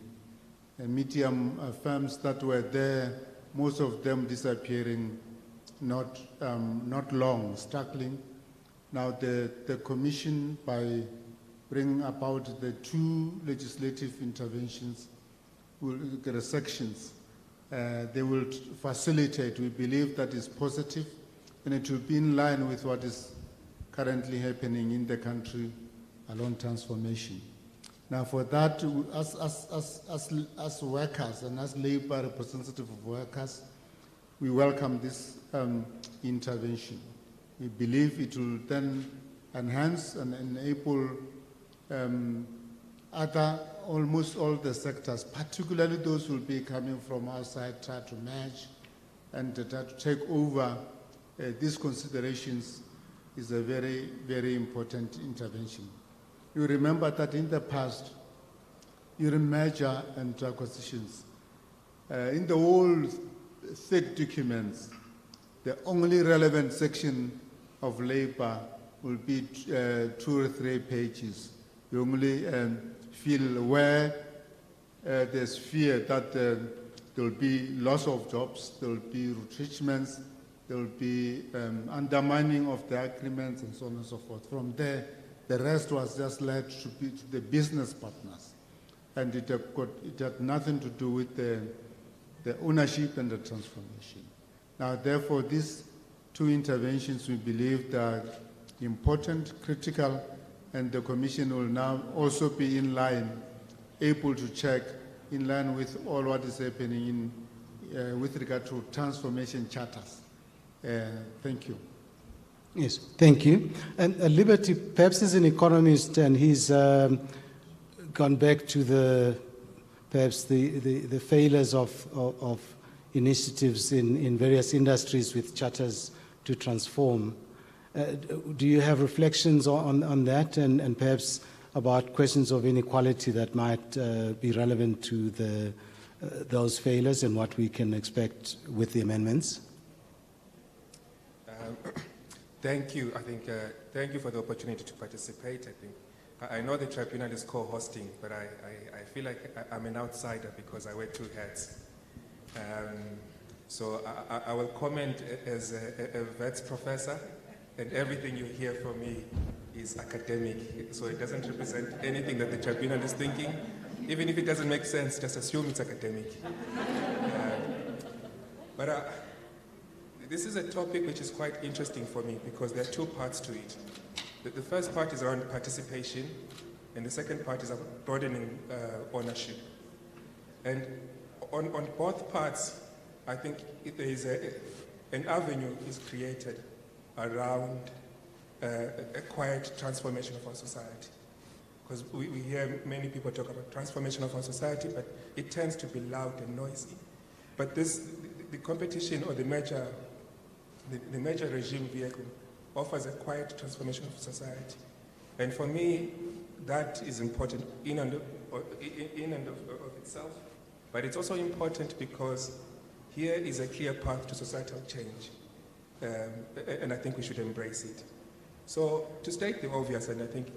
medium firms that were there, most of them disappearing, not long, struggling. Now the Commission, by bringing about the 2 legislative interventions, sections, they will facilitate. We believe that is positive, and it will be in line with what is currently happening in the country along transformation. Now, for that, as workers and as labor representative of workers, we welcome this intervention. We believe it will then enhance and enable almost all the sectors, particularly those who will be coming from outside, try to merge and try to take over. These considerations is a very, very important intervention. You remember that in the past, during merger and acquisitions, in the old thick documents, the only relevant section of labor will be 2 or 3 pages. You only feel where there's fear that the there will be loss of jobs, there will be retrenchments, there will be undermining of the agreements and so on and so forth. From there, the rest was just led to the business partners. And it had nothing to do with the ownership and the transformation. Now, therefore, these two interventions we believe are important, critical, and the Commission will now also be in line, able to check in line with all what is happening with regard to transformation charters. Thank you. Yes, thank you. And Liberty, perhaps as an economist, and he's gone back to perhaps the failures of initiatives in various industries with charters to transform. Do you have reflections on that and perhaps about questions of inequality that might be relevant to those failures and what we can expect with the amendments? Thank you. I think thank you for the opportunity to participate. I think I know the tribunal is co-hosting, but I feel like I'm an outsider because I wear two hats. So I will comment as a vets professor, and everything you hear from me is academic, so it doesn't represent anything that the tribunal is thinking. Even if it doesn't make sense, just assume it's academic. But this is a topic which is quite interesting for me because there are two parts to it. The first part is around participation, and the second part is about broadening ownership. And on both parts, I think there is an avenue is created around a quiet transformation of our society. Because we hear many people talk about transformation of our society, but it tends to be loud and noisy. But the competition or the major regime vehicle offers a quiet transformation of society. And for me, that is important in and of itself. But it's also important because here is a clear path to societal change. And I think we should embrace it. So to state the obvious, and I think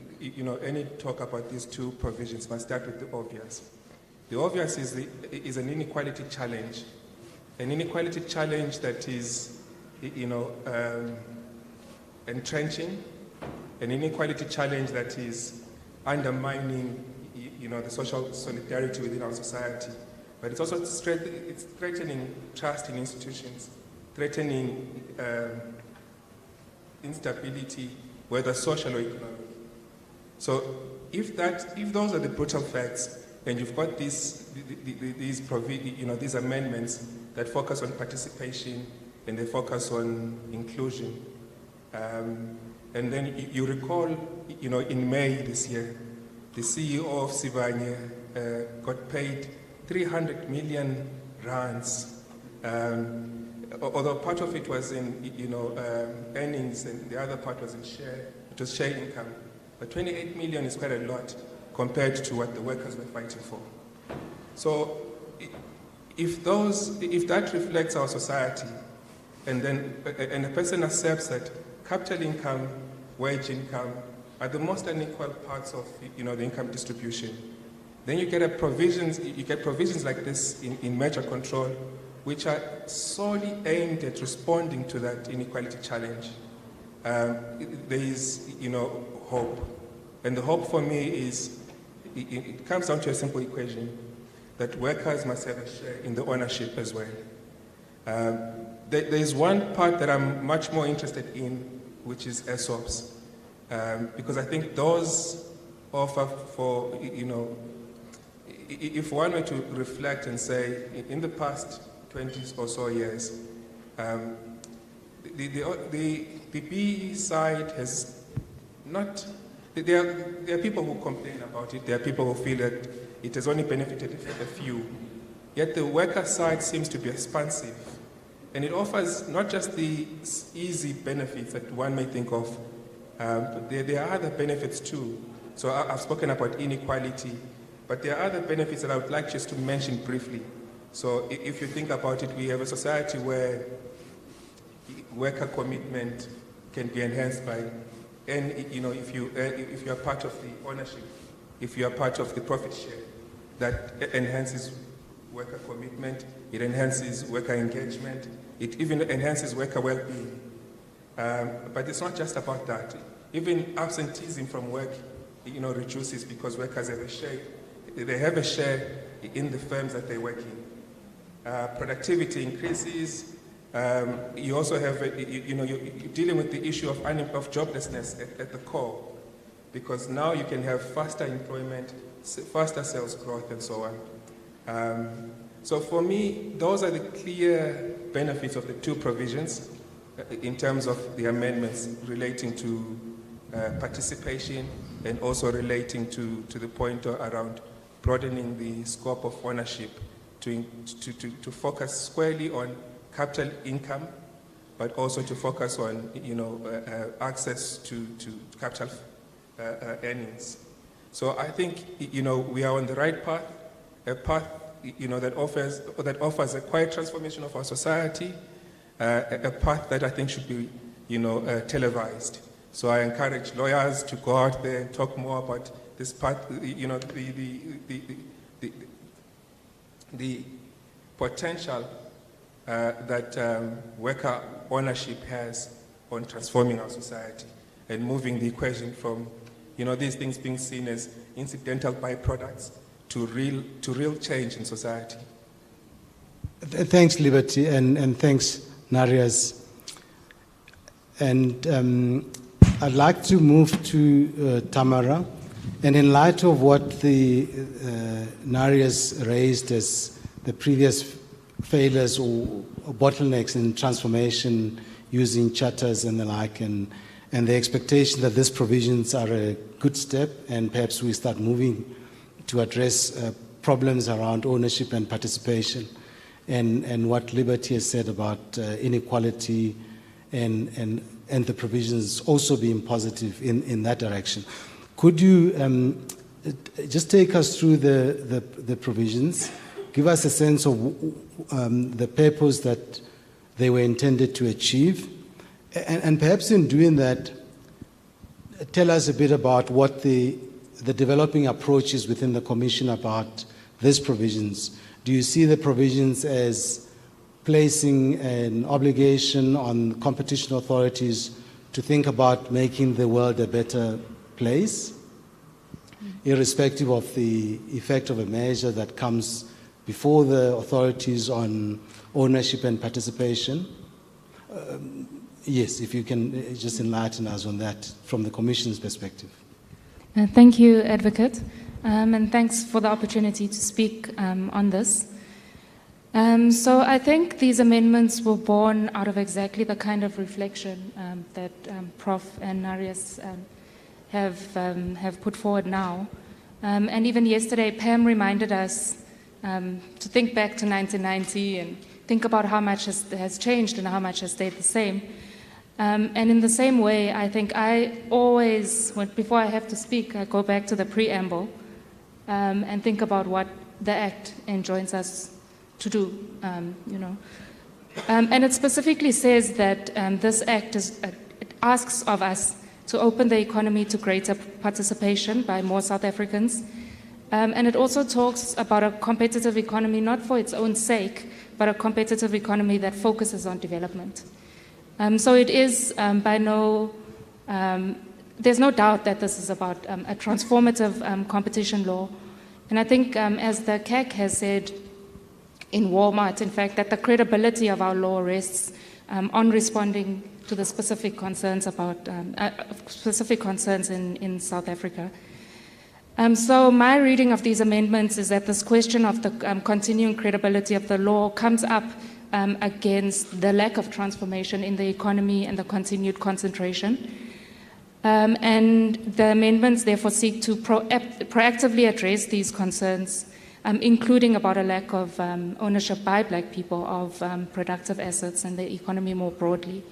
any talk about these two provisions must start with the obvious. The obvious is an inequality challenge. An inequality challenge that is entrenching, an inequality challenge that is undermining the social solidarity within our society. But it's also threatening trust in institutions, threatening instability, whether social or economic. So if those are the brutal facts, and you've got these amendments that focus on participation and they focus on inclusion, and then you recall, in May this year, the CEO of Sibanye got paid 300 million rands. Although part of it was in earnings and the other part was in share, it was share income. But 28 million is quite a lot compared to what the workers were fighting for. So if that reflects our society, and a person accepts that capital income, wage income are the most unequal parts of the income distribution, then you get provisions like this in merger control, which are solely aimed at responding to that inequality challenge. There is, hope. And the hope for me is, it comes down to a simple equation, that workers must have a share in the ownership as well. There is one part that I'm much more interested in, which is ESOPs, because I think those offer for, if one were to reflect and say, in the past 20 or so years, the B side has not, there are people who complain about it, there are people who feel that it has only benefited a few, yet the worker side seems to be expansive, and it offers not just the easy benefits that one may think of, but there are other benefits too. So I've spoken about inequality, but there are other benefits that I would like just to mention briefly. So if you think about it, we have a society where worker commitment can be enhanced by, and if you are part of the ownership, if you are part of the profit share, that enhances worker commitment, it enhances worker engagement, it even enhances worker well-being. But it's not just about that. Even absenteeism from work, reduces because workers have a share. They have a share in the firms that they work in. Productivity increases. You also have, you're dealing with the issue of joblessness at the core, because now you can have faster employment, faster sales growth, and so on. So for me, those are the clear benefits of the two provisions in terms of the amendments relating to participation and also relating to the point around broadening the scope of ownership to focus squarely on capital income, but also to focus on access to capital earnings. So I think we are on the right path, a path that offers a quiet transformation of our society, a path that I think should be televised. So I encourage lawyers to go out there and talk more about this path, the potential that worker ownership has on transforming our society and moving the equation from these things being seen as incidental byproducts to real change in society. Thanks, Liberty, and thanks, Narias. And I'd like to move to Tamara. And in light of what the Narias raised as the previous failures or bottlenecks in transformation using charters and the like, and the expectation that these provisions are a good step, and perhaps we start moving to address problems around ownership and participation, and what Liberty has said about inequality and the provisions also being positive in that direction. Could you just take us through the provisions, give us a sense of the purpose that they were intended to achieve, and perhaps in doing that, tell us a bit about what the developing approach is within the Commission about these provisions. Do you see the provisions as placing an obligation on competition authorities to think about making the world a better place, irrespective of the effect of a measure that comes before the authorities on ownership and participation? Yes, if you can just enlighten us on that from the Commission's perspective. Thank you, Advocate, and thanks for the opportunity to speak on this. So I think these amendments were born out of exactly the kind of reflection that Prof. and Narias have put forward now. And even yesterday, Pam reminded us to think back to 1990 and think about how much has changed and how much has stayed the same. And in the same way, I think I always, before I have to speak, I go back to the preamble and think about what the Act enjoins us to do, And it specifically says that this Act it asks of us to open the economy to greater participation by more South Africans. And it also talks about a competitive economy, not for its own sake, but a competitive economy that focuses on development. So it is there's no doubt that this is about a transformative competition law. And I think, as the CAC has said in Walmart, in fact, that the credibility of our law rests on responding to the specific concerns in South Africa. So my reading of these amendments is that this question of the continuing credibility of the law comes up against the lack of transformation in the economy and the continued concentration. And the amendments therefore seek to proactively address these concerns, including about a lack of ownership by Black people of productive assets and the economy more broadly.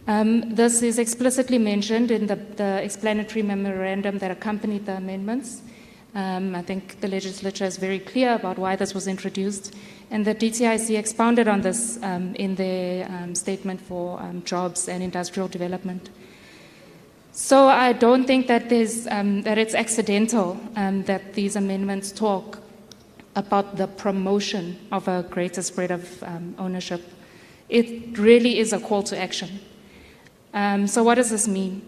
This is explicitly mentioned in the explanatory memorandum that accompanied the amendments. I think the legislature is very clear about why this was introduced, and the DTIC expounded on this in their statement for jobs and industrial development. So I don't think that that it's accidental that these amendments talk about the promotion of a greater spread of ownership. It really is a call to action. So what does this mean?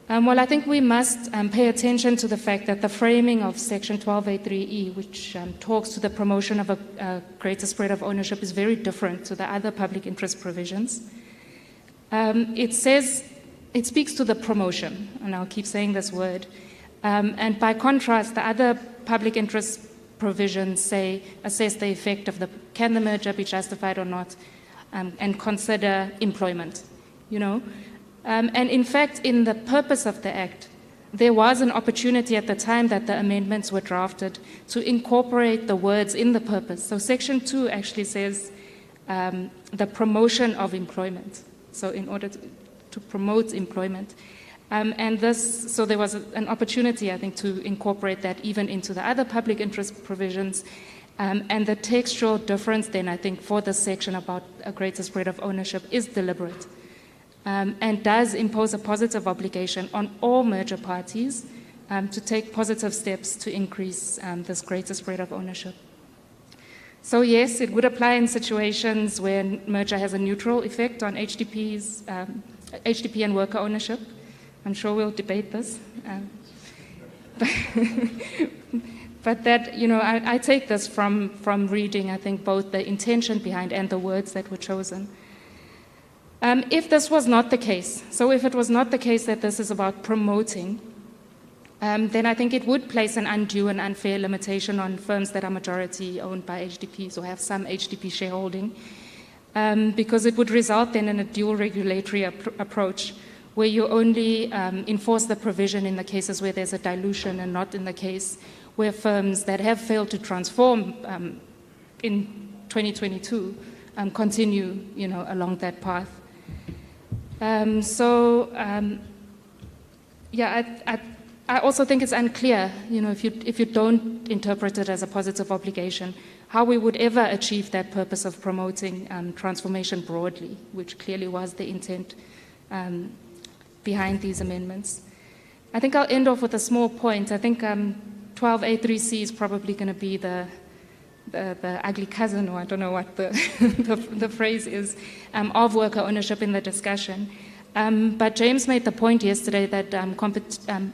Well, I think we must pay attention to the fact that the framing of Section 12A3E, which talks to the promotion of a greater spread of ownership, is very different to the other public interest provisions. It speaks to the promotion, and I'll keep saying this word. And by contrast, the other public interest provisions say, assess the effect of can the merger be justified or not, and consider employment, you know. And in fact, in the purpose of the Act, there was an opportunity at the time that the amendments were drafted to incorporate the words in the purpose. So Section 2 actually says the promotion of employment. So in order to promote employment. So there was an opportunity, I think, to incorporate that even into the other public interest provisions. And the textual difference then, I think, for this section about a greater spread of ownership is deliberate. And does impose a positive obligation on all merger parties to take positive steps to increase this greater spread of ownership. So yes, it would apply in situations where merger has a neutral effect on HDP and worker ownership. I'm sure we'll debate this. But that, you know, I take this from reading, I think, both the intention behind and the words that were chosen. If this was not the case, so if it was not the case that this is about promoting, then I think it would place an undue and unfair limitation on firms that are majority owned by HDPs or have some HDP shareholding, because it would result then in a dual regulatory approach where you only enforce the provision in the cases where there's a dilution and not in the case where firms that have failed to transform in 2022 continue, you know, along that path. I also think it's unclear, you know, if you don't interpret it as a positive obligation, how we would ever achieve that purpose of promoting transformation broadly, which clearly was the intent behind these amendments. I think I'll end off with a small point. I think 12A3C is probably going to be the ugly cousin, or I don't know what the phrase is, of worker ownership in the discussion. But James made the point yesterday that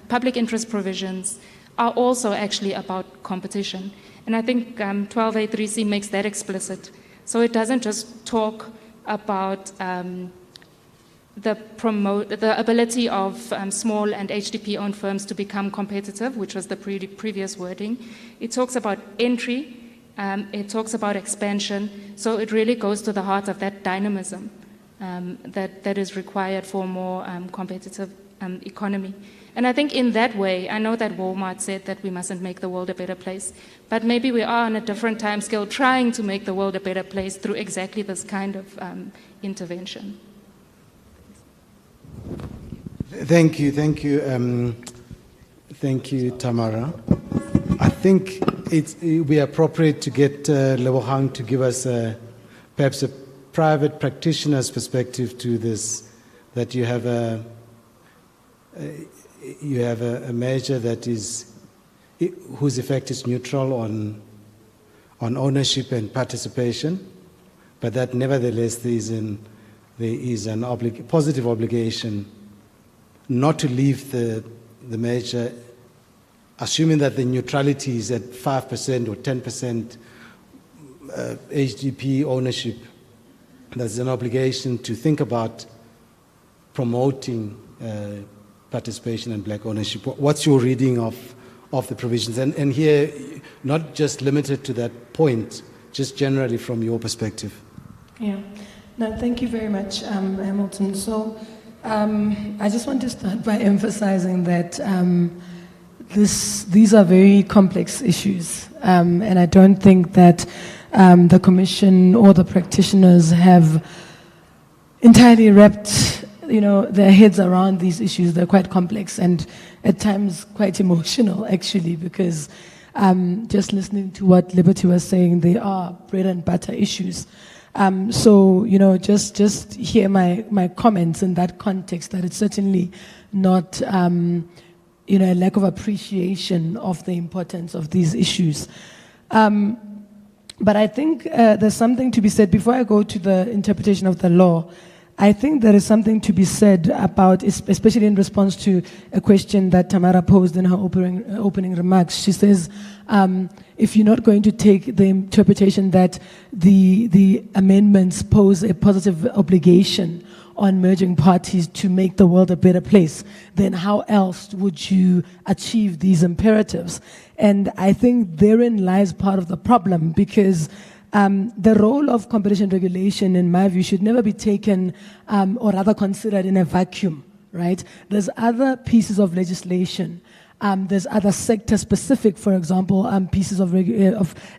public interest provisions are also actually about competition. And I think 12A3C makes that explicit. So it doesn't just talk about the ability of small and HDP-owned firms to become competitive, which was the previous wording. It talks about entry. It talks about expansion. So it really goes to the heart of that dynamism that is required for a more competitive economy. And I think in that way, I know that Walmart said that we mustn't make the world a better place, but maybe we are on a different time scale trying to make the world a better place through exactly this kind of intervention. Thank you, Tamara. I think it would be appropriate to get Lebohang to give us perhaps a private practitioner's perspective to this, that you have a measure that is whose effect is neutral on ownership and participation, but that nevertheless there is an positive obligation not to leave the measure, assuming that the neutrality is at 5% or 10% HDP ownership. There's an obligation to think about promoting participation and black ownership. What's your reading of the provisions? And here, not just limited to that point, just generally from your perspective. Yeah. No, thank you very much, Hamilton. So I just want to start by emphasizing that these are very complex issues, and I don't think that the Commission or the practitioners have entirely wrapped, their heads around these issues. They're quite complex and at times quite emotional, actually, because just listening to what Liberty was saying, they are bread and butter issues. So, just hear my comments in that context, that it's certainly not, a lack of appreciation of the importance of these issues. But I think there's something to be said, before I go to the interpretation of the law, I think there is something to be said about, especially in response to a question that Tamara posed in her opening remarks. She says, if you're not going to take the interpretation that the amendments pose a positive obligation on merging parties to make the world a better place, then how else would you achieve these imperatives? And I think therein lies part of the problem, because the role of competition regulation, in my view, should never be taken or rather considered in a vacuum, right? There's other pieces of legislation. There's other sector-specific, for example, pieces of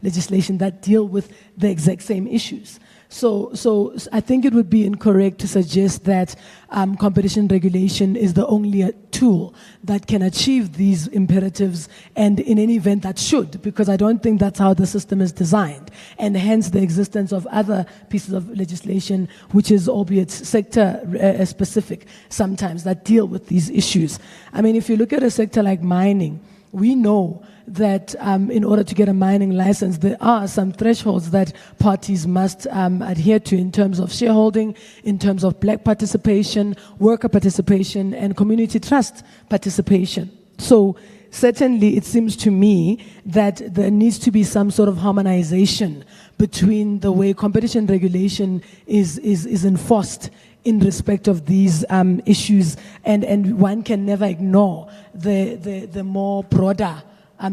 legislation that deal with the exact same issues. So I think it would be incorrect to suggest that competition regulation is the only tool that can achieve these imperatives, and in any event that should, because I don't think that's how the system is designed, and hence the existence of other pieces of legislation, which is albeit sector-specific sometimes, that deal with these issues. I mean, if you look at a sector like mining, we know that in order to get a mining license, there are some thresholds that parties must adhere to in terms of shareholding, in terms of black participation, worker participation, and community trust participation. So certainly it seems to me that there needs to be some sort of harmonization between the way competition regulation is enforced in respect of these issues, and one can never ignore the more broader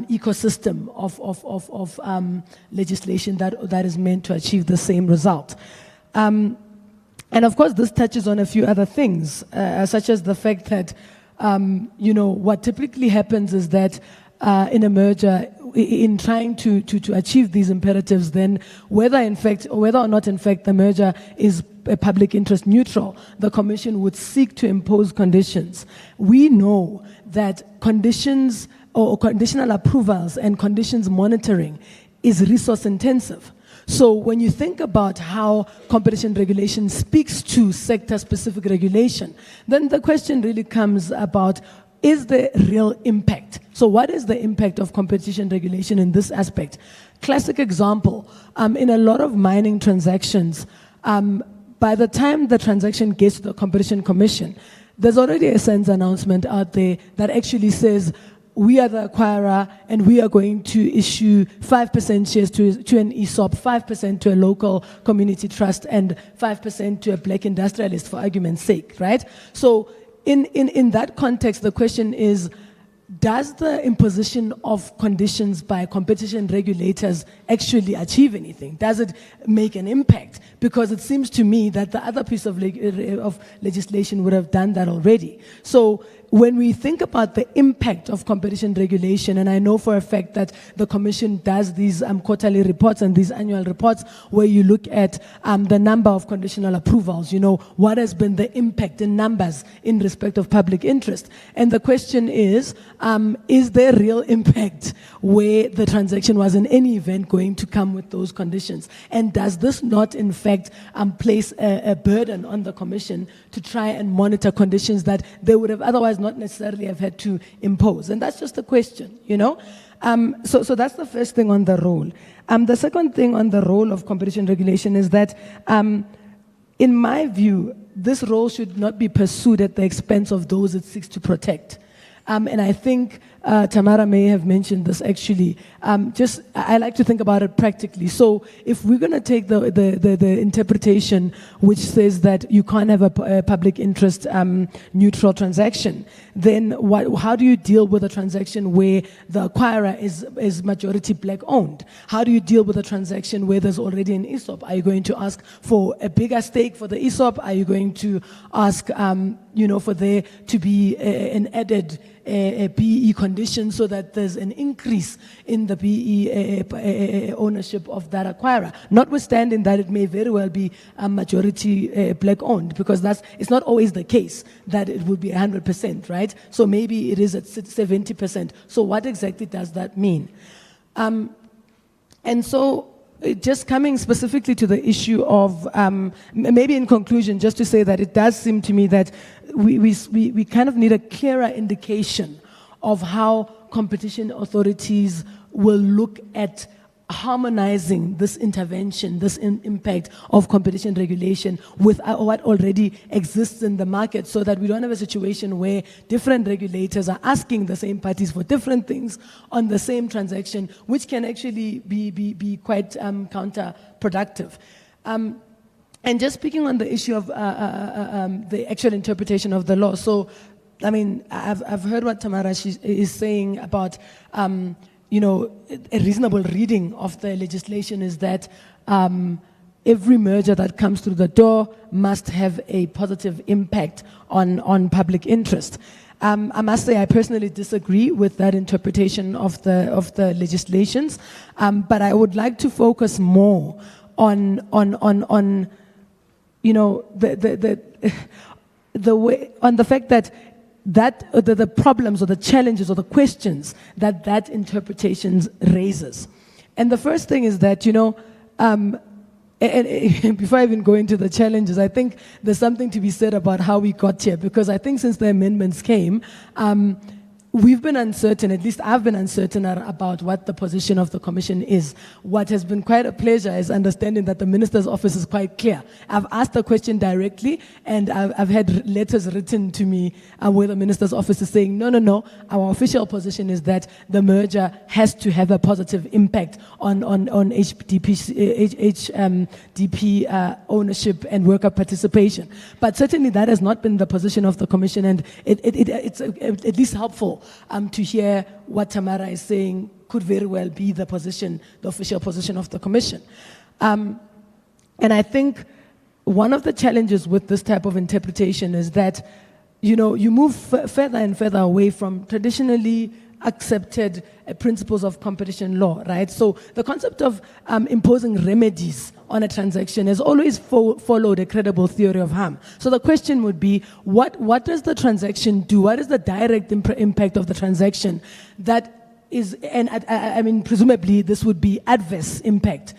ecosystem of legislation that is meant to achieve the same result. And of course, this touches on a few other things, such as the fact that, what typically happens is that in a merger, in trying to achieve these imperatives, then whether or not in fact the merger is a public interest neutral, the Commission would seek to impose conditions. We know that conditions or conditional approvals and conditions monitoring is resource intensive. So when you think about how competition regulation speaks to sector-specific regulation, then the question really comes about, is there real impact? So what is the impact of competition regulation in this aspect? Classic example, in a lot of mining transactions, by the time the transaction gets to the Competition Commission, there's already a SENS announcement out there that actually says, we are the acquirer and we are going to issue 5% shares to an ESOP, 5% to a local community trust, and 5% to a black industrialist, for argument's sake, right? So in that context, the question is, does the imposition of conditions by competition regulators actually achieve anything? Does it make an impact? Because it seems to me that the other piece of legislation would have done that already. So when we think about the impact of competition regulation, and I know for a fact that the Commission does these quarterly reports and these annual reports where you look at the number of conditional approvals, what has been the impact in numbers in respect of public interest. And the question is there real impact where the transaction was in any event going to come with those conditions? And does this not in fact place a burden on the Commission to try and monitor conditions that they would have otherwise not necessarily have had to impose? And that's just a question, So that's the first thing on the role. The second thing on the role of competition regulation is that, in my view, this role should not be pursued at the expense of those it seeks to protect. And I think Tamara may have mentioned this actually. I like to think about it practically. So if we're going to take the interpretation which says that you can't have a public interest neutral transaction, then how do you deal with a transaction where the acquirer is majority black owned? How do you deal with a transaction where there's already an ESOP? Are you going to ask for a bigger stake for the ESOP? Are you going to ask for there to be an added BE condition so that there's an increase in the BE ownership of that acquirer, notwithstanding that it may very well be majority black owned, because it's not always the case that it would be 100%, right? So maybe it is at 70%. So what exactly does that mean? And so just coming specifically to the issue of, maybe in conclusion, just to say that it does seem to me that we kind of need a clearer indication of how competition authorities will look at harmonizing this intervention, this impact of competition regulation with what already exists in the market, so that we don't have a situation where different regulators are asking the same parties for different things on the same transaction, which can actually be quite counterproductive. And just speaking on the issue of the actual interpretation of the law, so I mean, I've heard what Tamara is saying about a reasonable reading of the legislation is that every merger that comes through the door must have a positive impact on public interest. I must say I personally disagree with that interpretation of the legislations, but I would like to focus more on the way, on the fact that the problems or the challenges or the questions that interpretation raises. And the first thing is that, and before I even go into the challenges, I think there's something to be said about how we got here, because I think since the amendments came, we've been uncertain, at least I've been uncertain about what the position of the Commission is. What has been quite a pleasure is understanding that the Minister's office is quite clear. I've asked the question directly, and I've had letters written to me where the Minister's office is saying, no, our official position is that the merger has to have a positive impact on HDP ownership and worker participation. But certainly that has not been the position of the Commission, and it's at least helpful to hear what Tamara is saying could very well be the official position of the Commission. And I think one of the challenges with this type of interpretation is that, you move further and further away from traditionally accepted principles of competition law, right? So the concept of imposing remedies on a transaction has always followed a credible theory of harm. So the question would be, what does the transaction do? What is the direct impact of the transaction that is, and I mean, presumably this would be adverse impact.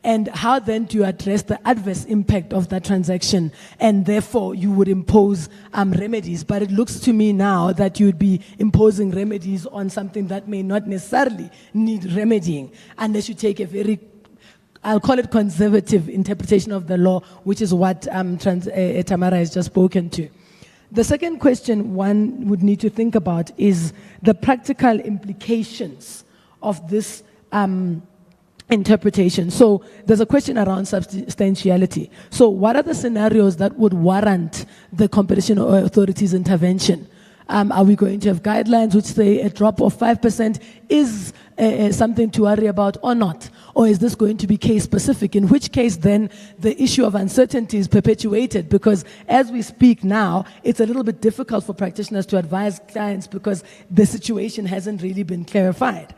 And how then do you address the adverse impact of that transaction? And therefore, you would impose remedies. But it looks to me now that you would be imposing remedies on something that may not necessarily need remedying, unless you take a very, I'll call it conservative interpretation of the law, which is what Tamara has just spoken to. The second question one would need to think about is the practical implications of this interpretation. So there's a question around substantiality. So what are the scenarios that would warrant the competition authority's intervention? Are we going to have guidelines which say a drop of 5% is something to worry about or not? Or is this going to be case specific? In which case then the issue of uncertainty is perpetuated, because as we speak now, it's a little bit difficult for practitioners to advise clients because the situation hasn't really been clarified.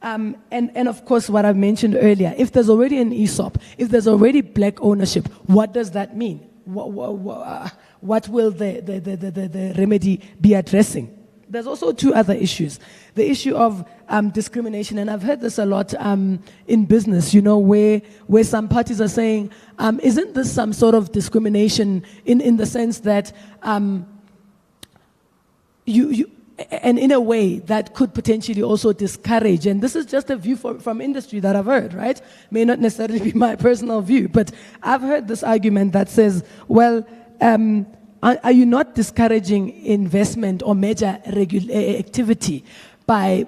And of course, what I've mentioned earlier, if there's already an ESOP, if there's already black ownership, what does that mean? What will the remedy be addressing? There's also two other issues. The issue of discrimination, and I've heard this a lot in business, where some parties are saying, isn't this some sort of discrimination in the sense that and in a way that could potentially also discourage, and this is just a view from industry that I've heard, right? May not necessarily be my personal view, but I've heard this argument that says, well, are you not discouraging investment or major activity by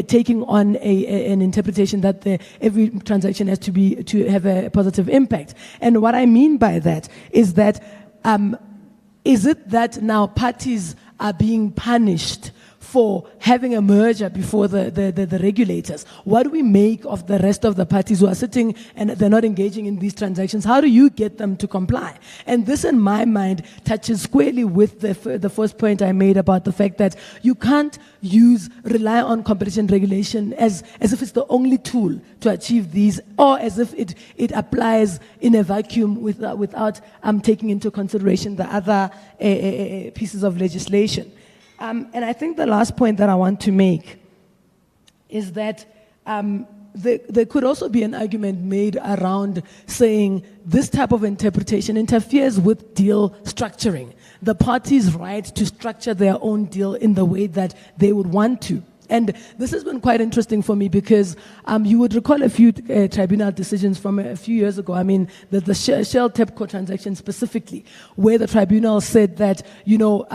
taking on an interpretation that every transaction has to have a positive impact? And what I mean by that is that is it that now parties are being punished for having a merger before the regulators? What do we make of the rest of the parties who are sitting and they're not engaging in these transactions? How do you get them to comply? And this, in my mind, touches squarely with the first point I made about the fact that you can't rely on competition regulation as if it's the only tool to achieve these, or as if it applies in a vacuum without taking into consideration the other pieces of legislation. And I think the last point that I want to make is that there could also be an argument made around saying this type of interpretation interferes with deal structuring, the parties' right to structure their own deal in the way that they would want to. And this has been quite interesting for me because you would recall a few tribunal decisions from a few years ago. I mean, the Shell TEPCO transaction specifically, where the tribunal said that, you know,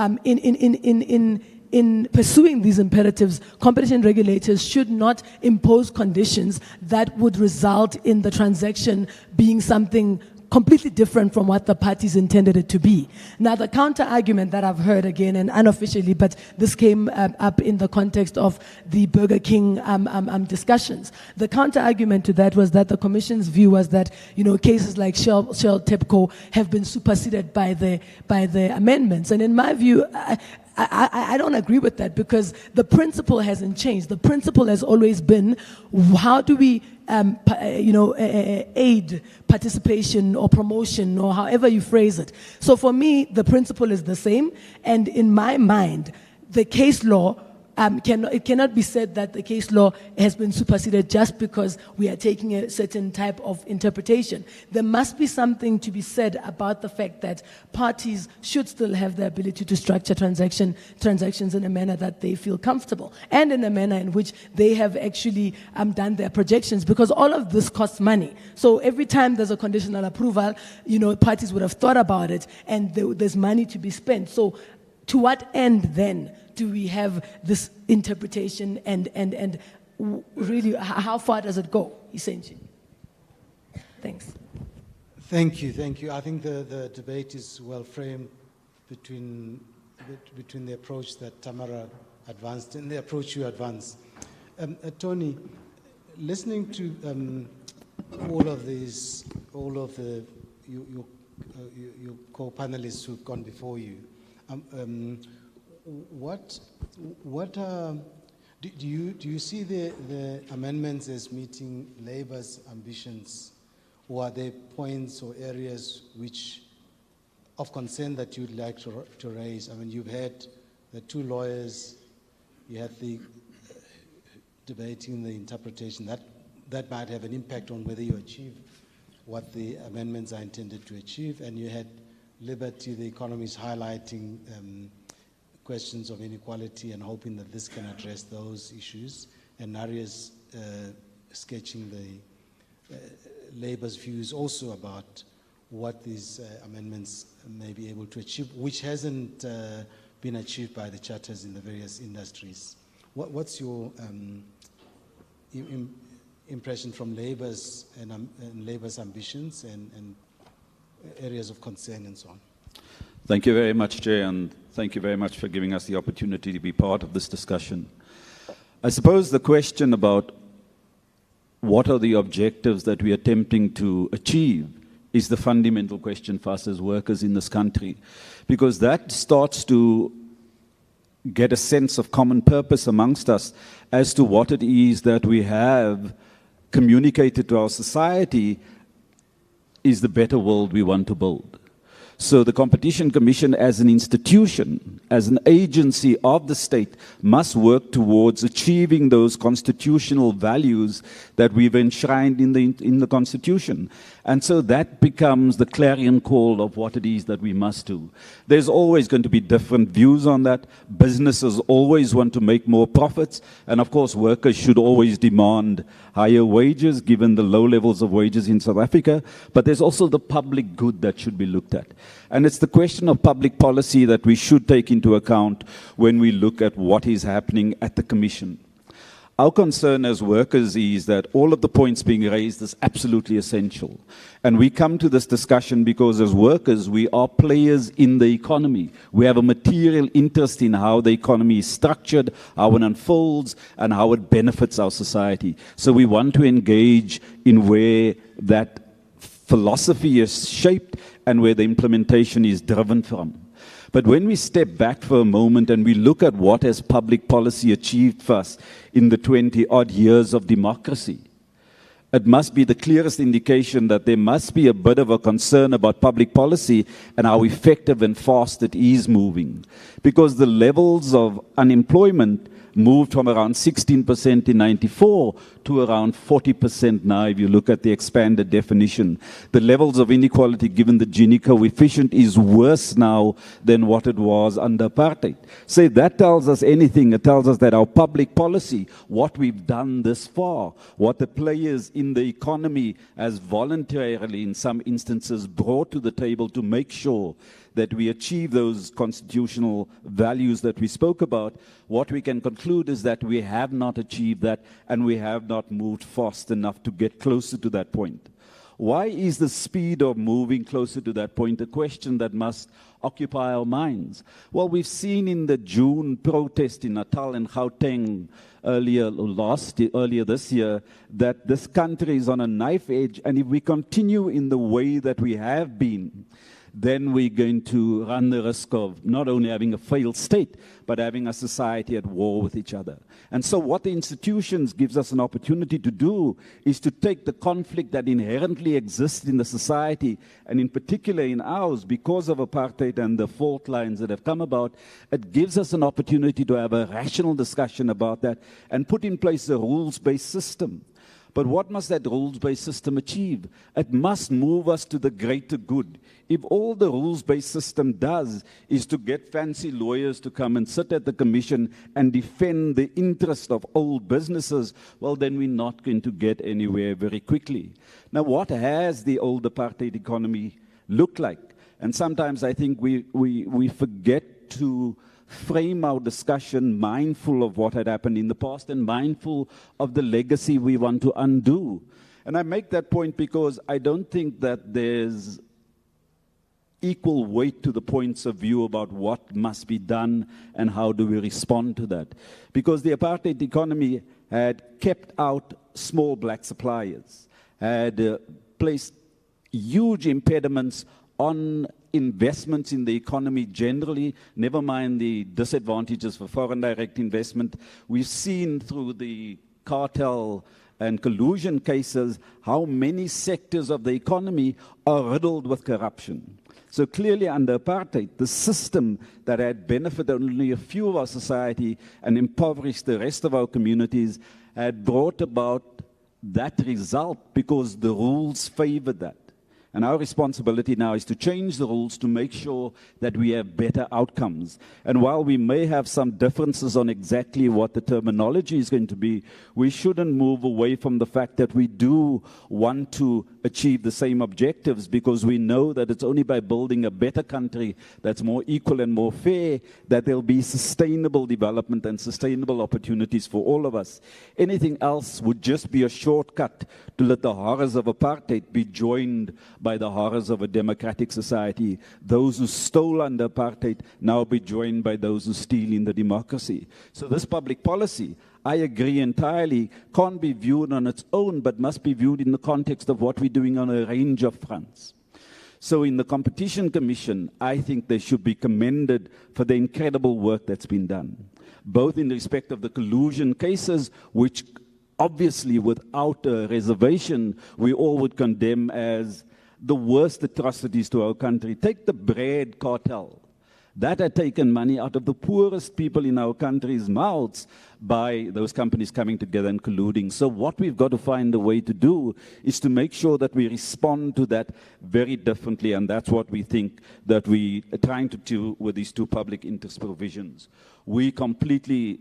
in pursuing these imperatives, competition regulators should not impose conditions that would result in the transaction being something completely different from what the parties intended it to be. Now, the counter-argument that I've heard again, and unofficially, but this came up in the context of the Burger King discussions. The counter-argument to that was that the Commission's view was that, you know, cases like Shell TEPCO have been superseded by the amendments. And in my view, I don't agree with that because the principle hasn't changed. The principle has always been, how do we aid participation or promotion or however you phrase it. So for me, the principle is the same. And in my mind, the case law, it cannot be said that the case law has been superseded just because we are taking a certain type of interpretation. There must be something to be said about the fact that parties should still have the ability to structure transactions in a manner that they feel comfortable and in a manner in which they have actually done their projections, because all of this costs money. So every time there's a conditional approval, you know, parties would have thought about it and there's money to be spent. So to what end then do we have this interpretation and really how far does it go, essentially? Thanks. Thank you. I think the debate is well framed between the approach that Tamara advanced and the approach you advanced. Tony, listening to all of your co-panelists who've gone before you, do you see the amendments as meeting Labour's ambitions, or are there points or areas of concern that you'd like to raise? I mean, you've had the two lawyers, you had the debating the interpretation that might have an impact on whether you achieve what the amendments are intended to achieve, and you had Liberty, the economist, highlighting questions of inequality and hoping that this can address those issues, and Naria's sketching the Labour's views also about what these amendments may be able to achieve, which hasn't been achieved by the charters in the various industries. What's your impression from Labour's and Labour's ambitions and areas of concern and so on? Thank you very much, Jay, and thank you very much for giving us the opportunity to be part of this discussion. I suppose the question about what are the objectives that we are attempting to achieve is the fundamental question for us as workers in this country, because that starts to get a sense of common purpose amongst us as to what it is that we have communicated to our society is the better world we want to build. So the Competition Commission as an institution, as an agency of the state, must work towards achieving those constitutional values that we've enshrined in the Constitution. And so that becomes the clarion call of what it is that we must do. There's always going to be different views on that. Businesses always want to make more profits. And of course, workers should always demand higher wages, given the low levels of wages in South Africa. But there's also the public good that should be looked at. And it's the question of public policy that we should take into account when we look at what is happening at the Commission. Our concern as workers is that all of the points being raised is absolutely essential. And we come to this discussion because as workers, we are players in the economy. We have a material interest in how the economy is structured, how it unfolds, and how it benefits our society. So we want to engage in where that philosophy is shaped and where the implementation is driven from. But when we step back for a moment and we look at what has public policy achieved for us in the 20-odd years of democracy, it must be the clearest indication that there must be a bit of a concern about public policy and how effective and fast it is moving. Because the levels of unemployment moved from around 16% in 94 to around 40% now if you look at the expanded definition. The levels of inequality given the Gini coefficient is worse now than what it was under apartheid. So if that tells us anything, it tells us that our public policy, what we've done this far, what the players in the economy as voluntarily in some instances brought to the table to make sure that we achieve those constitutional values that we spoke about, what we can conclude is that we have not achieved that and we have not moved fast enough to get closer to that point. Why is the speed of moving closer to that point a question that must occupy our minds? Well, we've seen in the June protest in Natal and Gauteng earlier this year that this country is on a knife edge, and if we continue in the way that we have been, then we're going to run the risk of not only having a failed state, but having a society at war with each other. And so what the institutions gives us an opportunity to do is to take the conflict that inherently exists in the society, and in particular in ours, because of apartheid and the fault lines that have come about, it gives us an opportunity to have a rational discussion about that and put in place a rules-based system. But what must that rules-based system achieve? It must move us to the greater good. If all the rules-based system does is to get fancy lawyers to come and sit at the commission and defend the interest of old businesses, well, then we're not going to get anywhere very quickly. Now, what has the old apartheid economy looked like? And sometimes I think we forget to frame our discussion mindful of what had happened in the past and mindful of the legacy we want to undo. And I make that point because I don't think that there's equal weight to the points of view about what must be done and how do we respond to that. Because the apartheid economy had kept out small black suppliers, had placed huge impediments on investments in the economy generally, never mind the disadvantages for foreign direct investment. We've seen through the cartel and collusion cases how many sectors of the economy are riddled with corruption. So clearly under apartheid, the system that had benefited only a few of our society and impoverished the rest of our communities had brought about that result because the rules favored that. And our responsibility now is to change the rules to make sure that we have better outcomes. And while we may have some differences on exactly what the terminology is going to be, we shouldn't move away from the fact that we do want to achieve the same objectives, because we know that it's only by building a better country that's more equal and more fair that there'll be sustainable development and sustainable opportunities for all of us. Anything else would just be a shortcut to let the horrors of apartheid be joined by the horrors of a democratic society. Those who stole under apartheid now be joined by those who steal in the democracy. So this public policy, I agree entirely, can't be viewed on its own, but must be viewed in the context of what we're doing on a range of fronts. So in the Competition Commission, I think they should be commended for the incredible work that's been done, both in respect of the collusion cases, which obviously without a reservation, we all would condemn as the worst atrocities to our country. Take the bread cartel. That had taken money out of the poorest people in our country's mouths by those companies coming together and colluding. So what we've got to find a way to do is to make sure that we respond to that very differently, and that's what we think that we are trying to do with these two public interest provisions. We completely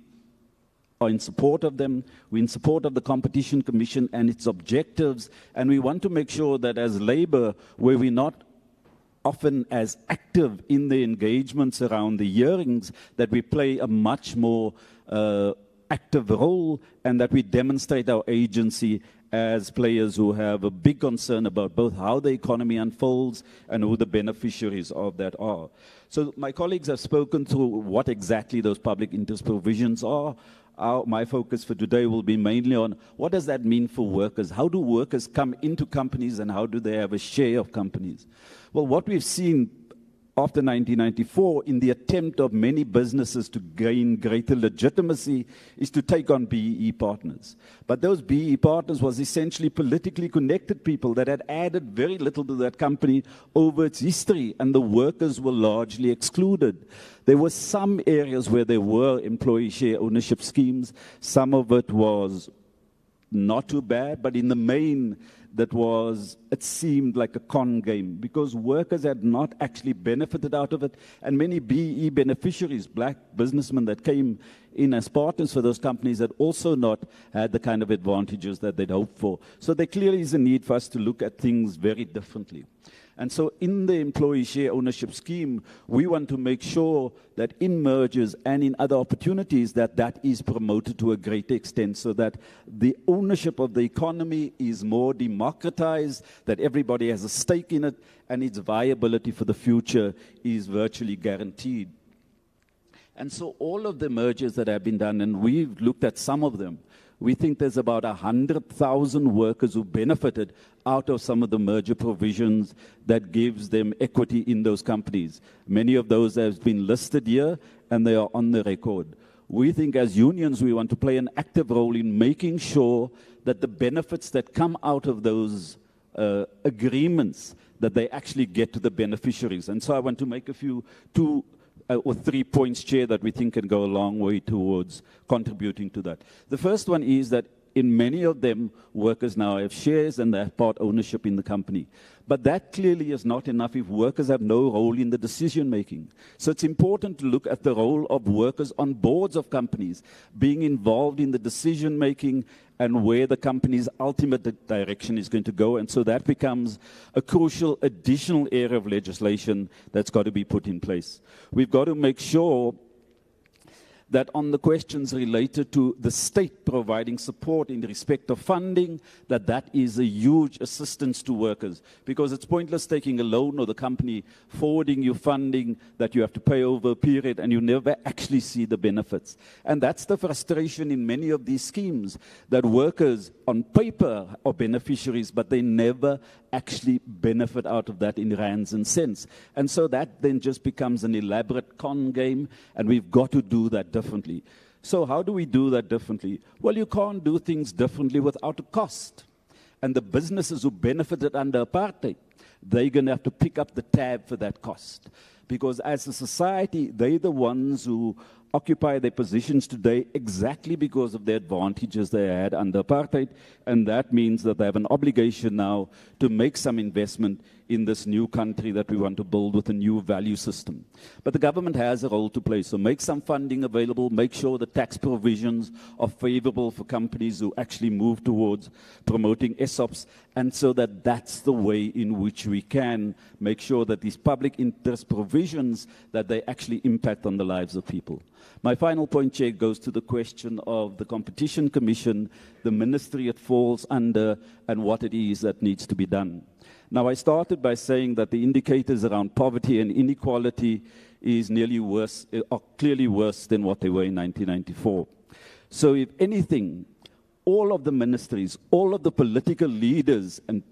are in support of them. We're in support of the Competition Commission and its objectives, and we want to make sure that as Labour, where we're not often as active in the engagements around the hearings, that we play a much more active role, and that we demonstrate our agency as players who have a big concern about both how the economy unfolds and who the beneficiaries of that are. So my colleagues have spoken through what exactly those public interest provisions are. My focus for today will be mainly on what does that mean for workers? How do workers come into companies and how do they have a share of companies? Well, what we've seen after 1994 in the attempt of many businesses to gain greater legitimacy is to take on BEE partners. But those BEE partners was essentially politically connected people that had added very little to that company over its history, and the workers were largely excluded. There were some areas where there were employee share ownership schemes. Some of it was not too bad, but in the main, it seemed like a con game because workers had not actually benefited out of it. And many BEE beneficiaries, black businessmen that came in as partners for those companies, had also not had the kind of advantages that they'd hoped for. So there clearly is a need for us to look at things very differently. And so in the employee share ownership scheme, we want to make sure that in mergers and in other opportunities that is promoted to a greater extent so that the ownership of the economy is more democratized, that everybody has a stake in it, and its viability for the future is virtually guaranteed. And so all of the mergers that have been done, and we've looked at some of them, we think there's about 100,000 workers who benefited out of some of the merger provisions that gives them equity in those companies. Many of those have been listed here, and they are on the record. We think as unions, we want to play an active role in making sure that the benefits that come out of those agreements, that they actually get to the beneficiaries. And so I want to make two or 3 points, Chair, that we think can go a long way towards contributing to that. The first one is that in many of them, workers now have shares and they have part ownership in the company. But that clearly is not enough if workers have no role in the decision making. So it's important to look at the role of workers on boards of companies, being involved in the decision making and where the company's ultimate direction is going to go. And so that becomes a crucial additional area of legislation that's got to be put in place. We've got to make sure that on the questions related to the state providing support in respect of funding, that is a huge assistance to workers. Because it's pointless taking a loan or the company forwarding you funding that you have to pay over a period and you never actually see the benefits. And that's the frustration in many of these schemes, that workers on paper are beneficiaries, but they never actually benefit out of that in rands and cents. And so that then just becomes an elaborate con game, and we've got to do that differently. So how do we do that differently? Well, you can't do things differently without a cost. And the businesses who benefited under apartheid, they're going to have to pick up the tab for that cost. Because as a society, they're the ones who occupy their positions today exactly because of the advantages they had under apartheid, and that means that they have an obligation now to make some investment in this new country that we want to build with a new value system. But the government has a role to play, so make some funding available, make sure the tax provisions are favorable for companies who actually move towards promoting ESOPs, and so that's the way in which we can make sure that these public interest provisions, that they actually impact on the lives of people. My final point, Chair, goes to the question of the Competition Commission, the ministry it falls under, and what it is that needs to be done. Now, I started by saying that the indicators around poverty and inequality are clearly worse than what they were in 1994. So if anything, all of the ministries, all of the political leaders and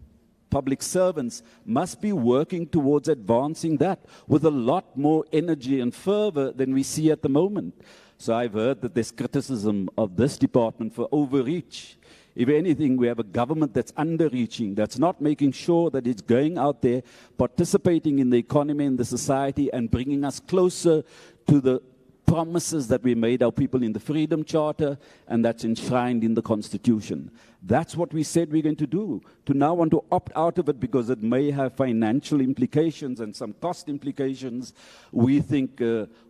public servants must be working towards advancing that with a lot more energy and fervor than we see at the moment. So I've heard that there's criticism of this department for overreach. If anything, we have a government that's underreaching, that's not making sure that it's going out there, participating in the economy and the society and bringing us closer to the promises that we made our people in the Freedom Charter and that's enshrined in the Constitution. That's what we said we're going to do. To now want to opt out of it because it may have financial implications and some cost implications, we think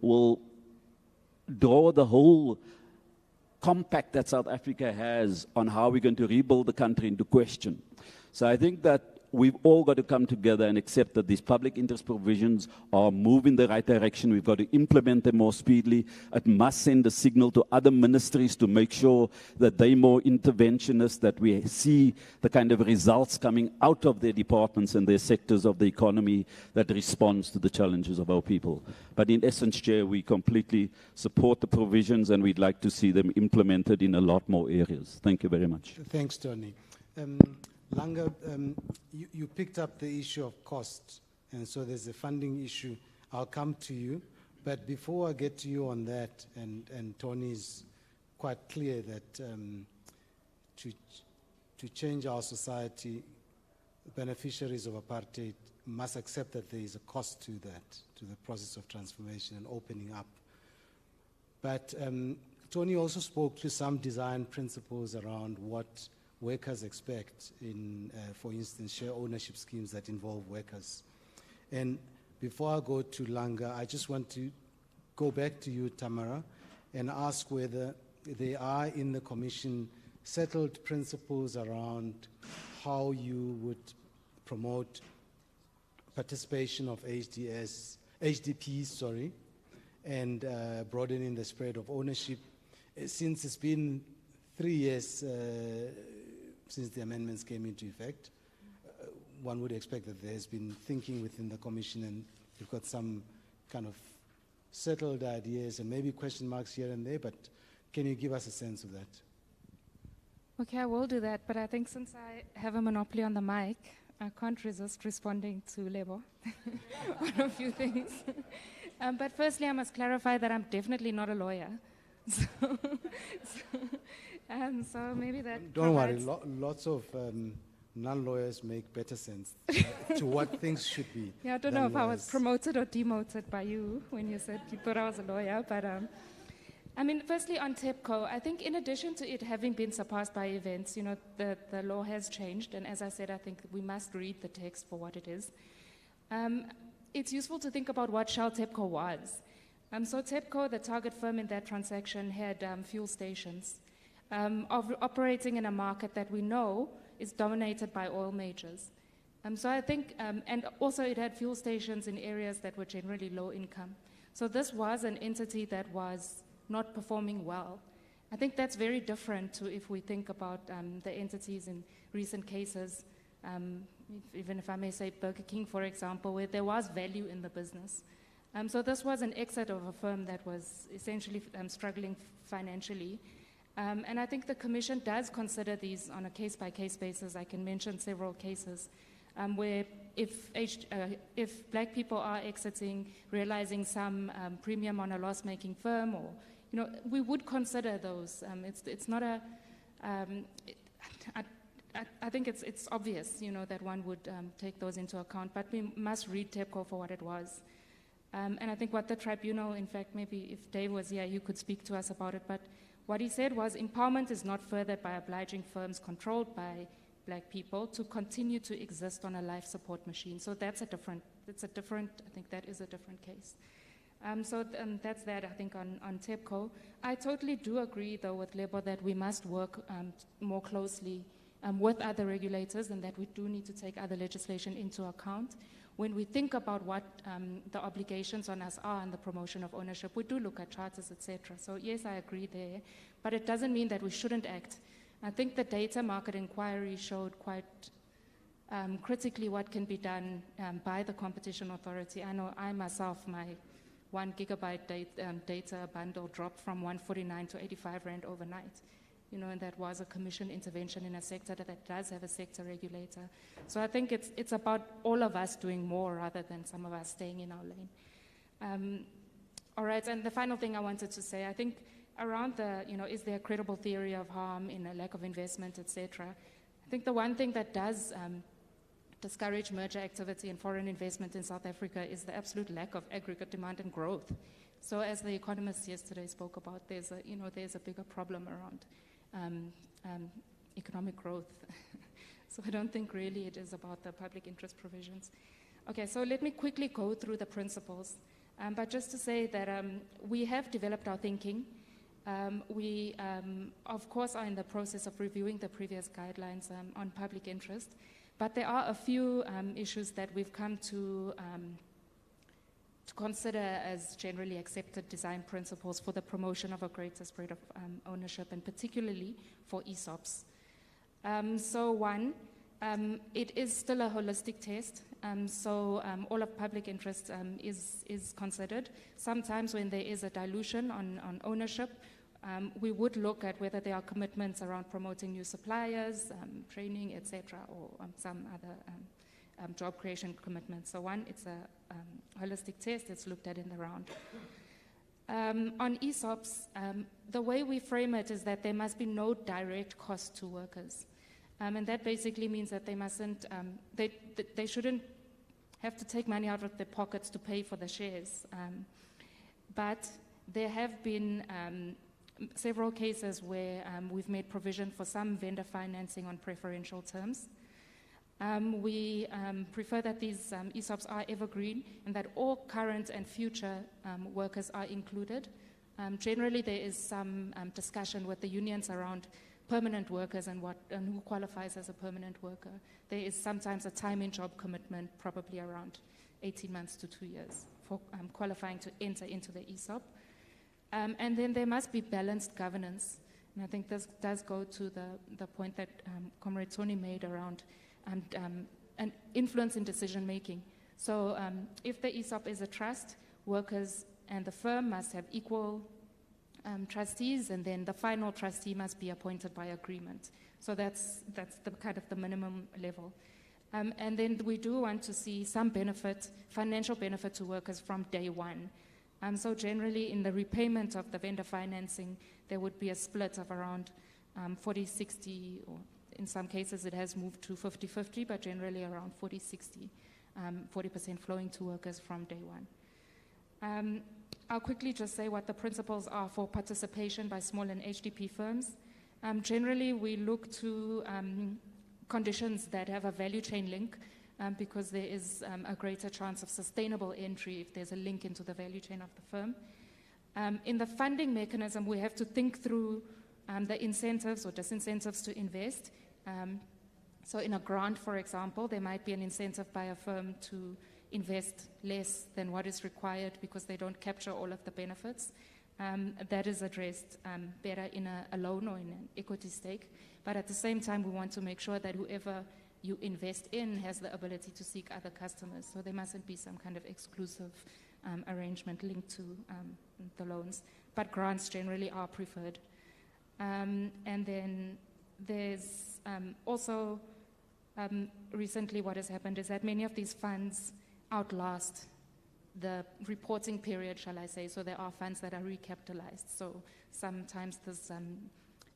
will draw the whole compact that South Africa has on how we're going to rebuild the country into question. So I think that we've all got to come together and accept that these public interest provisions are moving in the right direction. We've got to implement them more speedily. It must send a signal to other ministries to make sure that they're more interventionist, that we see the kind of results coming out of their departments and their sectors of the economy that responds to the challenges of our people. But in essence, Chair, we completely support the provisions and we'd like to see them implemented in a lot more areas. Thank you very much. Thanks, Tony. Langa, you picked up the issue of cost, and so there's a funding issue. I'll come to you. But before I get to you on that, and Tony's quite clear that to change our society, beneficiaries of apartheid must accept that there is a cost to that, to the process of transformation and opening up. But Tony also spoke to some design principles around what workers expect in, for instance, share ownership schemes that involve workers. And before I go to Langa, I just want to go back to you, Tamara, and ask whether there are in the Commission settled principles around how you would promote participation of HDPs, and broadening the spread of ownership. Since it's been 3 years since the amendments came into effect, one would expect that there has been thinking within the Commission, and you've got some kind of settled ideas and maybe question marks here and there, but can you give us a sense of that? Okay, I will do that, but I think since I have a monopoly on the mic, I can't resist responding to Lebo on a few things. But firstly, I must clarify that I'm definitely not a lawyer. So maybe that Don't worry, lots of non-lawyers make better sense to what things should be. Yeah, I don't know if I was promoted or demoted by you when you said you thought I was a lawyer, but I mean, firstly on TEPCO, I think in addition to it having been surpassed by events, you know, the law has changed, and as I said, I think we must read the text for what it is. It's useful to think about what Shell TEPCO was. So TEPCO, the target firm in that transaction, had fuel stations operating in a market that we know is dominated by oil majors. So I think, and also it had fuel stations in areas that were generally low income. So this was an entity that was not performing well. I think that's very different to if we think about the entities in recent cases, even if I may say Burger King, for example, where there was value in the business. So this was an exit of a firm that was essentially struggling financially. And I think the Commission does consider these on a case-by-case basis. I can mention several cases where if black people are exiting, realizing some premium on a loss-making firm, or you know, we would consider those. It's not a. I think it's obvious, you know, that one would take those into account. But we must read TEPCO for what it was. And I think what the tribunal, in fact, maybe if Dave was here, you could speak to us about it. But what he said was empowerment is not furthered by obliging firms controlled by black people to continue to exist on a life support machine. So that's a different, I think that is a different case. So that's that, I think, on TEPCO. I totally do agree, though, with Lebo that we must work more closely with other regulators, and that we do need to take other legislation into account. When we think about what the obligations on us are in the promotion of ownership, we do look at charters, etc. So yes, I agree there, but it doesn't mean that we shouldn't act. I think the data market inquiry showed quite critically what can be done by the Competition Authority. I know I myself, my 1 gigabyte data bundle dropped from 149 to 85 Rand overnight. You know, and that was a commission intervention in a sector that does have a sector regulator. So I think it's about all of us doing more rather than some of us staying in our lane. All right, and the final thing I wanted to say, I think around the, you know, is there a credible theory of harm in a lack of investment, etc. I think the one thing that does discourage merger activity and foreign investment in South Africa is the absolute lack of aggregate demand and growth. So as the economists yesterday spoke about, there's a bigger problem around economic growth. So I don't think really it is about the public interest provisions. Okay, so let me quickly go through the principles. But just to say that we have developed our thinking. We, of course, are in the process of reviewing the previous guidelines on public interest. But there are a few issues that we've come to consider as generally accepted design principles for the promotion of a greater spread of ownership, and particularly for ESOPs. So one, it is still a holistic test, so all of public interest is considered. Sometimes when there is a dilution on ownership, we would look at whether there are commitments around promoting new suppliers, training, etc., or some other job creation commitments. So one, it's a holistic test. It's looked at in the round. On ESOPs, the way we frame it is that there must be no direct cost to workers. And that basically means that they mustn't, they shouldn't have to take money out of their pockets to pay for the shares. But there have been several cases where we've made provision for some vendor financing on preferential terms. We prefer that these ESOPs are evergreen and that all current and future workers are included. Generally, there is some discussion with the unions around permanent workers and who qualifies as a permanent worker. There is sometimes a time in job commitment, probably around 18 months to 2 years, for qualifying to enter into the ESOP. And then there must be balanced governance. And I think this does go to the point that Comrade Tony made around an influence in decision making. So if the ESOP is a trust, workers and the firm must have equal trustees, and then the final trustee must be appointed by agreement. So that's the kind of the minimum level. And then we do want to see some benefit, financial benefit to workers from day one. So generally in the repayment of the vendor financing, there would be a split of around 40-60, or in some cases it has moved to 50-50, but generally around 40-60, 40% flowing to workers from day one. I'll quickly just say what the principles are for participation by small and HDP firms. Generally, we look to conditions that have a value chain link because there is a greater chance of sustainable entry if there's a link into the value chain of the firm. In the funding mechanism, we have to think through the incentives or disincentives to invest. So in a grant, for example, there might be an incentive by a firm to invest less than what is required because they don't capture all of the benefits. That is addressed better in a loan or in an equity stake. But at the same time, we want to make sure that whoever you invest in has the ability to seek other customers. So there mustn't be some kind of exclusive arrangement linked to the loans. But grants generally are preferred. And then there's also recently what has happened is that many of these funds outlast the reporting period, shall I say. So there are funds that are recapitalized. So sometimes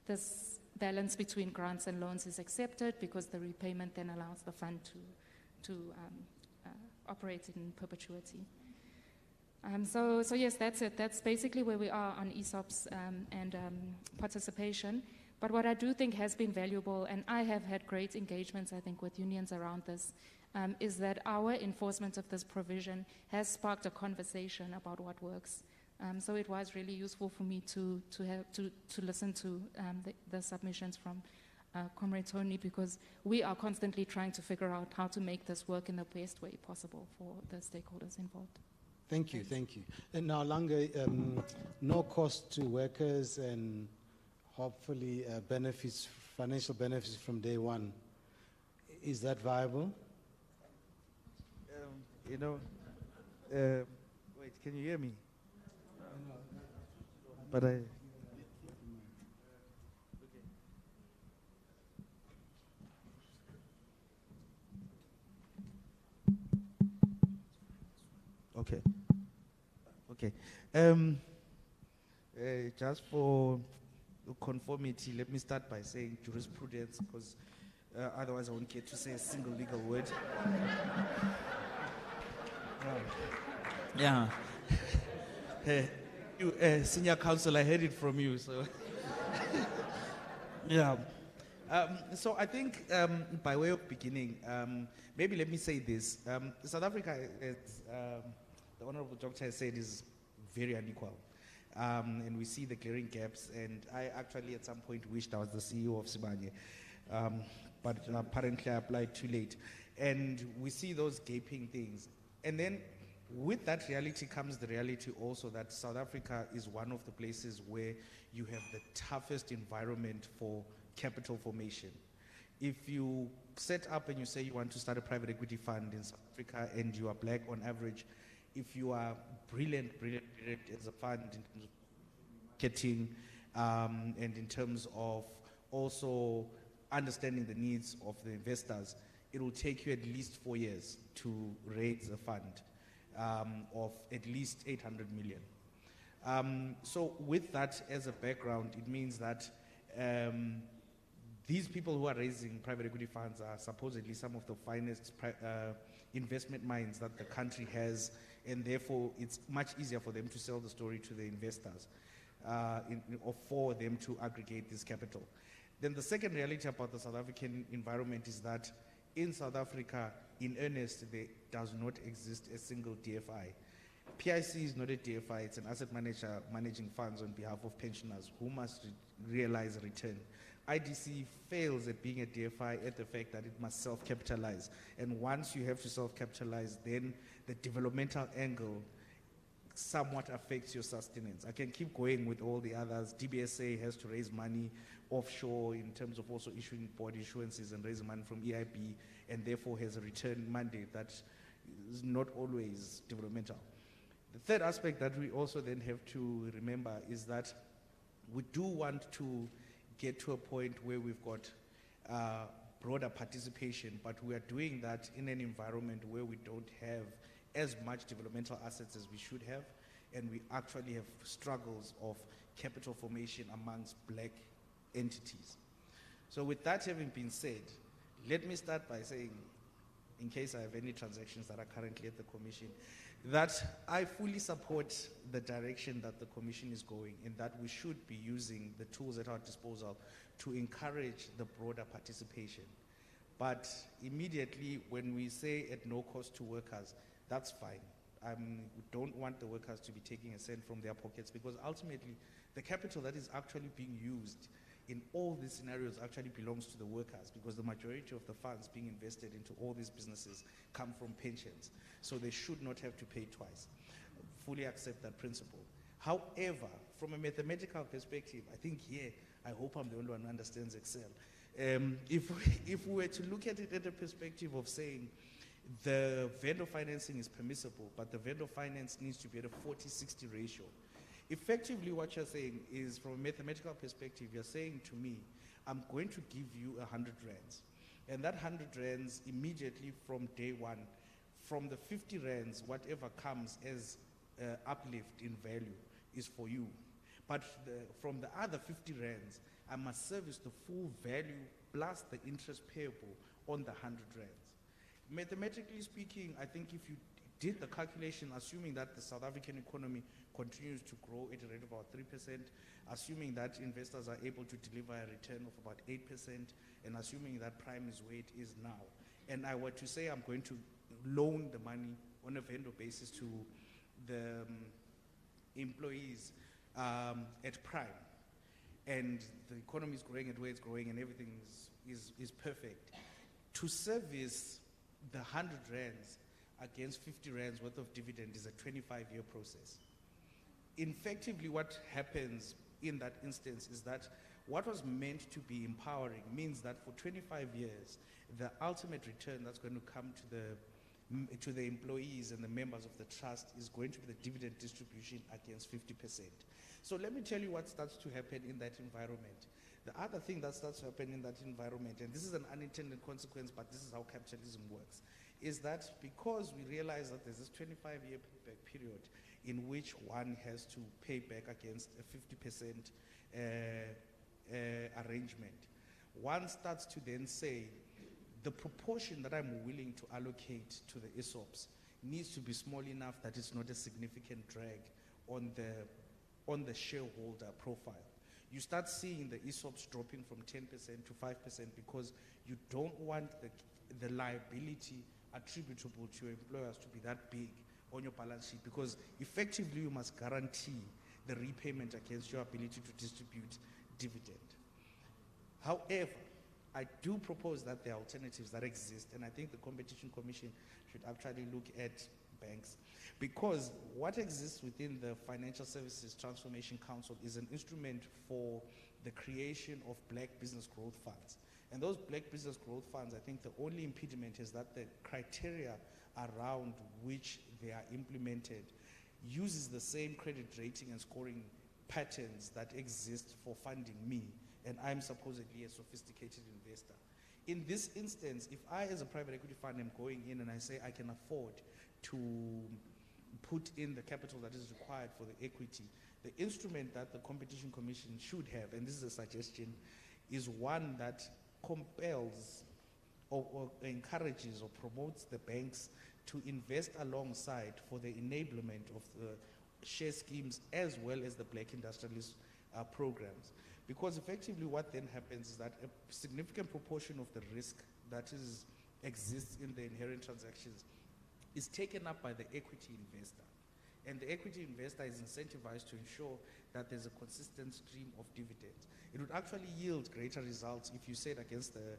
this balance between grants and loans is accepted because the repayment then allows the fund to operate in perpetuity. So yes, that's it. That's basically where we are on ESOPs and participation. But what I do think has been valuable, and I have had great engagements, I think, with unions around this, is that our enforcement of this provision has sparked a conversation about what works. So it was really useful for me to listen to the submissions from Comrade Tony, because we are constantly trying to figure out how to make this work in the best way possible for the stakeholders involved. Thank you, thank you. And now, Langa, no cost to workers and hopefully benefits, financial benefits from day one. Is that viable? Wait, can you hear me? But okay. Just for conformity, let me start by saying jurisprudence, because otherwise I won't get to say a single legal word. Yeah. You, senior counsel, I heard it from you, so. Yeah. So I think by way of beginning, maybe let me say this. South Africa, the Honorable Doctor has said, is very unequal. And we see the glaring gaps, and I actually at some point wished I was the CEO of Sibanye, but apparently I applied too late. And we see those gaping things. And then with that reality comes the reality also that South Africa is one of the places where you have the toughest environment for capital formation. If you set up and you say you want to start a private equity fund in South Africa and you are black on average, if you are brilliant as a fund in terms of marketing and in terms of also understanding the needs of the investors, it will take you at least 4 years to raise a fund of at least 800 million. So with that as a background, it means that these people who are raising private equity funds are supposedly some of the finest investment minds that the country has, and therefore it's much easier for them to sell the story to the investors or for them to aggregate this capital. Then the second reality about the South African environment is that in South Africa, in earnest, there does not exist a single DFI. PIC is not a DFI, it's an asset manager managing funds on behalf of pensioners who must realize a return. IDC fails at being a DFI at the fact that it must self-capitalize. And once you have to self-capitalize, then the developmental angle somewhat affects your sustenance. I can keep going with all the others. DBSA has to raise money offshore in terms of also issuing board issuances and raising money from EIB, and therefore has a return mandate that is not always developmental. The third aspect that we also then have to remember is that we do want to get to a point where we've got broader participation, but we are doing that in an environment where we don't have as much developmental assets as we should have, and we actually have struggles of capital formation amongst black entities. So with that having been said, let me start by saying, in case I have any transactions that are currently at the Commission, that I fully support the direction that the Commission is going, in that we should be using the tools at our disposal to encourage the broader participation. But immediately when we say at no cost to workers, that's fine. We don't want the workers to be taking a cent from their pockets, because ultimately the capital that is actually being used in all these scenarios actually belongs to the workers, because the majority of the funds being invested into all these businesses come from pensions. So they should not have to pay twice. Fully accept that principle. However, from a mathematical perspective, I think here, I hope I'm the only one who understands Excel. If we were to look at it at a perspective of saying the vendor financing is permissible, but the vendor finance needs to be at a 40-60 ratio, effectively what you're saying is, from a mathematical perspective, you're saying to me, I'm going to give you 100 rands. And that 100 rands immediately from day one, from the 50 rands, whatever comes as uplift in value is for you. But from the other 50 rands, I must service the full value plus the interest payable on the 100 rands. Mathematically speaking, I think if you did the calculation, assuming that the South African economy continues to grow at a rate of about 3%, assuming that investors are able to deliver a return of about 8%, and assuming that prime is where it is now, and I were to say I'm going to loan the money on a vendor basis to the employees at prime, and the economy is growing at where it's growing and everything is perfect, to service the 100 rands against 50 rands worth of dividend is a 25-year process. Effectively, what happens in that instance is that what was meant to be empowering means that for 25 years, the ultimate return that's going to come to the employees and the members of the trust is going to be the dividend distribution against 50%. So let me tell you what starts to happen in that environment. The other thing that starts to happen in that environment, and this is an unintended consequence, but this is how capitalism works, is that because we realize that there's this 25-year payback period in which one has to pay back against a 50% arrangement, one starts to then say, the proportion that I'm willing to allocate to the ESOPs needs to be small enough that it's not a significant drag on the shareholder profile. You start seeing the ESOPs dropping from 10% to 5% because you don't want the liability attributable to your employers to be that big on your balance sheet, because effectively you must guarantee the repayment against your ability to distribute dividend. However, I do propose that there are alternatives that exist, and I think the Competition Commission should actually look at banks, because what exists within the Financial Services Transformation Council is an instrument for the creation of black business growth funds. And those black business growth funds, I think the only impediment is that the criteria around which they are implemented uses the same credit rating and scoring patterns that exist for funding me, and I'm supposedly a sophisticated investor. In this instance, if I as a private equity fund am going in and I say I can afford to put in the capital that is required for the equity, the instrument that the Competition Commission should have, and this is a suggestion, is one that compels or encourages or promotes the banks to invest alongside for the enablement of the share schemes as well as the black industrialist programs. Because effectively what then happens is that a significant proportion of the risk that exists in the inherent transactions is taken up by the equity investor. And the equity investor is incentivized to ensure that there's a consistent stream of dividends. It would actually yield greater results if you said against the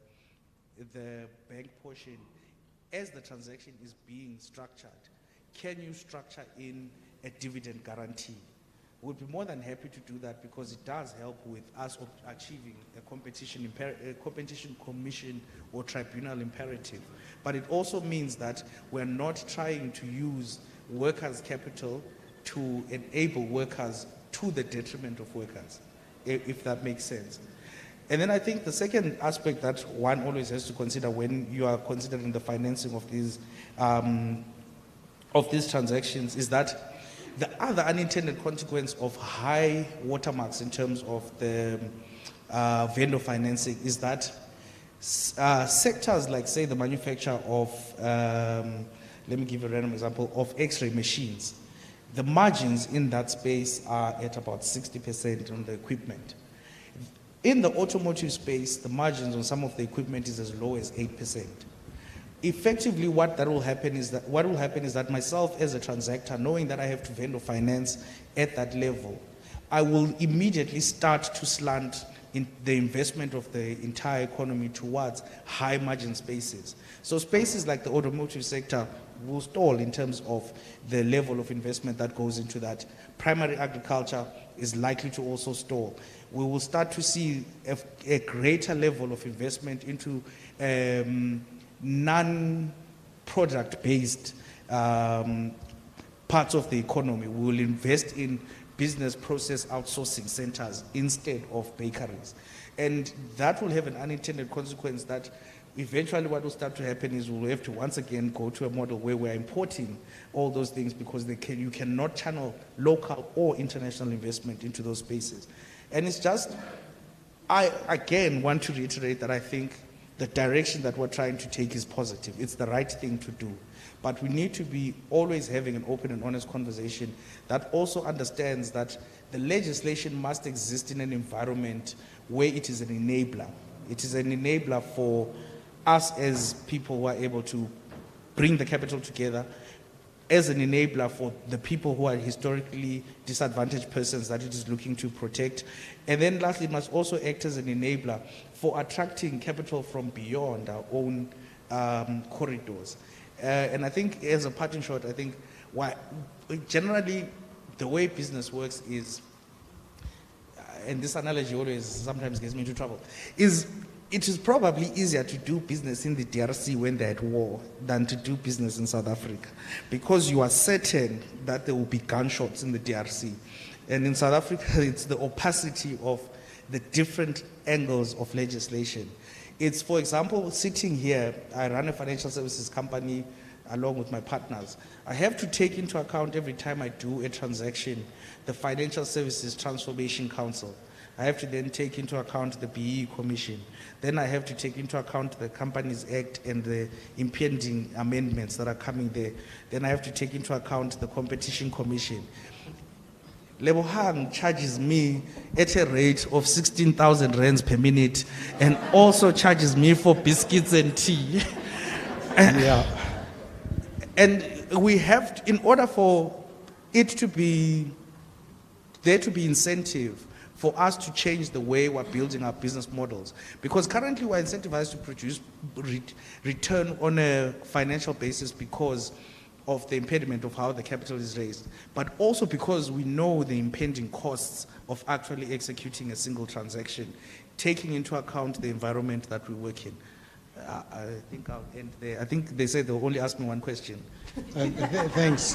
bank portion, as the transaction is being structured, can you structure in a dividend guarantee? We'd be more than happy to do that because it does help with us achieving a competition commission or tribunal imperative. But it also means that we're not trying to use workers' capital to enable workers to the detriment of workers, if that makes sense. And then I think the second aspect that one always has to consider when you are considering the financing of these transactions is that the other unintended consequence of high watermarks in terms of the vendor financing is that sectors like, say, the manufacture of, let me give a random example, of X-ray machines. The margins in that space are at about 60% on the equipment. In the automotive space, the margins on some of the equipment is as low as 8%. Effectively, what will happen is that myself as a transactor, knowing that I have to vendor finance at that level, I will immediately start to slant in the investment of the entire economy towards high margin spaces. So spaces like the automotive sector will stall in terms of the level of investment that goes into that. Primary agriculture is likely to also stall. We will start to see a greater level of investment into non-product based parts of the economy. We will invest in business process outsourcing centers instead of bakeries. And that will have an unintended consequence that eventually what will start to happen is we'll have to once again go to a model where we're importing all those things because you cannot channel local or international investment into those spaces. And it's just, I again want to reiterate that I think the direction that we're trying to take is positive. It's the right thing to do. But we need to be always having an open and honest conversation that also understands that the legislation must exist in an environment where it is an enabler. It is an enabler for us as people who are able to bring the capital together, as an enabler for the people who are historically disadvantaged persons that it is looking to protect. And then lastly, it must also act as an enabler for attracting capital from beyond our own corridors. And I think as a parting shot, I think generally the way business works is, and this analogy always sometimes gets me into trouble, is it is probably easier to do business in the DRC when they're at war than to do business in South Africa, because you are certain that there will be gunshots in the DRC. And in South Africa, it's the opacity of the different angles of legislation. It's, for example, sitting here, I run a financial services company along with my partners. I have to take into account every time I do a transaction, the Financial Services Transformation Council. I have to then take into account the BEE Commission. Then I have to take into account the Companies Act and the impending amendments that are coming there. Then I have to take into account the Competition Commission. Lebohang charges me at a rate of 16,000 rands per minute and also charges me for biscuits and tea. Yeah. And we have, in order for it to be, there to be incentive for us to change the way we're building our business models. Because currently we're incentivized to produce return on a financial basis because of the impediment of how the capital is raised, but also because we know the impending costs of actually executing a single transaction, taking into account the environment that we work in. I think I'll end there. I think they said they'll only ask me one question. Thanks.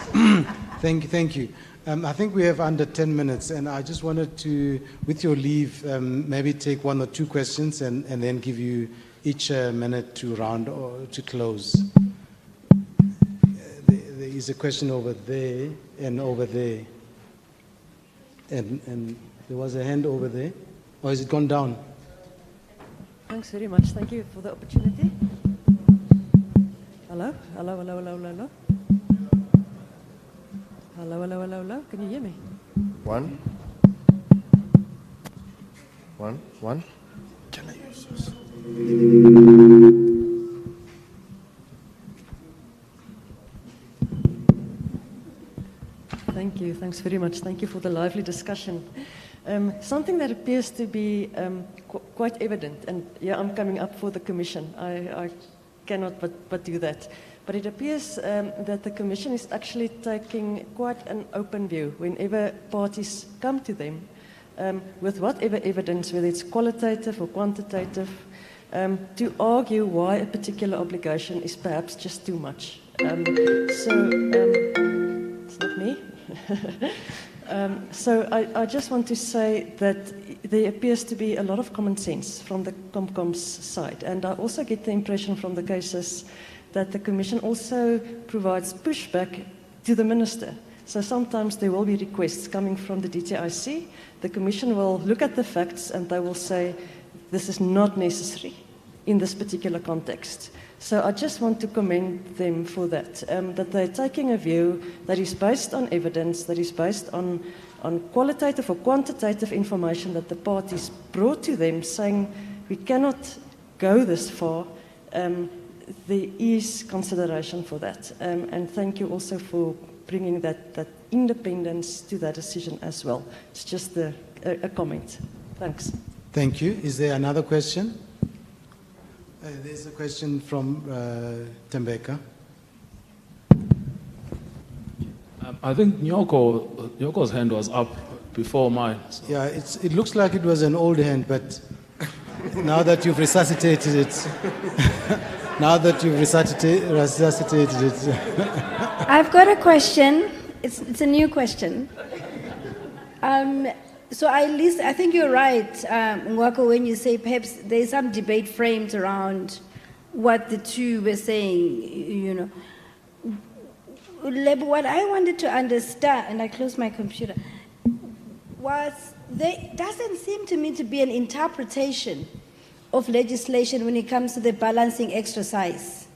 Thank you. I think we have under 10 minutes, and I just wanted to, with your leave, maybe take one or two questions and then give you each a minute to round or to close. There is a question over there and over there. And there was a hand over there. Or has it gone down? Thanks very much. Thank you for the opportunity. Hello? Hello, hello, hello, hello, hello. Hello, hello, hello, hello. Can you hear me? One. Can I use this? Thank you. Thanks very much. Thank you for the lively discussion. Something that appears to be quite evident, and yeah, I'm coming up for the Commission. I cannot but do that. But it appears that the Commission is actually taking quite an open view whenever parties come to them with whatever evidence, whether it's qualitative or quantitative, to argue why a particular obligation is perhaps just too much. It's not me. So I just want to say that there appears to be a lot of common sense from the Comcom's side. And I also get the impression from the cases that the Commission also provides pushback to the Minister. So sometimes there will be requests coming from the DTIC. The Commission will look at the facts and they will say, this is not necessary in this particular context. So I just want to commend them for that, that they're taking a view that is based on evidence, that is based on qualitative or quantitative information that the parties brought to them, saying we cannot go this far. There is consideration for that. And thank you also for bringing that independence to that decision as well. It's just a comment. Thanks. Thank you. Is there another question? There's a question from Tembeka. I think Nyoko's hand was up before mine. So. Yeah, it looks like it was an old hand, but now that you've resuscitated it, resuscitated it. I've got a question. It's a new question. So I think you're right, Mwako, when you say perhaps there's some debate framed around what the two were saying, you know. What I wanted to understand, and I closed my computer, was there doesn't seem to me to be an interpretation of legislation when it comes to the balancing exercise.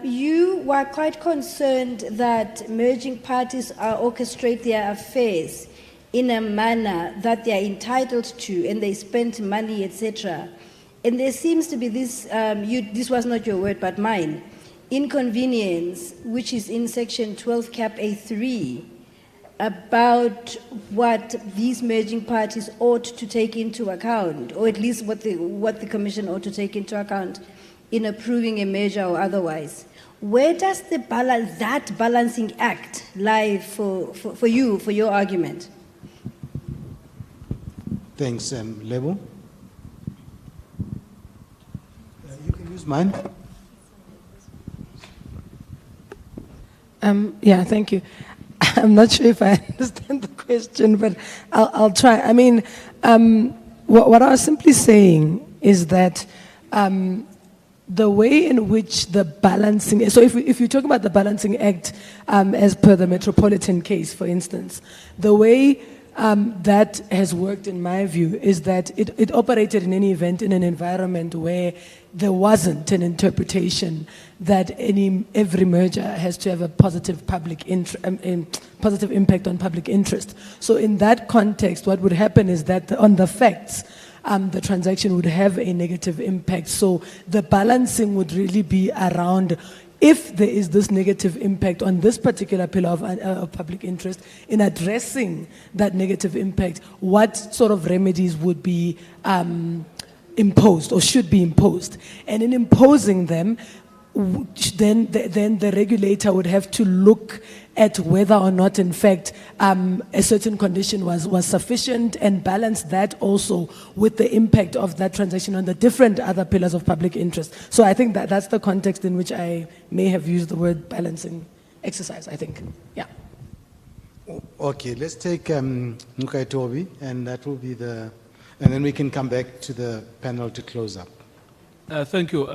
You were quite concerned that merging parties orchestrate their affairs in a manner that they are entitled to, and they spend money, etc. And there seems to be this, this was not your word but mine, inconvenience, which is in section 12 cap A3, about what these merging parties ought to take into account, or at least what the Commission ought to take into account in approving a merger or otherwise. Where does that balancing act lie for you, for your argument? Thanks, Lebo. You can use mine. Yeah, thank you. I'm not sure if I understand the question, but I'll try. I mean, what I was simply saying is that the way in which the balancing, so if you talk about the balancing act as per the Metropolitan case, for instance, the way that has worked, in my view, is that it operated in any event in an environment where there wasn't an interpretation that every merger has to have a positive positive impact on public interest. So in that context, what would happen is that on the facts, the transaction would have a negative impact. So the balancing would really be around, if there is this negative impact on this particular pillar of public interest, in addressing that negative impact, what sort of remedies would be imposed or should be imposed? And in imposing them, then the regulator would have to look at whether or not, in fact, a certain condition was sufficient, and balance that also with the impact of that transaction on the different other pillars of public interest. So I think that's the context in which I may have used the word balancing exercise, I think. Yeah. Okay, let's take Nukai Tobi, and that will be and then we can come back to the panel to close up. Thank you,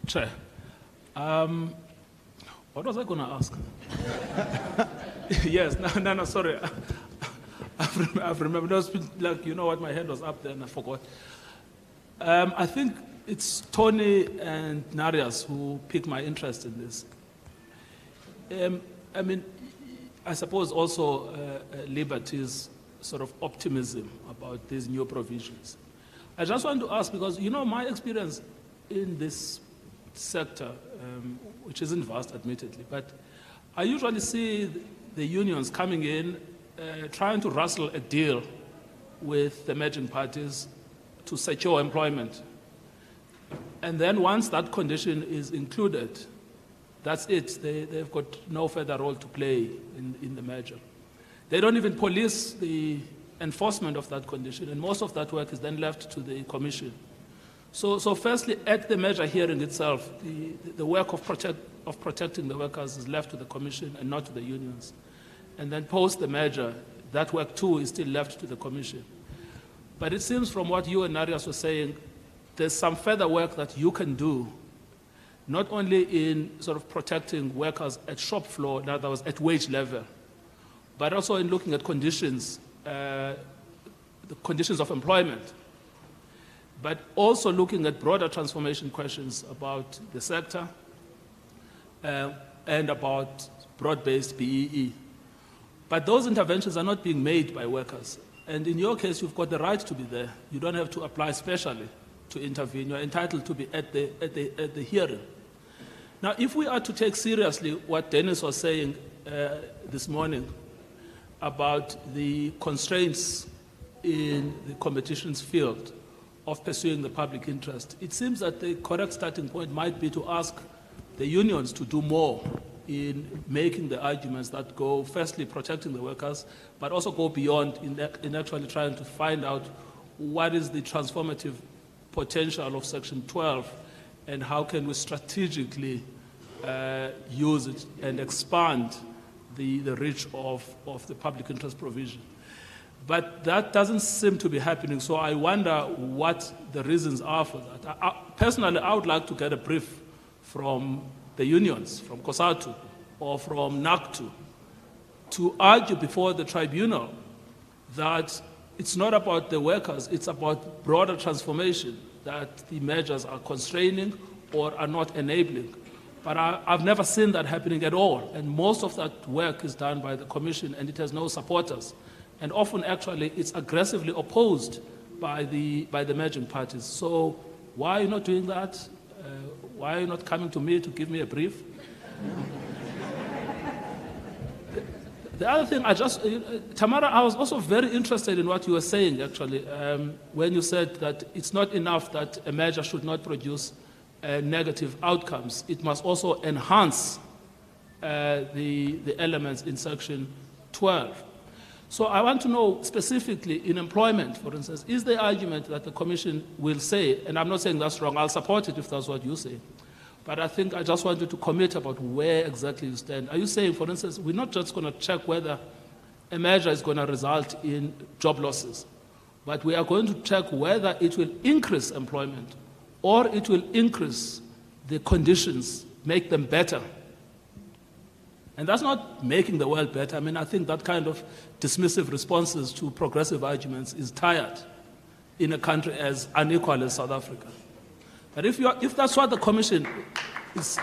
Chair. What was I going to ask? Yes, no, sorry. I've remembered. It was like, you know what, my hand was up there and I forgot. I think it's Tony and Narias who piqued my interest in this. I mean, I suppose also Liberty's sort of optimism about these new provisions. I just want to ask, because, you know, my experience in this sector, which isn't vast, admittedly, but I usually see the unions coming in, trying to rustle a deal with the merging parties to secure employment. And then once that condition is included, that's it. They've got no further role to play in the merger. They don't even police the enforcement of that condition, and most of that work is then left to the Commission. So firstly, at the merger hearing itself, the work of protecting the workers is left to the Commission and not to the unions. And then post the merger, that work too is still left to the Commission. But it seems from what you and Narias were saying, there's some further work that you can do, not only in sort of protecting workers at shop floor, in other words, at wage level, but also in looking at conditions, the conditions of employment, but also looking at broader transformation questions about the sector and about broad-based BEE. But those interventions are not being made by workers. And in your case, you've got the right to be there. You don't have to apply specially to intervene. You're entitled to be at the hearing. Now, if we are to take seriously what Dennis was saying this morning about the constraints in the competitions field of pursuing the public interest, it seems that the correct starting point might be to ask the unions to do more in making the arguments that go, firstly, protecting the workers, but also go beyond in actually trying to find out what is the transformative potential of Section 12 and how can we strategically use it and expand the reach of the public interest provision. But that doesn't seem to be happening, so I wonder what the reasons are for that. Personally, I would like to get a brief from the unions, from COSATU or from NACTU, to argue before the tribunal that it's not about the workers, it's about broader transformation that the measures are constraining or are not enabling. But I've never seen that happening at all, and most of that work is done by the Commission and it has no supporters. And often, actually, it's aggressively opposed by the merging parties. So why are you not doing that? Why are you not coming to me to give me a brief? The other thing, Tamara, I was also very interested in what you were saying, actually, when you said that it's not enough that a measure should not produce negative outcomes. It must also enhance the elements in Section 12. So I want to know specifically in employment, for instance, is the argument that the Commission will say, and I'm not saying that's wrong, I'll support it if that's what you say, but I think I just want you to commit about where exactly you stand. Are you saying, for instance, we're not just going to check whether a measure is going to result in job losses, but we are going to check whether it will increase employment or it will increase the conditions, make them better? And that's not making the world better. I mean, I think that kind of dismissive responses to progressive arguments is tired in a country as unequal as South Africa. But if that's what the Commission is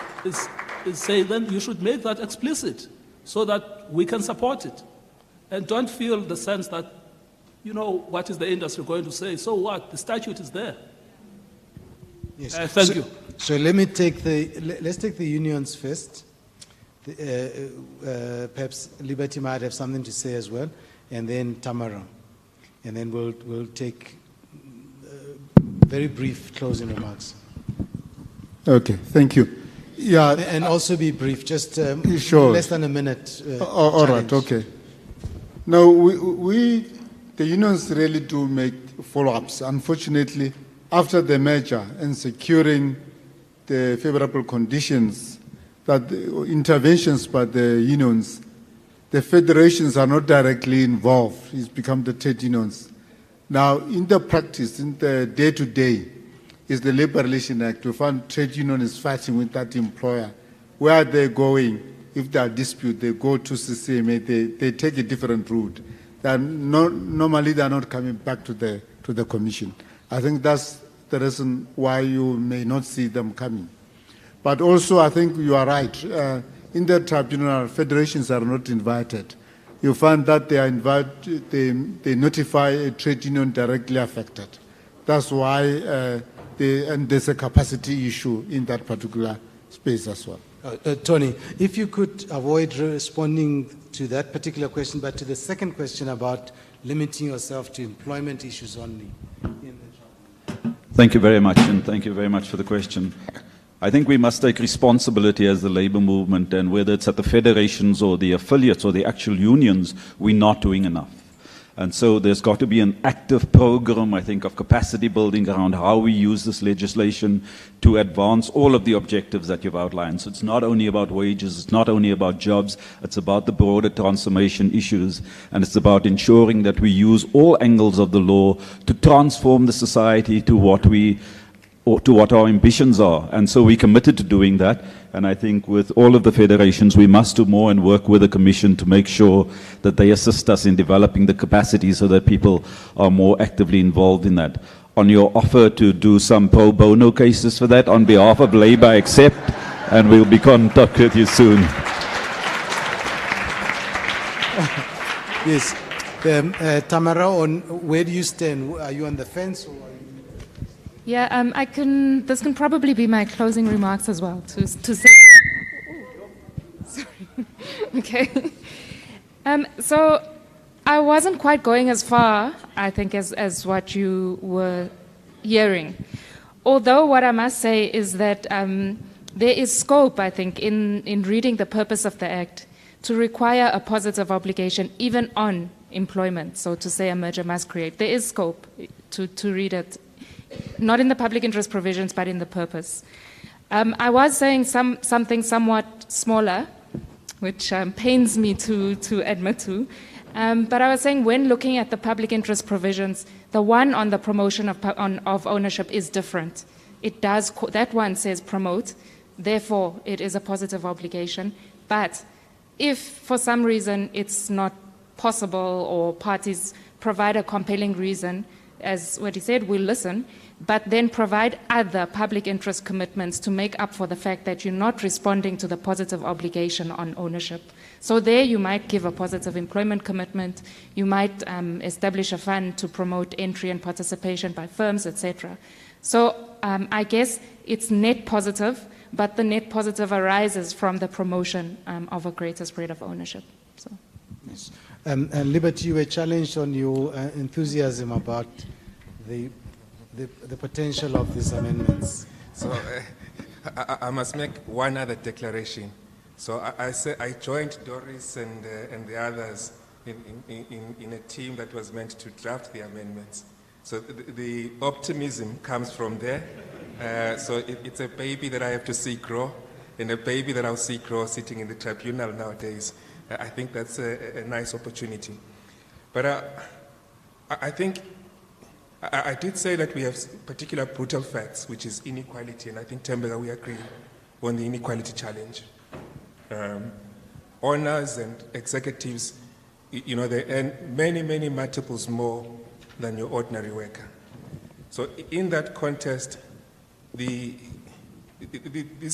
saying, then you should make that explicit so that we can support it. And don't feel the sense that, you know, what is the industry going to say? So what? The statute is there. Yes. Thank you. So let's take the unions first. Perhaps Liberty might have something to say as well, and then Tamara, and then we'll take very brief closing remarks. Okay, thank you. Yeah, and also be brief, just sure. Less than a minute. All right, okay. Now we the unions really do make follow-ups. Unfortunately, after the merger and securing the favorable conditions, that the interventions by the unions, the federations are not directly involved. It's become the trade unions. Now, in the practice, in the day-to-day, is the Labor Relations Act. We found trade union is fighting with that employer. Where are they going? If there are dispute, they go to CCMA, they take a different route. Normally they're not coming back to the commission. I think that's the reason why you may not see them coming. But also I think you are right. In the tribunal, federations are not invited. You find that they are they notify a trade union directly affected. That's why and there's a capacity issue in that particular space as well. Tony, if you could avoid responding to that particular question, but to the second question about limiting yourself to employment issues only. Thank you very much, and thank you very much for the question. I think we must take responsibility as the labor movement, and whether it's at the federations or the affiliates or the actual unions, we're not doing enough. And so there's got to be an active program, I think, of capacity building around how we use this legislation to advance all of the objectives that you've outlined. So it's not only about wages, it's not only about jobs, it's about the broader transformation issues, and it's about ensuring that we use all angles of the law to transform the society to what our ambitions are. And so we're committed to doing that. And I think with all of the federations, we must do more and work with the Commission to make sure that they assist us in developing the capacity so that people are more actively involved in that. On your offer to do some pro bono cases for that, on behalf of Labour, I accept, and we'll be in contact with you soon. Yes. Tamara, where do you stand? Are you on the fence? Or Yeah, this can probably be my closing remarks as well, to say. Sorry. Okay. So I wasn't quite going as far, I think, as what you were hearing. Although what I must say is that there is scope, I think, in reading the purpose of the Act to require a positive obligation even on employment. So to say a merger must create. There is scope to read it. Not in the public interest provisions, but in the purpose. I was saying something somewhat smaller, which pains me to admit to. But I was saying when looking at the public interest provisions, the one on the promotion of ownership is different. It does, that one says promote, therefore it is a positive obligation. But if for some reason it's not possible or parties provide a compelling reason, as what he said, we'll listen, but then provide other public interest commitments to make up for the fact that you're not responding to the positive obligation on ownership. So there you might give a positive employment commitment, you might establish a fund to promote entry and participation by firms, etc. So I guess it's net positive, but the net positive arises from the promotion of a greater spread of ownership. So. Yes. And Liberty, you were challenged on your enthusiasm about the potential of these amendments. So I must make one other declaration. So I joined Doris and the others in a team that was meant to draft the amendments. So the optimism comes from there. So it's a baby that I have to see grow, and a baby that I'll see grow sitting in the tribunal nowadays. I think that's a nice opportunity. But I think I did say that we have particular brutal facts, which is inequality, and I think, Tembeka, we agree on the inequality challenge. Owners and executives, you know, they earn many multiples more than your ordinary worker. So in that context, this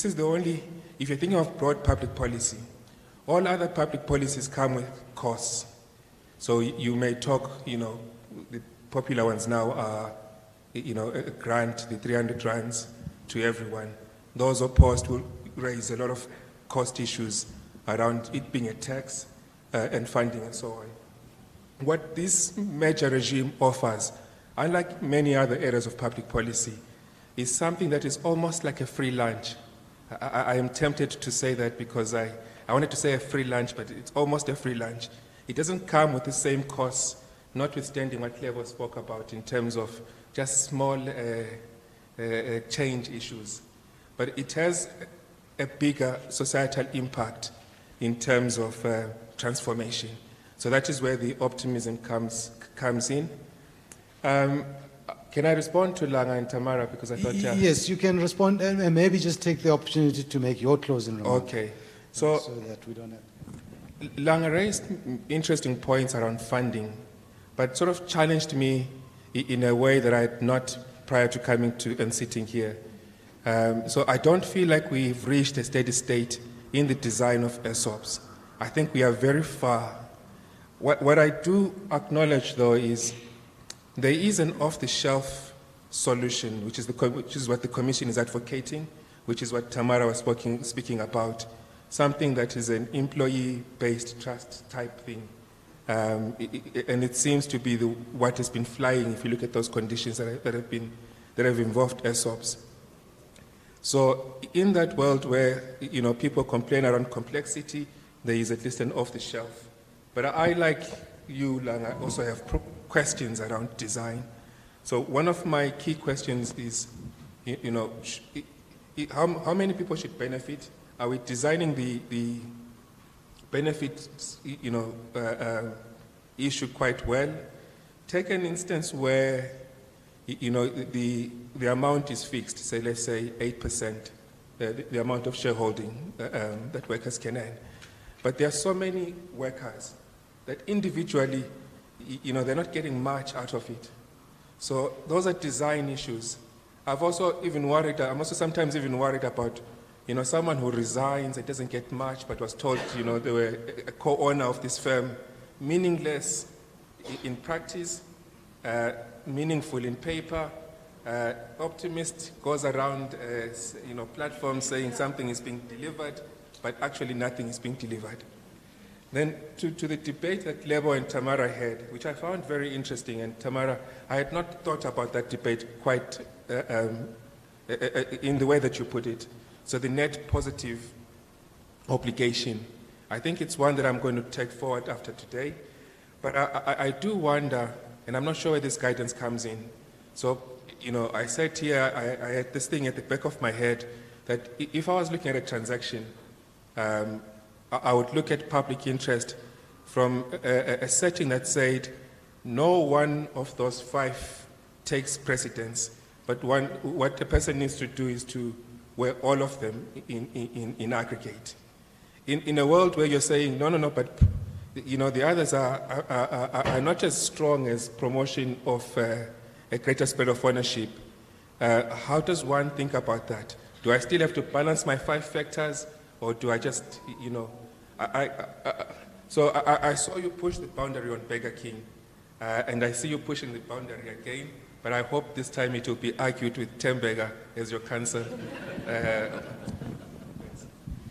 is the only, if you're thinking of broad public policy, all other public policies come with costs. So you may talk, you know, the popular ones now are, you know, a grant, the 300 rands to everyone. Those opposed will raise a lot of cost issues around it being a tax and funding and so on. What this merger regime offers, unlike many other areas of public policy, is something that is almost like a free lunch. I am tempted to say that because I wanted to say a free lunch, but it's almost a free lunch. It doesn't come with the same costs, notwithstanding what Clevo spoke about in terms of just small change issues. But it has a bigger societal impact in terms of transformation. So that is where the optimism comes in. Can can I respond to Langa and Tamara because I thought... Yes, you can respond and maybe just take the opportunity to make your closing remarks. Okay. So that we don't have... Langa raised interesting points around funding, but sort of challenged me in a way that I had not prior to coming to and sitting here. So I don't feel like we've reached a steady state in the design of ESOPs. I think we are very far. What I do acknowledge, though, is there is an off-the-shelf solution, which is what the Commission is advocating, which is what Tamara was speaking about, something that is an employee-based trust type thing. And it seems to be what has been flying if you look at those conditions that have involved ESOPs. So in that world where people complain around complexity, there is at least an off-the-shelf. But I, like you, Langa, also have questions around design. So one of my key questions is, how many people should benefit? Are we designing the benefits, issue quite well? Take an instance where, the amount is fixed, say, let's say 8%, the amount of shareholding that workers can earn. But there are so many workers that individually, they're not getting much out of it. So those are design issues. I'm also sometimes even worried about, someone who resigns and doesn't get much, but was told, they were a co-owner of this firm, meaningless in practice, meaningful in paper. Optimist goes around, platforms saying something is being delivered, but actually nothing is being delivered. Then to the debate that Lebo and Tamara had, which I found very interesting, and Tamara, I had not thought about that debate quite in the way that you put it. So the net positive obligation, I think it's one that I'm going to take forward after today. But I do wonder, and I'm not sure where this guidance comes in. So, I said here, I had this thing at the back of my head that if I was looking at a transaction, I would look at public interest from a setting that said no one of those 5 takes precedence, but what the person needs to do is to weigh all of them in aggregate. In a world where you're saying, no, but the others are not as strong as promotion of a greater spread of ownership, how does one think about that? Do I still have to balance my 5 factors? Or do I just, so I saw you push the boundary on Burger King, and I see you pushing the boundary again, but I hope this time it will be argued with Temburger as your cancer.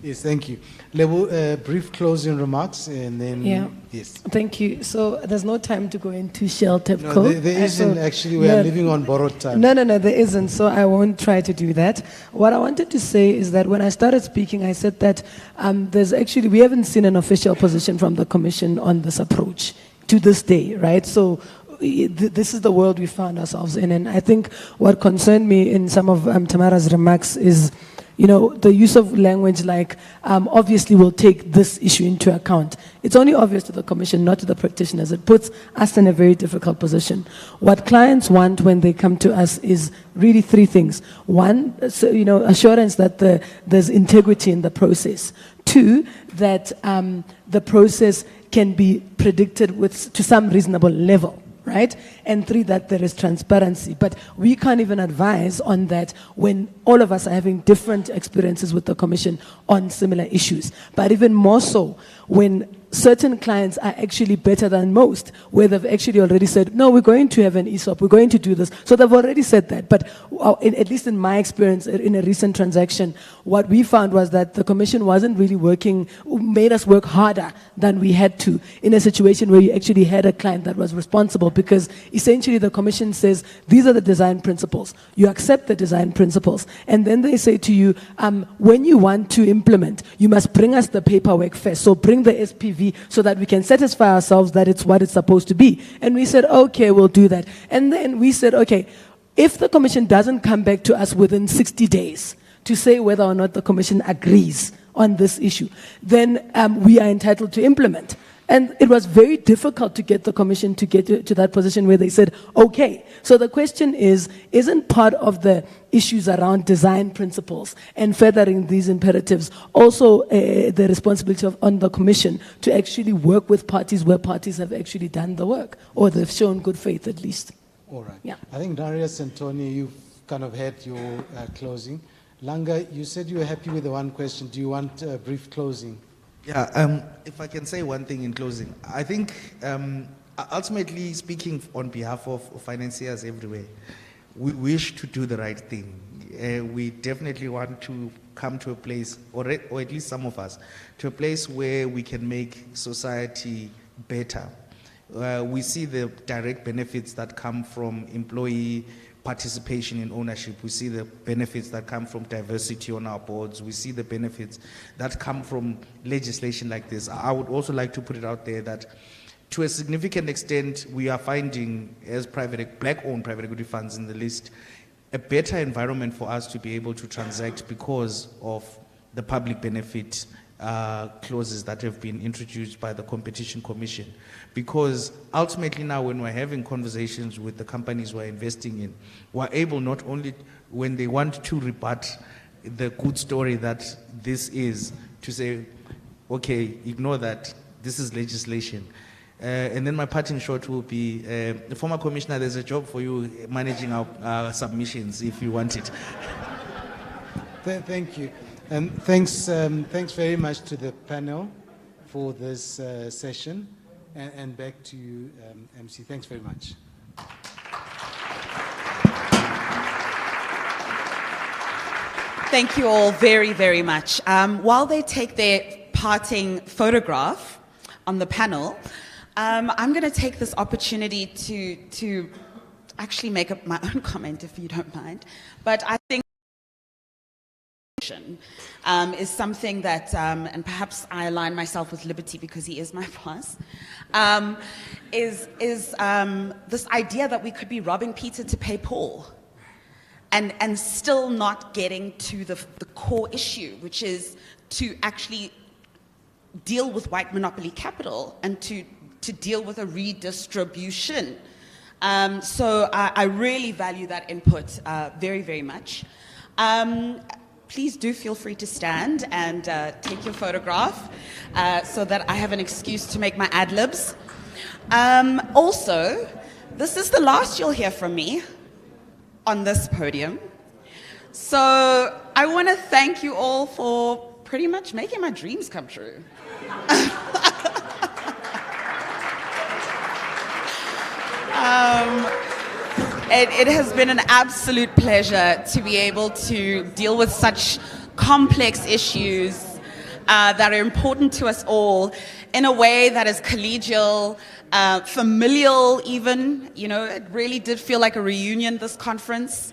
Yes, thank you. Lebo, brief closing remarks, and then... Yeah. Yes. Thank you. So there's no time to go into Shell TEPCO. No, there isn't, actually. We are living on borrowed time. No, there isn't. So I won't try to do that. What I wanted to say is that when I started speaking, I said that we haven't seen an official position from the Commission on this approach to this day, right? So this is the world we found ourselves in. And I think what concerned me in some of Tamara's remarks is, the use of language like, obviously we'll take this issue into account. It's only obvious to the Commission, not to the practitioners. It puts us in a very difficult position. What clients want when they come to us is really 3 things. 1, assurance that there's integrity in the process. 2, that the process can be predicted to some reasonable level. Right? And 3, that there is transparency. But we can't even advise on that when all of us are having different experiences with the Commission on similar issues. But even more so when certain clients are actually better than most, where they've actually already said, no, we're going to have an ESOP, we're going to do this. So they've already said that. But at least in my experience, in a recent transaction, what we found was that the Commission wasn't really made us work harder than we had to in a situation where you actually had a client that was responsible, because essentially the Commission says, these are the design principles. You accept the design principles. And then they say to you, when you want to implement, you must bring us the paperwork first. So bring the SPV so that we can satisfy ourselves that it's what it's supposed to be. And we said, okay, we'll do that. And then we said, okay, if the Commission doesn't come back to us within 60 days to say whether or not the Commission agrees on this issue, then we are entitled to implement. And it was very difficult to get the commission to get to that position where they said, okay. So the question is, isn't part of the issues around design principles and furthering these imperatives also the responsibility on the commission to actually work with parties where parties have actually done the work, or they've shown good faith at least? All right. Yeah. I think Darius and Tony, you've kind of had your closing. Langa, you said you were happy with the one question. Do you want a brief closing? Yeah, if I can say one thing in closing, I think ultimately speaking on behalf of financiers everywhere, we wish to do the right thing. We definitely want to come to a place, or at least some of us, to a place where we can make society better. We see the direct benefits that come from employee participation in ownership. We see the benefits that come from diversity on our boards. We see the benefits that come from legislation like this. I would also like to put it out there that to a significant extent, we are finding, as black-owned private equity funds in the list, a better environment for us to be able to transact because of the public benefit clauses that have been introduced by the Competition Commission. Because ultimately now when we're having conversations with the companies we're investing in, we're able not only when they want to rebut the good story that this is, to say, okay, ignore that, this is legislation. And then my parting shot will be, the former commissioner, there's a job for you managing our submissions if you want it. Thank you. And thanks very much to the panel for this session. And back to you, MC. Thanks very much. Thank you all very, very much. While they take their parting photograph on the panel, I'm going to take this opportunity to actually make up my own comment, if you don't mind. But I think is something that, and perhaps I align myself with Liberty because he is my boss, is this idea that we could be robbing Peter to pay Paul, and still not getting to the core issue, which is to actually deal with white monopoly capital and to deal with a redistribution. So I really value that input very, very much. Please do feel free to stand and take your photograph so that I have an excuse to make my ad-libs. Also, this is the last you'll hear from me on this podium. So I want to thank you all for pretty much making my dreams come true. It has been an absolute pleasure to be able to deal with such complex issues that are important to us all in a way that is collegial, familial even. You know, it really did feel like a reunion, this conference.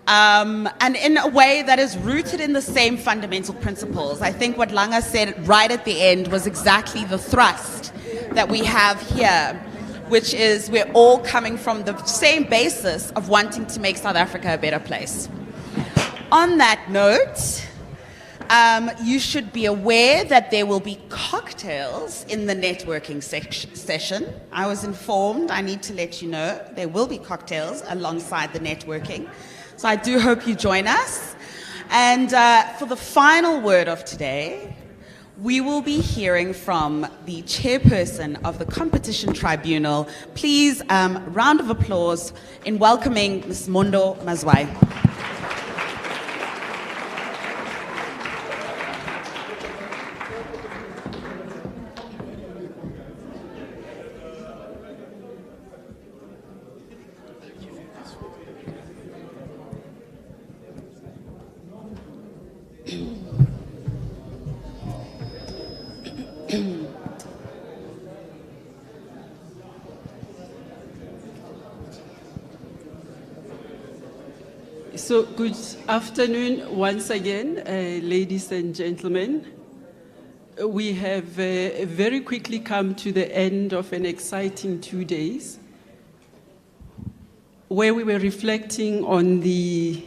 And in a way that is rooted in the same fundamental principles. I think what Langa said right at the end was exactly the thrust that we have here, which is we're all coming from the same basis of wanting to make South Africa a better place. On that note, you should be aware that there will be cocktails in the networking session. I was informed, I need to let you know, there will be cocktails alongside the networking. So I do hope you join us. And for the final word of today, we will be hearing from the chairperson of the Competition Tribunal. Please, round of applause in welcoming Ms. Mondo Mazwai. So good afternoon once again, ladies and gentlemen. We have very quickly come to the end of an exciting 2 days where we were reflecting on the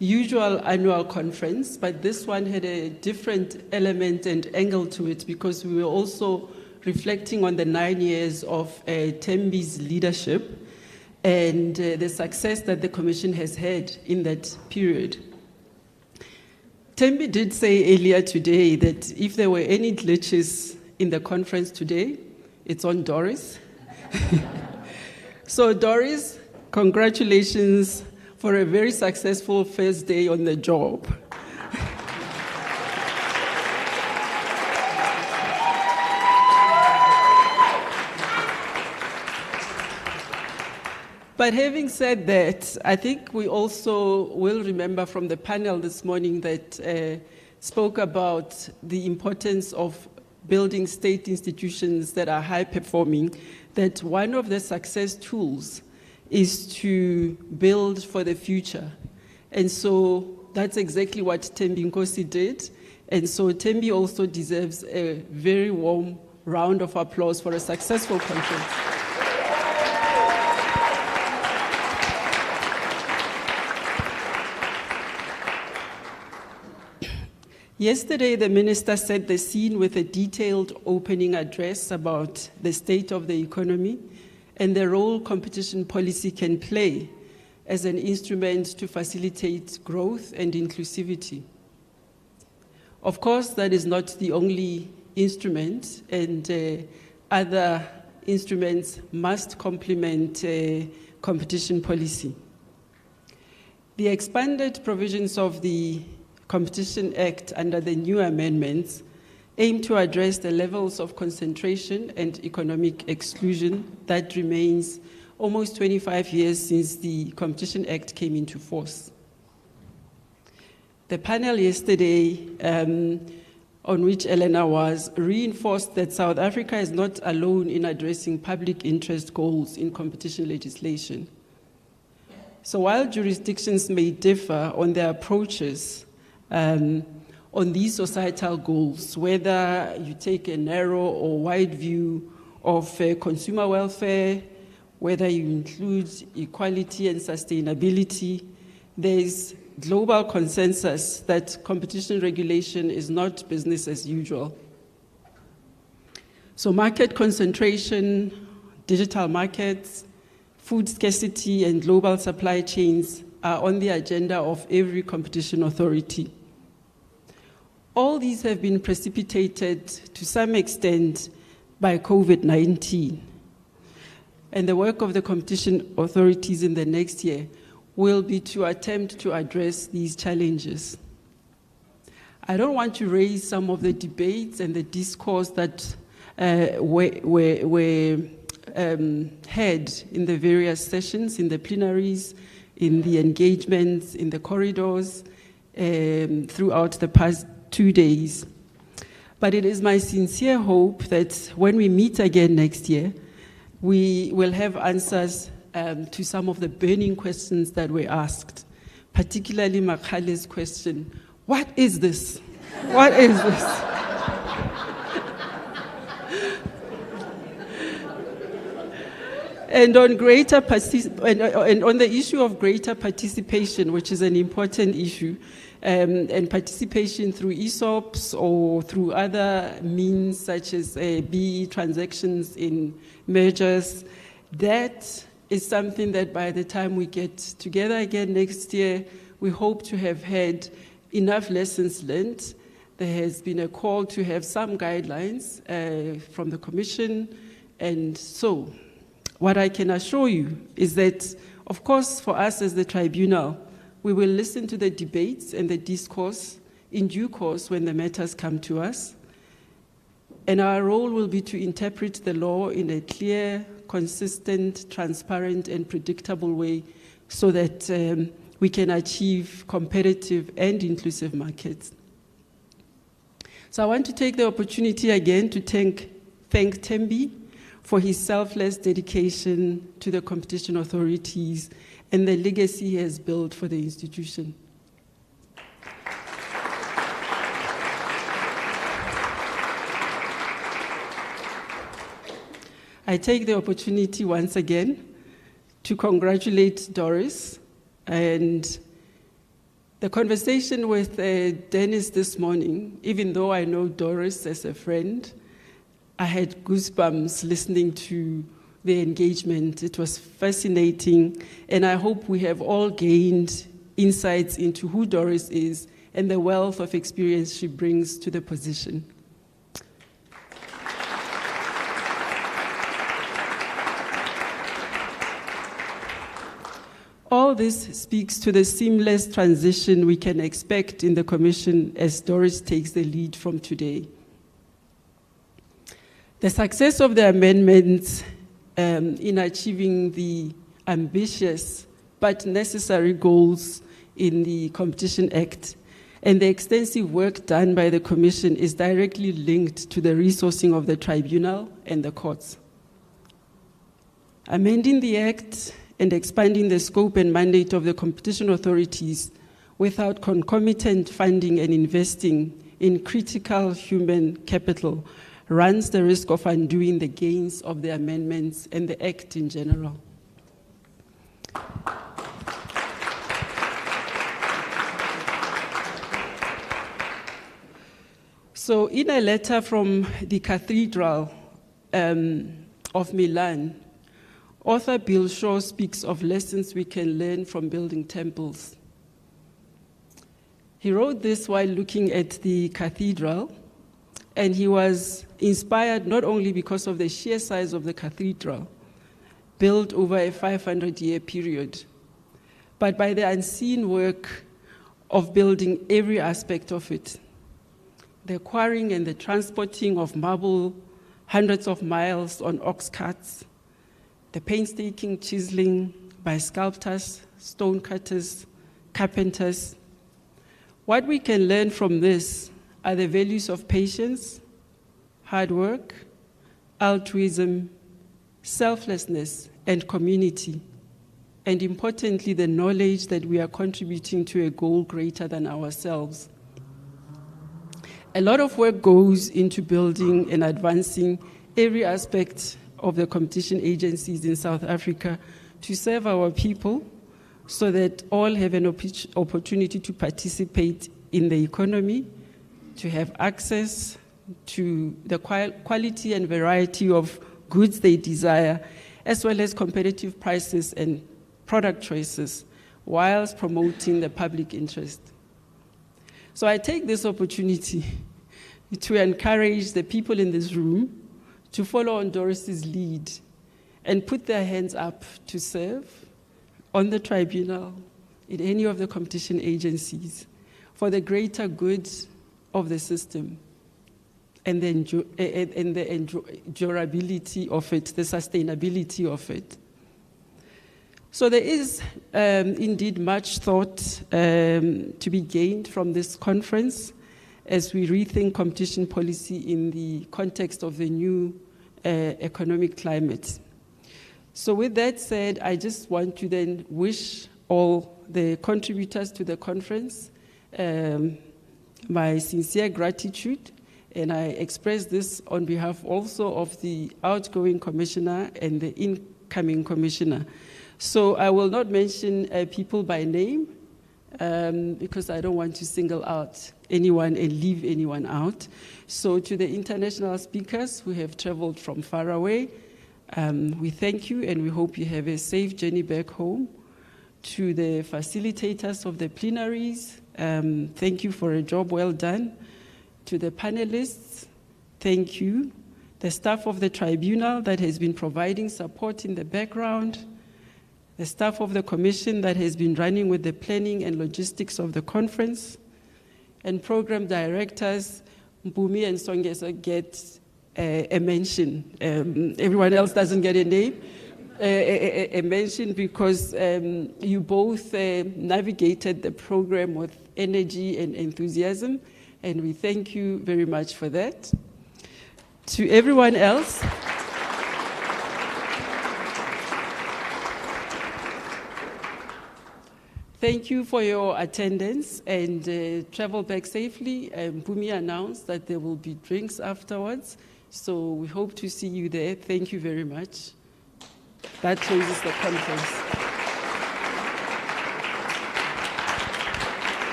usual annual conference, but this one had a different element and angle to it because we were also reflecting on the 9 years of Tembi's leadership and the success that the Commission has had in that period. Tembi did say earlier today that if there were any glitches in the conference today, it's on Doris. So Doris, congratulations for a very successful first day on the job. But having said that, I think we also will remember from the panel this morning that spoke about the importance of building state institutions that are high performing, that one of the success tools is to build for the future. And so that's exactly what Tembi Nkosi did. And so Tembi also deserves a very warm round of applause for a successful conference. Yesterday, the minister set the scene with a detailed opening address about the state of the economy and the role competition policy can play as an instrument to facilitate growth and inclusivity. Of course, that is not the only instrument, and other instruments must complement competition policy. The expanded provisions of the Competition Act under the new amendments aim to address the levels of concentration and economic exclusion that remains almost 25 years since the Competition Act came into force. The panel yesterday, on which Elena was, reinforced that South Africa is not alone in addressing public interest goals in competition legislation. So while jurisdictions may differ on their approaches on these societal goals, whether you take a narrow or wide view of consumer welfare, whether you include equality and sustainability, there is global consensus that competition regulation is not business as usual. So market concentration, digital markets, food scarcity, and global supply chains are on the agenda of every competition authority. All these have been precipitated to some extent by COVID-19. And the work of the competition authorities in the next year will be to attempt to address these challenges. I don't want to raise some of the debates and the discourse that were had in the various sessions, in the plenaries, in the engagements, in the corridors, throughout the past 2 days. But it is my sincere hope that when we meet again next year, we will have answers to some of the burning questions that were asked, particularly Makhale's question, what is this? What is this? And on on the issue of greater participation, which is an important issue, and participation through ESOPs or through other means such as BE transactions in mergers, that is something that by the time we get together again next year, we hope to have had enough lessons learned. There has been a call to have some guidelines from the Commission, and so what I can assure you is that, of course, for us as the tribunal, we will listen to the debates and the discourse in due course when the matters come to us. And our role will be to interpret the law in a clear, consistent, transparent, and predictable way so that we can achieve competitive and inclusive markets. So I want to take the opportunity again to thank Tembi for his selfless dedication to the competition authorities and the legacy he has built for the institution. I take the opportunity once again to congratulate Doris, and the conversation with Dennis this morning, even though I know Doris as a friend, I had goosebumps listening to the engagement. It was fascinating, and I hope we have all gained insights into who Doris is and the wealth of experience she brings to the position. All this speaks to the seamless transition we can expect in the Commission as Doris takes the lead from today. The success of the amendments in achieving the ambitious but necessary goals in the Competition Act and the extensive work done by the Commission is directly linked to the resourcing of the tribunal and the courts. Amending the Act and expanding the scope and mandate of the competition authorities without concomitant funding and investing in critical human capital runs the risk of undoing the gains of the amendments and the Act in general. So in a letter from the Cathedral of Milan, author Bill Shaw speaks of lessons we can learn from building temples. He wrote this while looking at the cathedral, and he was inspired not only because of the sheer size of the cathedral, built over a 500-year period, but by the unseen work of building every aspect of it. The quarrying and the transporting of marble hundreds of miles on ox carts, the painstaking chiseling by sculptors, stone cutters, carpenters. What we can learn from this are the values of patience, hard work, altruism, selflessness, and community, and importantly, the knowledge that we are contributing to a goal greater than ourselves. A lot of work goes into building and advancing every aspect of the competition agencies in South Africa to serve our people so that all have an opportunity to participate in the economy, to have access to the quality and variety of goods they desire, as well as competitive prices and product choices, whilst promoting the public interest. So I take this opportunity to encourage the people in this room to follow on Doris's lead and put their hands up to serve on the tribunal, in any of the competition agencies, for the greater good of the system and the endurability of it, the sustainability of it. So there is indeed much thought to be gained from this conference as we rethink competition policy in the context of the new economic climate. So with that said, I just want to then wish all the contributors to the conference my sincere gratitude, and I express this on behalf also of the outgoing commissioner and the incoming commissioner. So I will not mention people by name because I don't want to single out anyone and leave anyone out. So to the international speakers who have traveled from far away, we thank you and we hope you have a safe journey back home. To the facilitators of the plenaries, thank you for a job well done. To the panelists, thank you. The staff of the tribunal that has been providing support in the background, the staff of the commission that has been running with the planning and logistics of the conference, and program directors, Mpumi and Songeza get a mention. Everyone else doesn't get a name. A mention because you both navigated the program with energy and enthusiasm, and we thank you very much for that. To everyone else, thank you for your attendance and travel back safely. Mpumi announced that there will be drinks afterwards, so we hope to see you there. Thank you very much. That closes the conference.